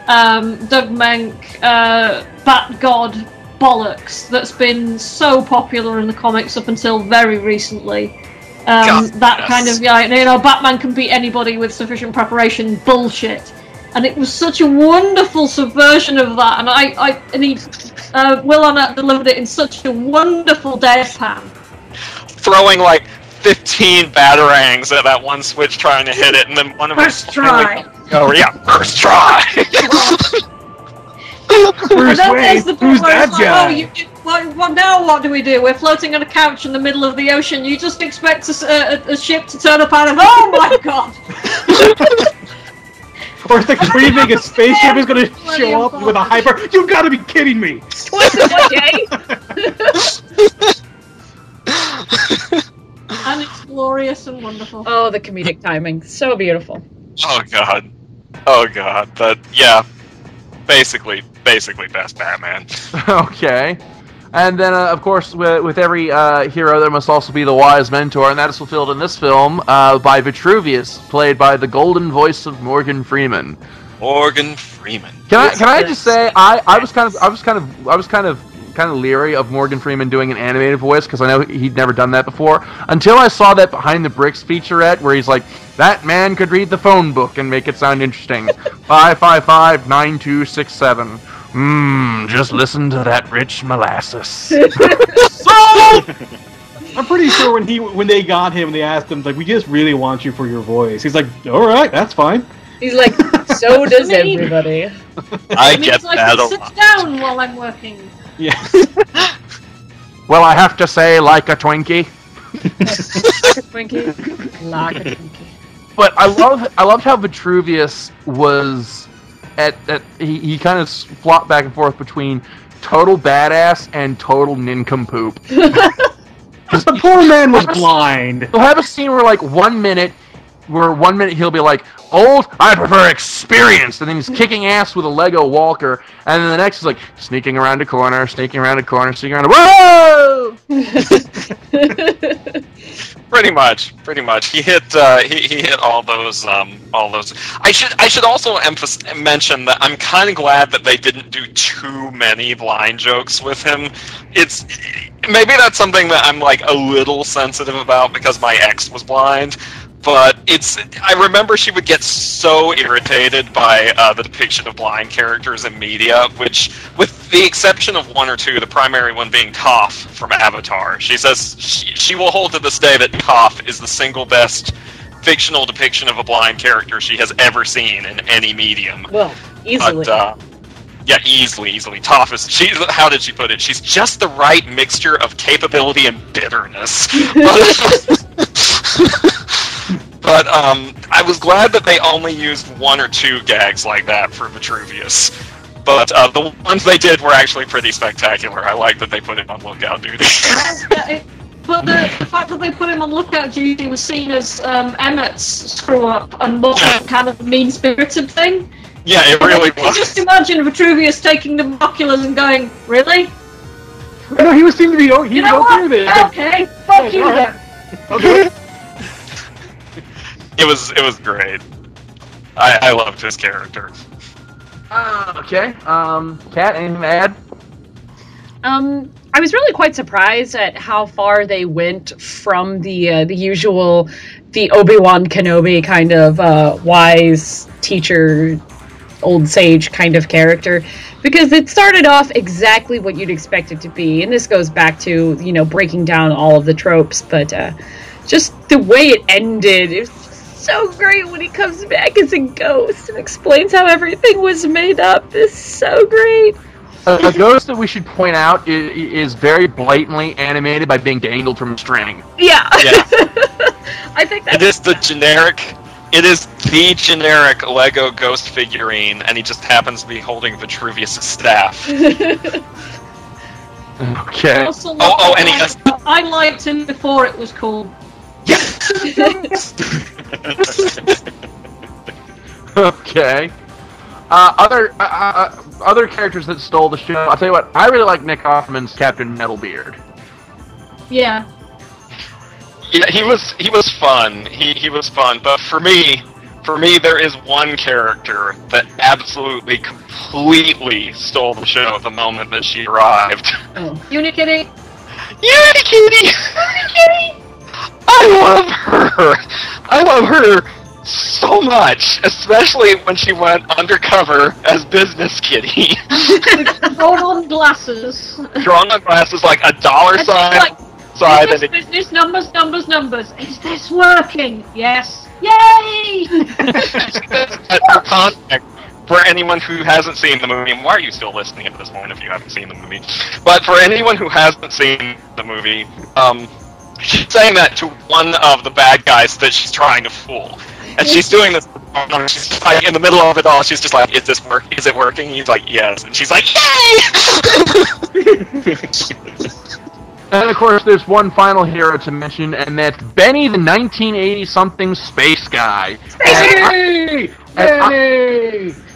Doug Menck, Bat God bollocks that's been so popular in the comics up until very recently. Kind of, Batman can beat anybody with sufficient preparation bullshit. And it was such a wonderful subversion of that, and Will Arnett delivered it in such a wonderful deadpan. Throwing 15 batarangs at that one switch trying to hit it, and then one of first try. First try. Bruce Wayne, who's that guy? Well, now what do we do? We're floating on a couch in the middle of the ocean. You just expect a ship to turn up out of... Oh my god! Or it's where you think a spaceship is going to show up with a hyper... You've got to be kidding me! Twice in one day! And it's glorious and wonderful. Oh, the comedic timing. So beautiful. Oh god. But, yeah. Basically best Batman. Okay. And then, of course, with every hero, there must also be the wise mentor, and that is fulfilled in this film by Vitruvius, played by the golden voice of Morgan Freeman. Morgan Freeman. Can I just say I was kind of leery of Morgan Freeman doing an animated voice because I know he'd never done that before until I saw that Behind the Bricks featurette where he's like, that man could read the phone book and make it sound interesting. 555-9267. Just listen to that rich molasses. I'm pretty sure when they got him, they asked him, we just really want you for your voice. He's like, all right, that's fine. He's like, so does everybody. I get that a lot. Sit down while I'm working. Yeah. Well, I have to say, like a Twinkie. Like a Twinkie. But I loved how Vitruvius was he kind of flopped back and forth between total badass and total nincompoop. The poor man was blind. He'll have a scene where like 1 minute he'll be like, old, I prefer experienced, and then he's kicking ass with a Lego walker, and then the next is like sneaking around a corner, sneaking around a corner, sneaking around whoa! Pretty much. He hit all those. I should also mention that I'm kind of glad that they didn't do too many blind jokes with him. It's maybe that's something that I'm like a little sensitive about because my ex was blind. But I remember she would get so irritated by the depiction of blind characters in media, which, with the exception of one or two, the primary one being Toph from Avatar, she says she will hold to this day that Toph is the single best fictional depiction of a blind character she has ever seen in any medium. Well, easily. But, yeah, easily. Toph is, how did she put it? She's just the right mixture of capability and bitterness. But I was glad that they only used one or two gags like that for Vitruvius. But the ones they did were actually pretty spectacular. I like that they put him on lookout duty. But the fact that they put him on lookout duty was seen as Emmett's screw-up and more kind of mean-spirited thing. Yeah, it really was. Just imagine Vitruvius taking the binoculars and going, really? No, he was seemed to be. You know what? Okay, fuck you then. Okay. It was great. I loved his character. Okay. Kat, anything to add? I was really quite surprised at how far they went from the usual, the Obi-Wan Kenobi kind of wise teacher, old sage kind of character, because it started off exactly what you'd expect it to be, and this goes back to, breaking down all of the tropes, but just the way it ended, it was so great when he comes back as a ghost and explains how everything was made up. It's so great. A ghost that we should point out is very blatantly animated by being dangled from a string. Yeah. I think that's... It is the generic Lego ghost figurine, and he just happens to be holding Vitruvius' staff. Okay. And he has... I liked him before it was cool. Okay. Other characters that stole the show. I'll tell you what. I really like Nick Offerman's Captain Metalbeard. Yeah. Yeah, he was fun. He was fun. But for me, there is one character that absolutely, completely stole the show the moment that she arrived. Oh. Unikitty. Unikitty. I love her so much, especially when she went undercover as Business Kitty. Drawn on glasses. Like a dollar sign. Business, numbers. Is this working? Yes. Yay! For anyone who hasn't seen the movie, and why are you still listening at this point if you haven't seen the movie? But for anyone who hasn't seen the movie, she's saying that to one of the bad guys that she's trying to fool. And she's doing this, she's like, in the middle of it all, she's just like, is it working? He's like, yes. And she's like, yay! And of course, there's one final hero to mention, and that's Benny the 1980-something space guy.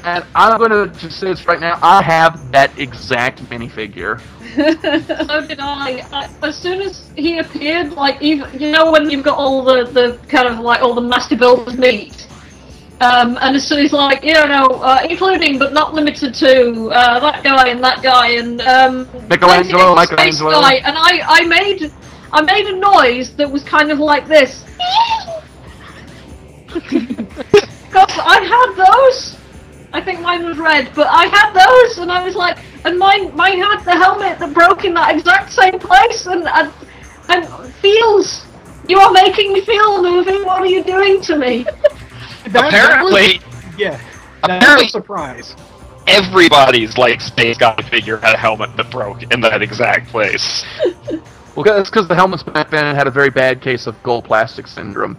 And I'm going to just say this right now, I have that exact minifigure. So did I. As soon as he appeared, like, even, when you've got all the kind of, like, all the master builders meet, and as soon as, like, including but not limited to that guy and that guy and Michelangelo. Guy, and I made a noise that was kind of like this. Because I had those. I think mine was red, but I had those, and I was like, and mine had the helmet that broke in that exact same place, and feels. You are making me feel, movie. What are you doing to me? Apparently, That's a surprise. everybody's like space guy figure had a helmet that broke in that exact place. Well, that's because the helmets back then had a very bad case of gold plastic syndrome.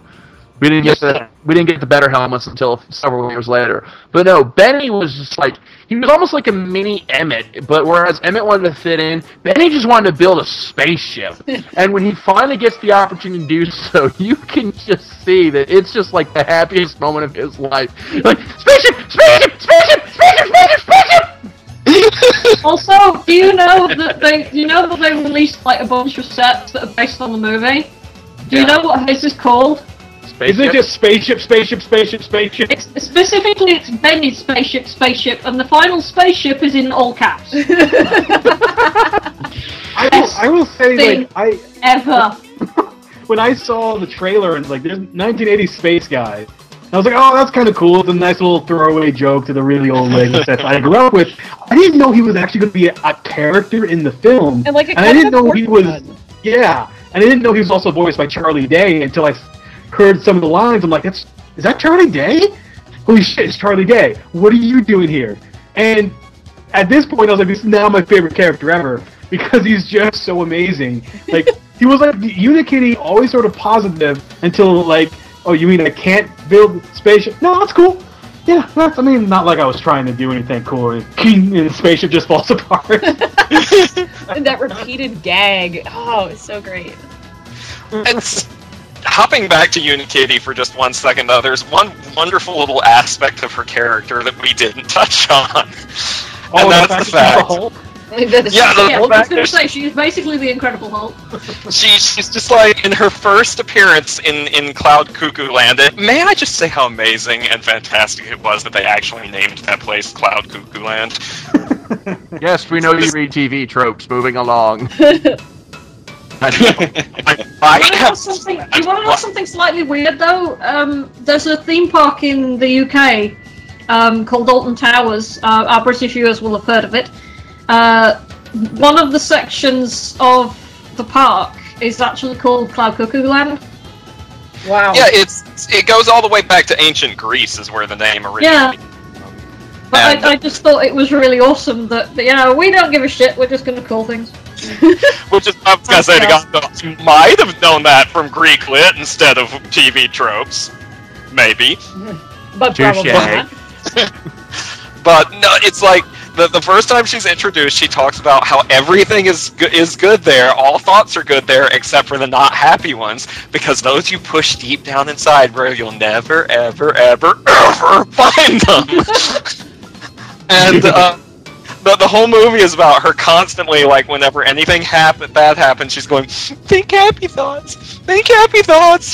We didn't get the better helmets until several years later. But no, Benny was just like, he was almost like a mini Emmett, but whereas Emmett wanted to fit in, Benny just wanted to build a spaceship. And when he finally gets the opportunity to do so, you can just see that it's just like the happiest moment of his life. Like, spaceship, spaceship, spaceship, spaceship, spaceship, spaceship! Also, do you know that they released like a bunch of sets that are based on the movie? Do you know what his is called? Spaceship? Is it just spaceship, spaceship, spaceship, spaceship? Specifically, it's Benny's spaceship, spaceship, and the final spaceship is in all caps. I will say, like, Ever. when I saw the trailer and like there's 1980 Space Guy, I was like, oh, that's kind of cool. It's a nice little throwaway joke to the really old Lego sets I grew up with. I didn't know he was actually going to be a character in the film, And like a I didn't know he was. gun. Yeah, and I didn't know he was also voiced by Charlie Day until I heard some of the lines. I'm like, is that Charlie Day? Holy shit, it's Charlie Day. What are you doing here? And at this point, I was like, this is now my favorite character ever because he's just so amazing. Like, he was like Unikitty, always sort of positive until like, oh, you mean I can't build spaceship? No, that's cool. Yeah, I mean, not like I was trying to do anything cool, and the spaceship just falls apart. And that repeated gag. Oh, it's so great. It's hopping back to Unikitty for just 1 second, though. There's one wonderful little aspect of her character that we didn't touch on, and that's the fact. Yeah, I was going to say, she's basically the Incredible Hulk. She's just like, in her first appearance in Cloud Cuckoo Land, may I just say how amazing and fantastic it was that they actually named that place Cloud Cuckoo Land? Yes, we know you read TV tropes. Moving along. Do you want to know something slightly weird, though? There's a theme park in the UK called Alton Towers. Our British viewers will have heard of it. One of the sections of the park is actually called Cloud Cuckoo Land. Wow. Yeah, it goes all the way back to ancient Greece is where the name originated. Yeah. But I just thought it was really awesome that, we don't give a shit, we're just going to call things. Which is, I was going to say to God, you might have known that from Greek lit instead of TV tropes. Maybe. But probably not. But no, it's like, the first time she's introduced, she talks about how everything is good there, all thoughts are good there, except for the not happy ones, because those you push deep down inside where you'll never, ever, ever, ever find them. And the whole movie is about her constantly, like, whenever anything bad happens, she's going, think happy thoughts,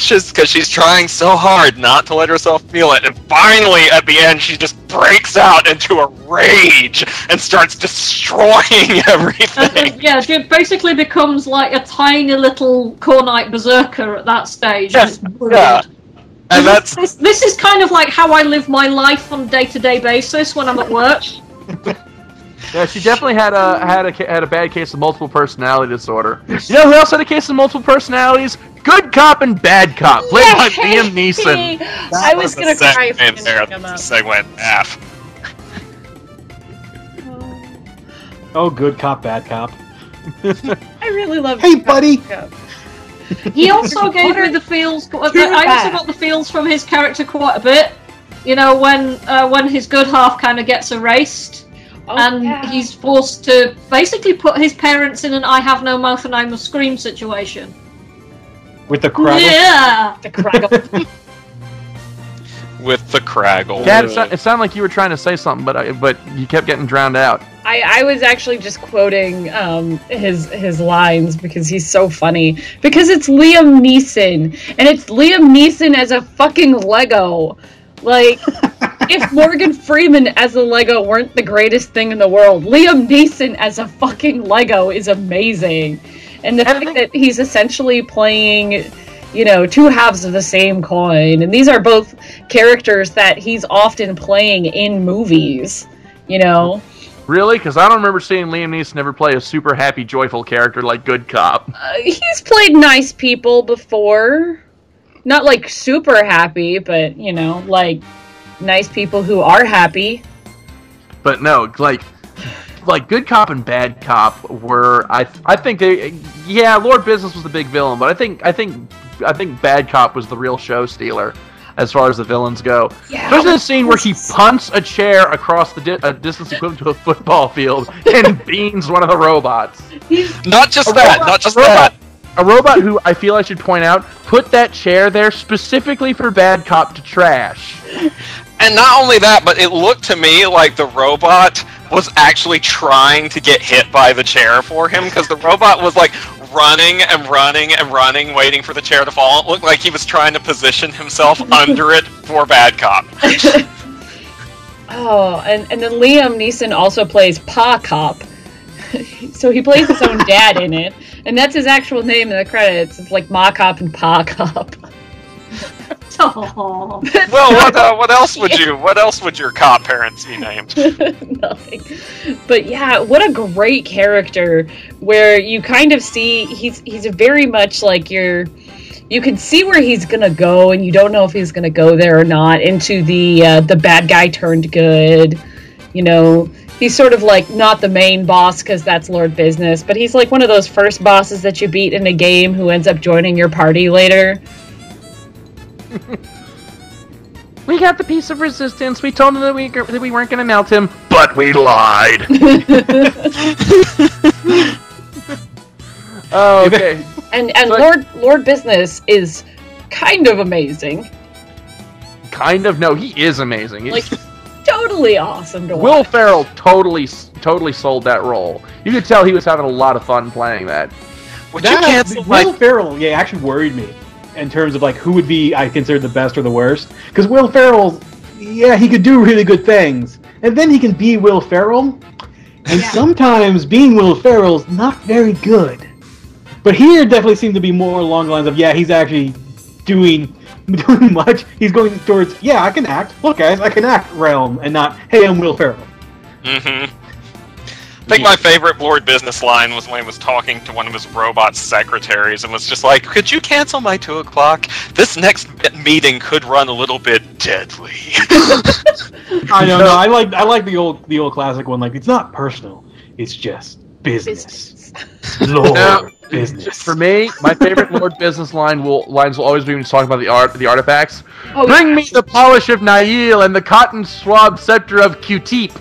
just because she's trying so hard not to let herself feel it, and finally, at the end, she just breaks out into a rage and starts destroying everything. Yeah, she basically becomes like a tiny little Cornite berserker at that stage. Yeah. Yeah. And this is kind of like how I live my life on a day-to-day basis when I'm at work. Yeah, she definitely had a bad case of multiple personality disorder. You know who else had a case of multiple personalities? Good cop and bad cop, played by Liam Neeson. I was gonna cry if Segue went half. Oh, good cop, bad cop. I really love. Hey, buddy. He also gave me the feels. I also got the feels from his character quite a bit. You know, when his good half kind of gets erased. He's forced to basically put his parents in an I have no mouth and I must scream situation. With the craggle? Yeah! The craggle. With the craggle. Dad, it sounded like you were trying to say something, but you kept getting drowned out. I was actually just quoting his lines because he's so funny. Because it's Liam Neeson. And it's Liam Neeson as a fucking Lego. Like, if Morgan Freeman as a Lego weren't the greatest thing in the world, Liam Neeson as a fucking Lego is amazing. And the fact that he's essentially playing, two halves of the same coin. And these are both characters that he's often playing in movies, Really? Because I don't remember seeing Liam Neeson ever play a super happy, joyful character like Good Cop. He's played nice people before. Not, like, super happy, but, like, nice people who are happy. but no, like Good Cop and Bad Cop were I think Lord Business was the big villain, but I think Bad Cop was the real show stealer as far as the villains go. Yeah, especially the scene where he punts a chair across the distance equivalent to a football field and beans one of the robots. Not just that. A robot who I feel I should point out put that chair there specifically for Bad Cop to trash. And not only that, but it looked to me like the robot was actually trying to get hit by the chair for him, because the robot was like running and running and running, waiting for the chair to fall. It looked like he was trying to position himself under it for Bad Cop. Oh, and then Liam Neeson also plays Pa Cop. So he plays his own dad in it, and that's his actual name in the credits. It's like Ma Cop and Pa Cop. Oh. Well, what else would your cop parents be named? Nothing. But yeah, what a great character, where you kind of see he's a very much like you can see where he's gonna go, and you don't know if he's gonna go there or not, into the bad guy turned good. You know, he's sort of like not the main boss because that's Lord Business, but he's like one of those first bosses that you beat in a game who ends up joining your party later. We got the piece of resistance. We told him that we weren't going to melt him, but we lied. Oh, okay. And Lord Business is kind of amazing. Kind of? No, he is amazing. Like, totally awesome to watch. Will Ferrell totally sold that role. You could tell he was having a lot of fun playing that. Will Ferrell, actually worried me in terms of like who would be I consider the best or the worst. Because Will Ferrell, he could do really good things, and then he can be Will Ferrell, and sometimes being Will Ferrell's not very good. But here definitely seemed to be more along the lines of he's actually doing much. He's going towards I can act. Look, guys, I can act realm, and not hey, I'm Will Ferrell. Mm-hmm. I think my favorite Lord Business line was when he was talking to one of his robot secretaries and was just like, "Could you cancel my 2 o'clock? This next meeting could run a little bit deadly." I don't know. I like the old classic one. Like, it's not personal. It's just business. Lord Business. For me, my favorite Lord Business lines will always be when he's talking about the artifacts. Oh, Bring me the polish of Nail and the cotton swab scepter of Q-Tip.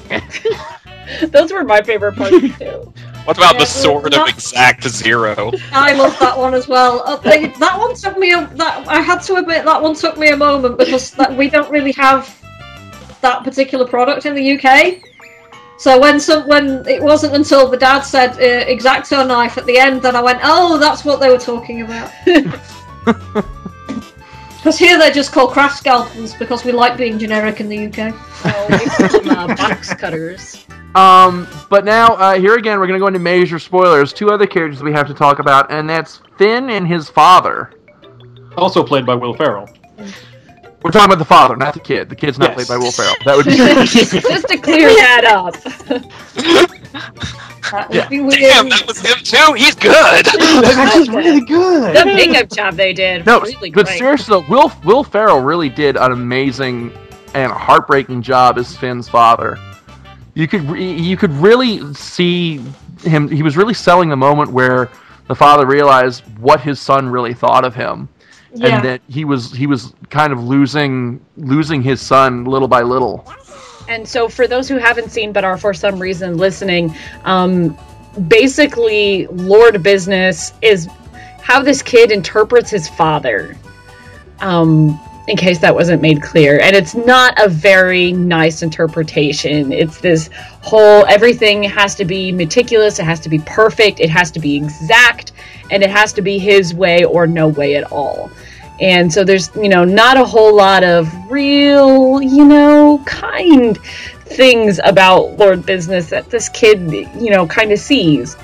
Those were my favorite parts too. What about the sword of exact zero? I love that one as well. That one took me. I had to admit that one took me a moment because we don't really have that particular product in the UK. So when it wasn't until the dad said X-Acto knife at the end that I went, oh, that's what they were talking about. Because here they're just called craft scalpels because we like being generic in the UK. Oh, we call them box cutters. But now, here again, we're going to go into major spoilers. 2 other characters we have to talk about, and that's Finn and his father. Also played by Will Ferrell. We're talking about the father, not the kid. The kid's not played by Will Ferrell. That would be just to clear that up. That would be weird. Damn, that was him too. He's good. That's actually really good. The makeup job they did. No, really but great. seriously, Will Ferrell really did an amazing and heartbreaking job as Finn's father. You could really see him. He was really selling the moment where the father realized what his son really thought of him, and that he was kind of losing his son little by little. And so, for those who haven't seen but are for some reason listening, basically, Lord Business is how this kid interprets his father. In case that wasn't made clear. And it's not a very nice interpretation. It's this whole, everything has to be meticulous, it has to be perfect, it has to be exact, and it has to be his way or no way at all. And so there's, not a whole lot of real, kind things about Lord Business that this kid, kind of sees.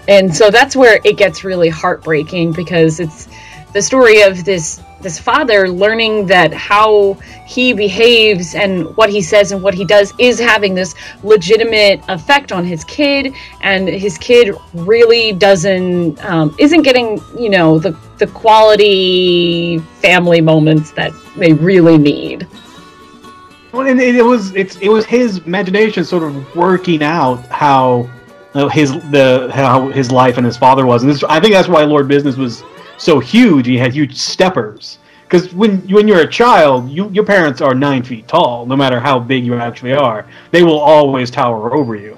And so that's where it gets really heartbreaking, because it's the story of this father learning that how he behaves and what he says and what he does is having this legitimate effect on his kid, and his kid really isn't getting the quality family moments that they really need. And it was his imagination sort of working out how his life and his father was, and I think that's why Lord Business was so huge. He had huge steppers, because when you're a child, your parents are 9 feet tall, no matter how big you actually are. They will always tower over you,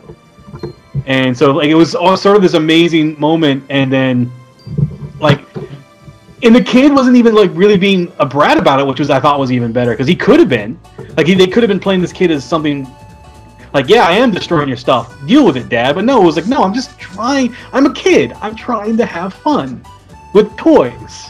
and so like it was all sort of this amazing moment, and then like. And the kid wasn't even like really being a brat about it, which I thought was even better, because he could have been like they could have been playing this kid as something like, yeah, I am destroying your stuff. Deal with it, Dad. But no, it was like, no, I'm just trying. I'm a kid. I'm trying to have fun with toys.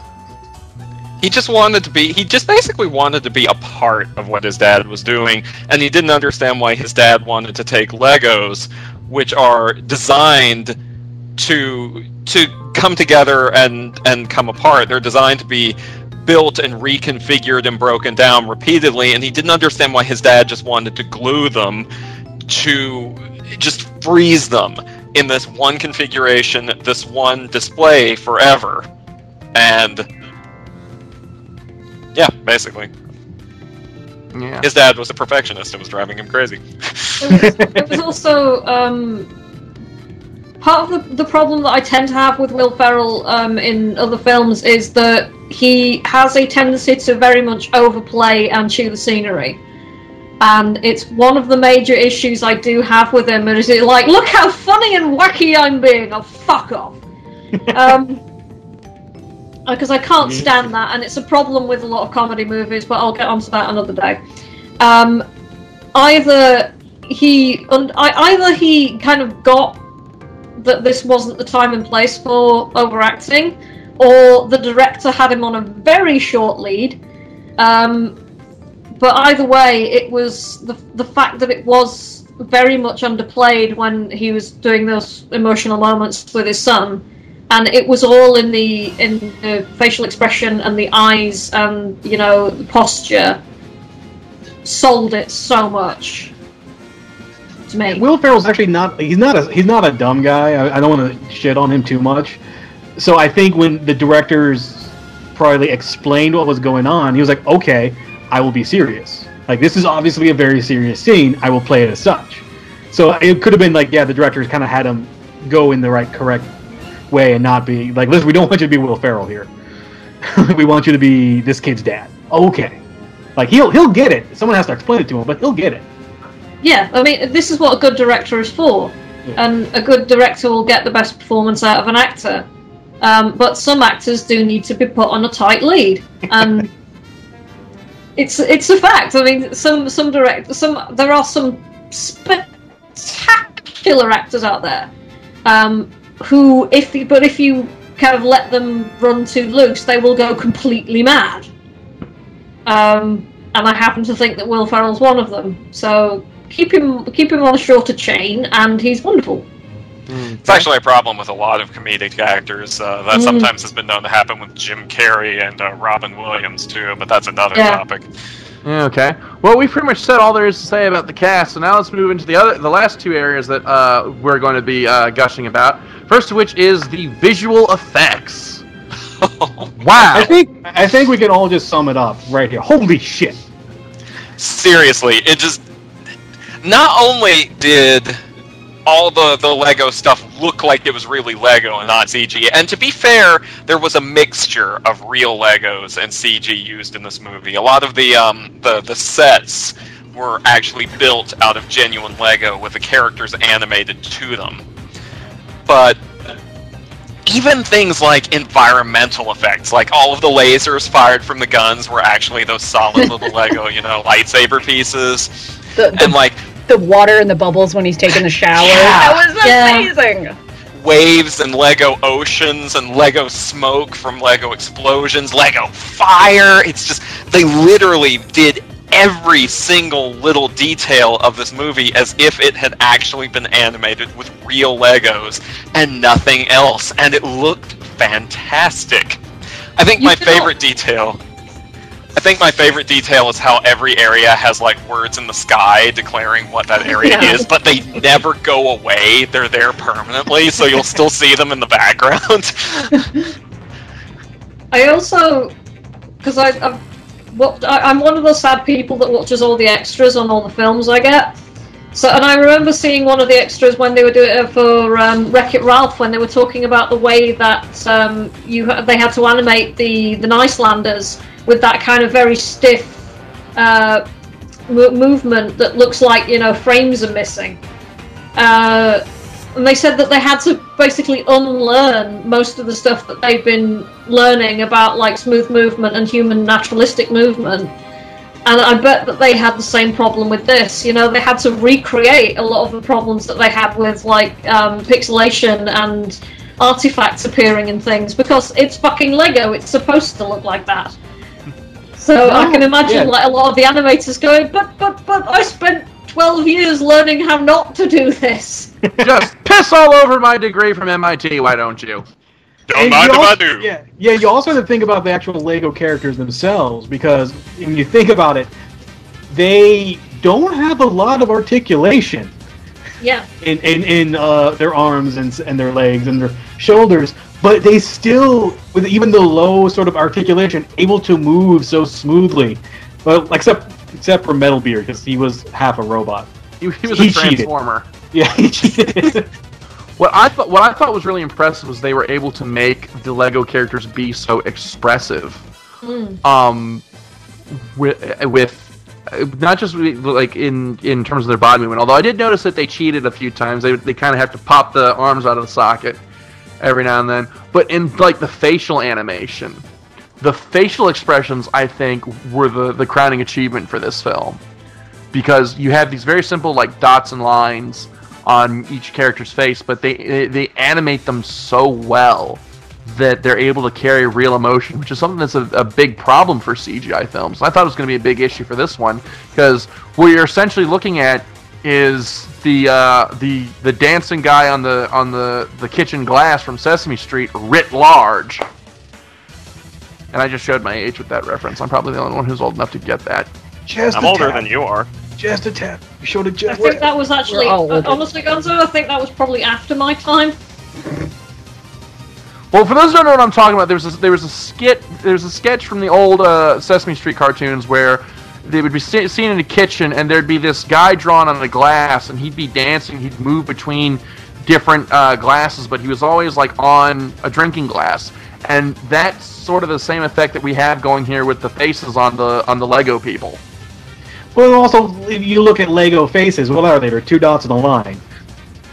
He just basically wanted to be a part of what his dad was doing, and he didn't understand why his dad wanted to take Legos, which are designed to come together and come apart. They're designed to be built and reconfigured and broken down repeatedly, and he didn't understand why his dad just wanted to glue them, to just freeze them in this one configuration, this one display forever. And yeah, basically. Yeah. His dad was a perfectionist. It was driving him crazy. It was also part of the problem that I tend to have with Will Ferrell in other films is that he has a tendency to very much overplay and chew the scenery. And it's one of the major issues I do have with him, and is it like, look how funny and wacky I'm being, oh fuck off. Because I can't stand that, and it's a problem with a lot of comedy movies, but I'll get onto that another day. Either he kind of got that this wasn't the time and place for overacting, or the director had him on a very short lead. But either way, it was the fact that it was very much underplayed when he was doing those emotional moments with his son, and it was all in the facial expression and the eyes and the posture sold it so much. To me. Will Ferrell's actually he's not a dumb guy. I don't want to shit on him too much. So I think when the directors probably explained what was going on, he was like, okay, I will be serious. Like, this is obviously a very serious scene. I will play it as such. So it could have been like, yeah, the directors kind of had him go in the correct way and not be like, listen, we don't want you to be Will Ferrell here. We want you to be this kid's dad. Okay. Like, he'll get it. Someone has to explain it to him, but he'll get it. Yeah, I mean, this is what a good director is for. Yeah. And a good director will get the best performance out of an actor. But some actors do need to be put on a tight lead. And it's a fact. I mean, there are some spectacular actors out there who, if you kind of let them run too loose, they will go completely mad. And I happen to think that Will Ferrell's one of them. So keep him on a shorter chain, and he's wonderful. It's actually a problem with a lot of comedic actors. That sometimes has been known to happen with Jim Carrey and Robin Williams too, but that's another topic. Okay. Well, we've pretty much said all there is to say about the cast, so now let's move into the last two areas that we're going to be gushing about. First of which is the visual effects. Wow. I think we can all just sum it up right here. Holy shit. Seriously, it just... Not only did all the Lego stuff look like it was really Lego and not CG, and to be fair, there was a mixture of real Legos and CG used in this movie. A lot of the sets were actually built out of genuine Lego with the characters animated to them. But even things like environmental effects, like all of the lasers fired from the guns were actually those solid little Lego, lightsaber pieces. The water and the bubbles when he's taking the shower. Yeah. That was amazing! Waves and Lego oceans and Lego smoke from Lego explosions, Lego fire. It's just, they literally did every single little detail of this movie as if it had actually been animated with real Legos and nothing else, and it looked fantastic. I think my favorite detail is how every area has words in the sky declaring what that area is, but they never go away. They're there permanently, so you'll still see them in the background. I also, because I'm one of those sad people that watches all the extras on all the films I get. So, and I remember seeing one of the extras when they were doing it for Wreck-It Ralph, when they were talking about the way that they had to animate the Nicelanders with that kind of very stiff movement that looks like, frames are missing. And they said that they had to basically unlearn most of the stuff that they've been learning about, like, smooth movement and human naturalistic movement. And I bet that they had the same problem with this. They had to recreate a lot of the problems that they had with, like, pixelation and artifacts appearing and things, because it's fucking Lego. It's supposed to look like that. So I can imagine, like, a lot of the animators going, but I spent 12 years learning how not to do this. Just piss all over my degree from MIT, why don't you? Don't mind if I do. Yeah, you also have to think about the actual Lego characters themselves, because when you think about it, they don't have a lot of articulation. Yeah. In their arms and their legs and their shoulders, but they still, with even the low sort of articulation, able to move so smoothly. Well, except for Metalbeard, because he was half a robot. He was a transformer. Yeah, he cheated. What I thought was really impressive was they were able to make the Lego characters be so expressive. With not just like in terms of their body movement. Although I did notice that they cheated a few times. They kind of have to pop the arms out of the socket every now and then. But in like the facial animation, the facial expressions, I think, were the crowning achievement for this film, because you have these very simple like dots and lines on each character's face, but they animate them so well that they're able to carry real emotion, which is something that's a big problem for CGI films. I thought it was going to be a big issue for this one, because what you're essentially looking at is the dancing guy on the kitchen glass from Sesame Street writ large. And I just showed my age with that reference. I'm probably the only one who's old enough to get that. I'm older than you are. Just a tap. You showed it just. I think that was actually, honestly, Gonzo, I think that was probably after my time. Well, for those who don't know what I'm talking about, there was a sketch from the old Sesame Street cartoons where they would be seen in a kitchen, and there'd be this guy drawn on the glass, and he'd be dancing. He'd move between different glasses, but he was always like on a drinking glass, and that's sort of the same effect that we have going here with the faces on the Lego people. Well, also, if you look at Lego faces, what are they? They're two dots on a line.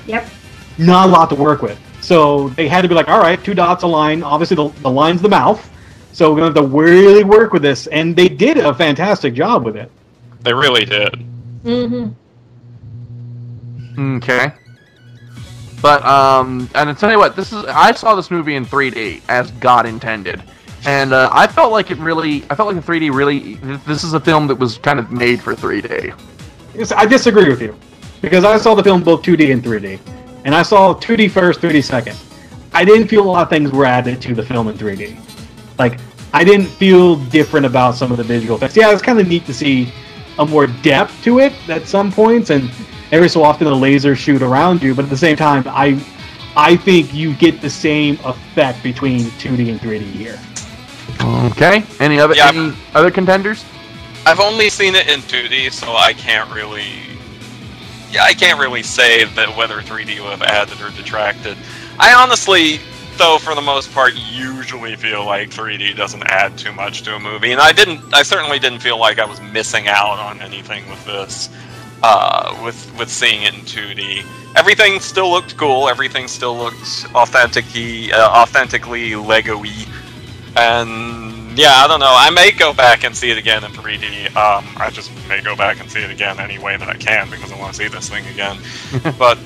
Yep. Not a lot to work with. So they had to be like, all right, two dots a line. Obviously, the line's the mouth. So we're going to have to really work with this. And they did a fantastic job with it. They really did. Mm-hmm. Okay. But, and I'll tell you what, I saw this movie in 3D, as God intended. And I felt like the 3D really, this is a film that was kind of made for 3D. I disagree with you, because I saw the film both 2D and 3D. And I saw 2D first, 3D second. I didn't feel a lot of things were added to the film in 3D. Like, I didn't feel different about some of the visual effects. Yeah, it was kind of neat to see a more depth to it at some points, and every so often the lasers shoot around you, but at the same time, I think you get the same effect between 2D and 3D here. Okay. Any other contenders? I've only seen it in 2D, so I can't really say that whether 3D would have added or detracted. I honestly, though, for the most part, usually feel like 3D doesn't add too much to a movie, and I certainly didn't feel like I was missing out on anything with this, with seeing it in 2D. Everything still looked cool. Everything still looked authentically Lego-y. And yeah, I don't know. I may go back and see it again in 3D. I just may go back and see it again any way that I can, because I want to see this thing again. But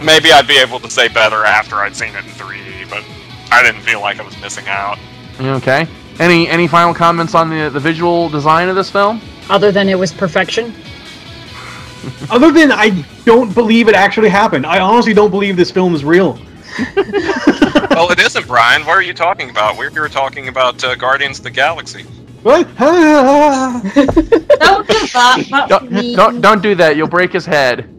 maybe I'd be able to say better after I'd seen it in 3D. But I didn't feel like I was missing out. Okay. Any final comments on the visual design of this film? Other than it was perfection? Other than I don't believe it actually happened. I honestly don't believe this film is real. Well, it isn't, Brian. What are you talking about? We were talking about Guardians of the Galaxy. What? Don't do that. That's mean. Don't do that. You'll break his head.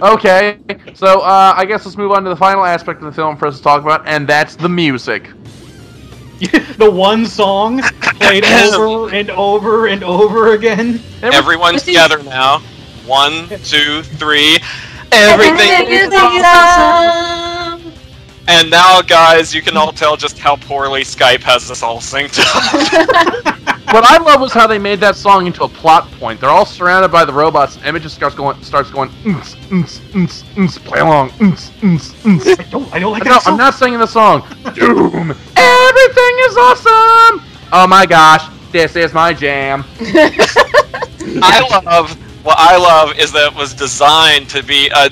Okay. So I guess let's move on to the final aspect of the film for us to talk about, and that's the music. The one song played over and over and over again. Everyone together now. 1, 2, 3. Everything is awesome. And now, guys, you can all tell just how poorly Skype has this all synced up. What I love was how they made that song into a plot point. They're all surrounded by the robots, and Emmett just starts going, play along, I don't like that song. I'm not singing the song. Doom. Everything is awesome. Oh my gosh, this is my jam. What I love is that it was designed to be a.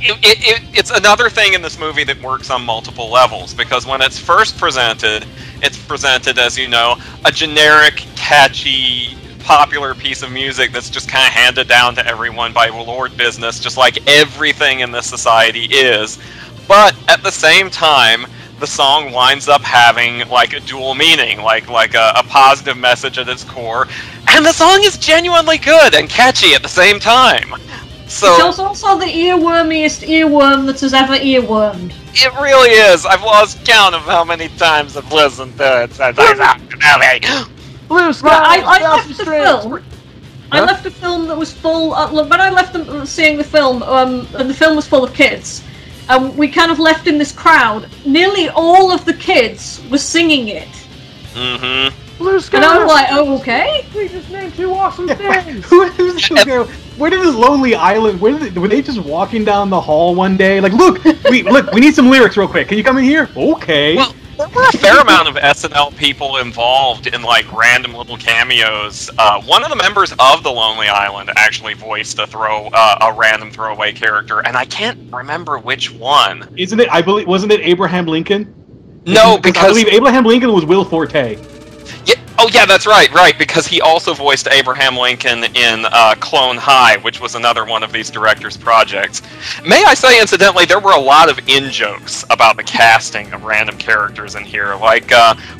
It's another thing in this movie that works on multiple levels, because when it's first presented, it's presented as, you know, a generic, catchy, popular piece of music that's just kind of handed down to everyone by Lord Business, just like everything in this society is. But at the same time, the song winds up having like a dual meaning, like a positive message at its core, and the song is genuinely good and catchy at the same time. So it's also the earwormiest earworm that has ever earwormed. It really is. I've lost count of how many times I've listened to it since I saw the movie. Blue sky. I left the film. I left a film that was full. When I left seeing the film, and the film was full of kids, we kind of left in this crowd. Nearly all of the kids were singing it. Mm-hmm. Blue sky. And I was like, oh, okay. We just named 2 awesome things. Where did this lonely island? Were they just walking down the hall one day? Like, look, we need some lyrics real quick. Can you come in here? Okay. Well, there were a fair amount of SNL people involved in like random little cameos. One of the members of the Lonely Island actually voiced a random throwaway character, and I can't remember which one. Wasn't it Abraham Lincoln? No, because I believe Abraham Lincoln was Will Forte. Yeah, oh yeah, that's right, because he also voiced Abraham Lincoln in Clone High, which was another one of these directors' projects. May I say, incidentally, there were a lot of in-jokes about the casting of random characters in here, like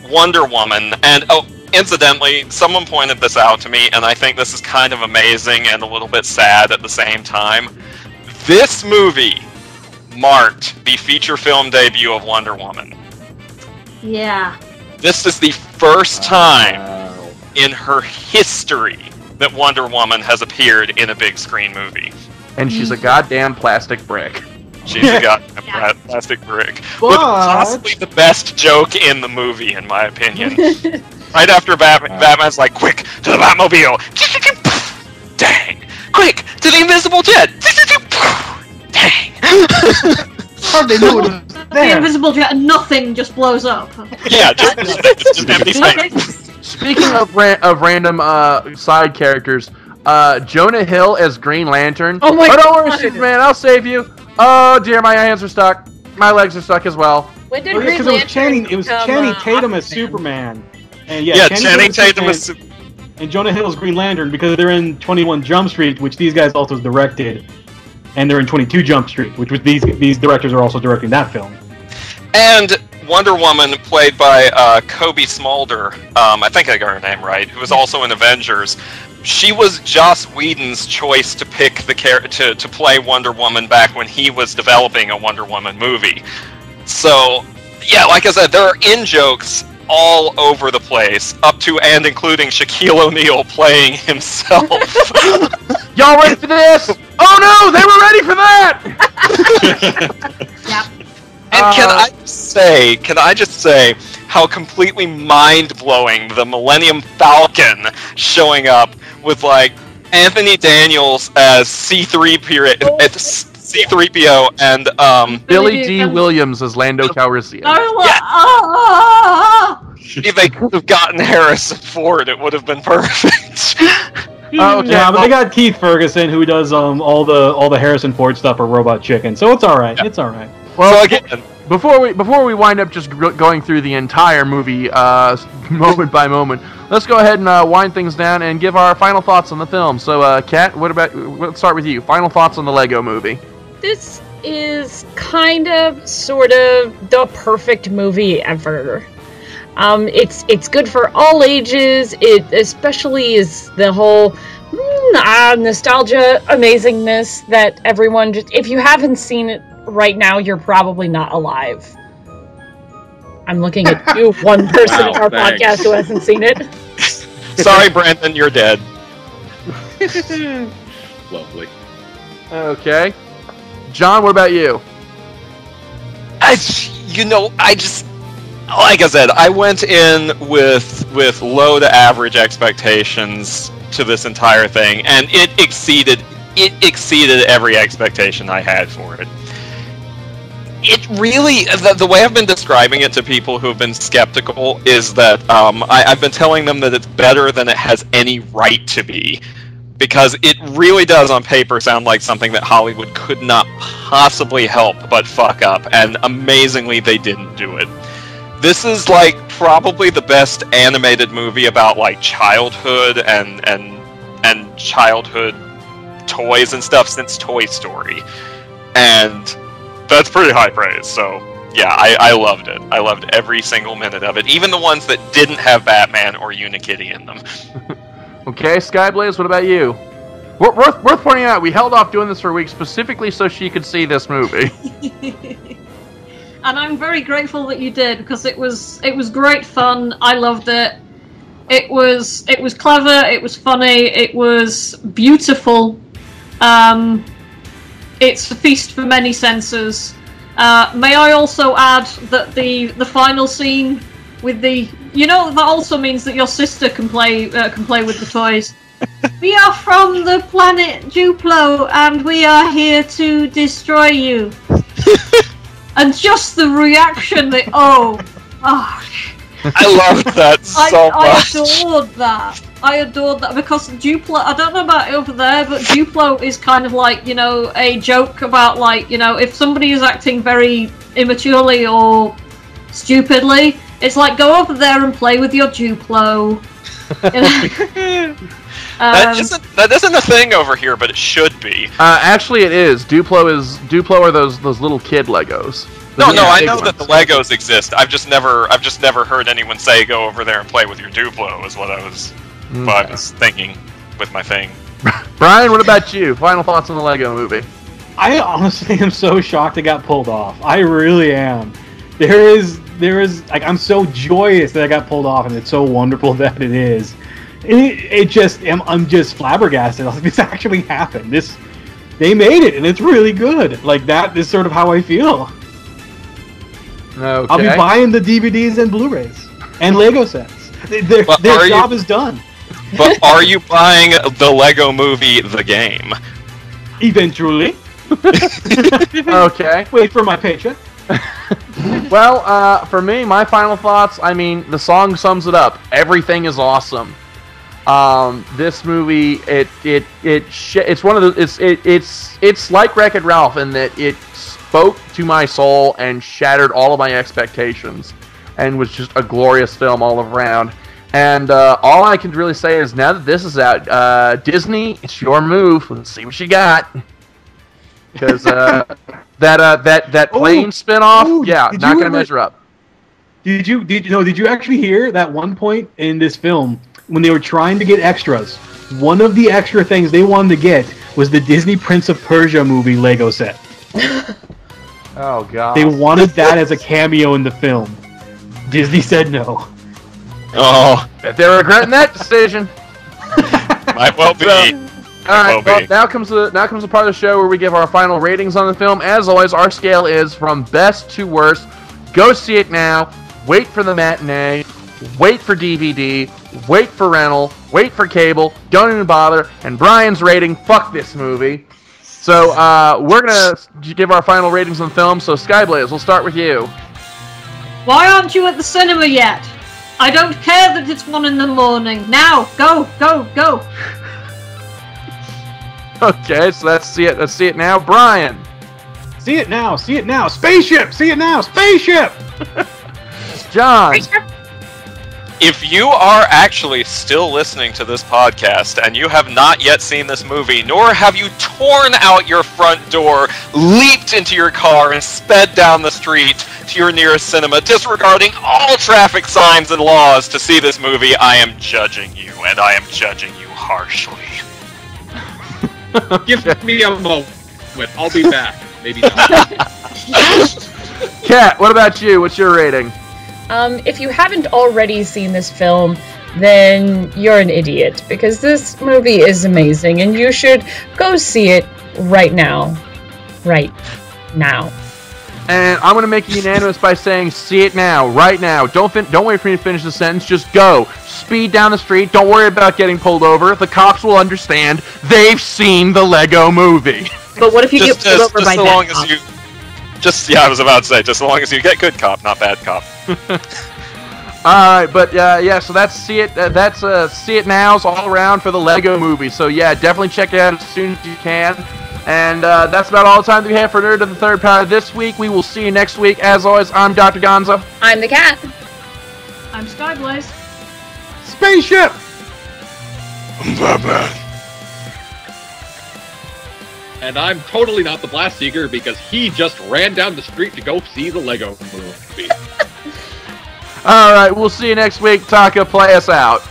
Wonder Woman, and incidentally, someone pointed this out to me, and I think this is kind of amazing and a little bit sad at the same time. This movie marked the feature film debut of Wonder Woman. Yeah. This is the first time in her history that Wonder Woman has appeared in a big screen movie. And she's a goddamn plastic brick. She's a goddamn plastic brick. With possibly the best joke in the movie, in my opinion. Right after Batman's like, quick, to the Batmobile! Dang! Quick, to the invisible jet! Dang! Hard they knew it was there. The invisible jet and nothing just blows up. Yeah, just empty space. Speaking of random side characters, Jonah Hill as Green Lantern. Oh my don't worry, God. Superman, I'll save you. Oh dear, my hands are stuck. My legs are stuck as well. When did Green Because Lantern it was become, Channing Tatum as Aquaman? Superman. And Channing Tatum was and Jonah Hill's Green Lantern, because they're in 21 Jump Street, which these guys also directed. And they're in 22 Jump Street, which was these directors are also directing that film. And Wonder Woman, played by Kobe Smolder, I think I got her name right, who was also in Avengers. She was Joss Whedon's choice to pick to play Wonder Woman back when he was developing a Wonder Woman movie. So, yeah, like I said, there are in-jokes all over the place, up to and including Shaquille O'Neal playing himself. Y'all ready for this? Oh no, they were ready for that! Yep. And can I just say how completely mind-blowing the Millennium Falcon showing up with like Anthony Daniels as C-3PO and Billy D. Williams as Lando Calrissian. If they could have gotten Harrison Ford, it would have been perfect. Okay, Yeah, but they got Keith Ferguson, who does all the Harrison Ford stuff for Robot Chicken, so it's all right. Yeah. It's all right. Well, So again, before we wind up just going through the entire movie moment by moment, let's go ahead and wind things down and give our final thoughts on the film. So, Kat, let's start with you. Final thoughts on the Lego Movie. This is kind of, sort of, the perfect movie ever. It's good for all ages. It especially is the whole nostalgia amazingness that everyone if you haven't seen it right now, you're probably not alive. I'm looking at you, one person Wow, in our thanks. podcast who hasn't seen it. Sorry, Brandon, you're dead. Lovely. Okay. John, what about you? I just like I said, I went in with low to average expectations to this entire thing, and it exceeded every expectation I had for it. It really, the way I've been describing it to people who have been skeptical is that I've been telling them that it's better than it has any right to be, because it really does on paper sound like something that Hollywood could not possibly help but fuck up, and amazingly they didn't do it. This is like probably the best animated movie about like childhood and childhood toys and stuff since Toy Story, and that's pretty high praise. So yeah, I loved it. I loved every single minute of it, even the ones that didn't have Batman or Unikitty in them. Okay, Skyblaze, what about you? Worth pointing out, we held off doing this for a week specifically so she could see this movie. And I'm very grateful that you did, because it was great fun. I loved it. It was clever. It was funny. It was beautiful. It's a feast for many senses. May I also add that the final scene with the, that also means that your sister can play with the toys. We are from the planet Duplo, and we are here to destroy you. And just the reaction, I loved that so much. I adored that because Duplo, I don't know about over there, but Duplo is kind of like, a joke about like, if somebody is acting very immaturely or stupidly, it's like, go over there and play with your Duplo. That isn't a thing over here, but it should be. Actually, it is. Duplo are those little kid Legos. No, I know that the Legos exist. I've just never heard anyone say go over there and play with your Duplo. Is what I was thinking with my thing. Brian, what about you? Final thoughts on the Lego Movie? I honestly am so shocked it got pulled off. I really am. There is like, I'm so joyous that it got pulled off, and it's so wonderful that it is. I'm just flabbergasted. Like, this actually happened. They made it, and it's really good. Like, that is sort of how I feel. Okay. I'll be buying the DVDs and Blu-rays and Lego sets. Their job is done. But are you buying the Lego Movie, the game? Eventually. Okay. Wait for my paycheck. Well, for me, my final thoughts. I mean, the song sums it up. Everything is awesome. This movie, it's one of the it's like Wreck-It Ralph in that it spoke to my soul and shattered all of my expectations, and was just a glorious film all around. And all I can really say is, now that this is out, Disney, it's your move. Let's see what you got. Because that plane spinoff, not going to measure up. Did you actually hear that one point in this film when they were trying to get extras? One of the extra things they wanted to get was the Disney Prince of Persia movie Lego set. Oh god. They wanted that as a cameo in the film. Disney said no. Oh, Bet they're regretting that decision. might well be. Alright, well, now comes the part of the show where we give our final ratings on the film. As always, our scale is from best to worst. Go see it now. Wait for the matinee. Wait for DVD. Wait for rental. Wait for cable. Don't even bother. And Brian's rating, fuck this movie. So, we're gonna give our final ratings on the film. So, Skyblaze, we'll start with you. Why aren't you at the cinema yet? I don't care that it's 1 in the morning. Now, go, go, go. Okay, so let's see it now. Brian. See it now. See it now. Spaceship. See it now. Spaceship. John. If you are actually still listening to this podcast and you have not yet seen this movie, nor have you torn out your front door, leaped into your car, and sped down the street to your nearest cinema, disregarding all traffic signs and laws to see this movie, I am judging you, and I am judging you harshly. Give me a moment. I'll be back. Maybe not. Kat, what about you? What's your rating? If you haven't already seen this film, then you're an idiot, because this movie is amazing, and you should go see it right now. Right now. And I'm going to make it unanimous by saying, see it now, right now. Don't wait for me to finish the sentence. Just go. Speed down the street. Don't worry about getting pulled over. The cops will understand. They've seen the Lego movie. But what if you get pulled over by bad cop? I was about to say, just as long as you get good cop, not bad cop. Alright, but so that's See It Nows all around for the Lego movie. So yeah, definitely check it out as soon as you can. And that's about all the time that we have for Nerd of the Third Power this week. We will see you next week. As always, I'm Dr. Gonzo. I'm the cat. I'm Skyblaze. Spaceship! Batman. And I'm totally not the Blast Seeker because he just ran down the street to go see the Lego movie. Alright, we'll see you next week. Taka, play us out.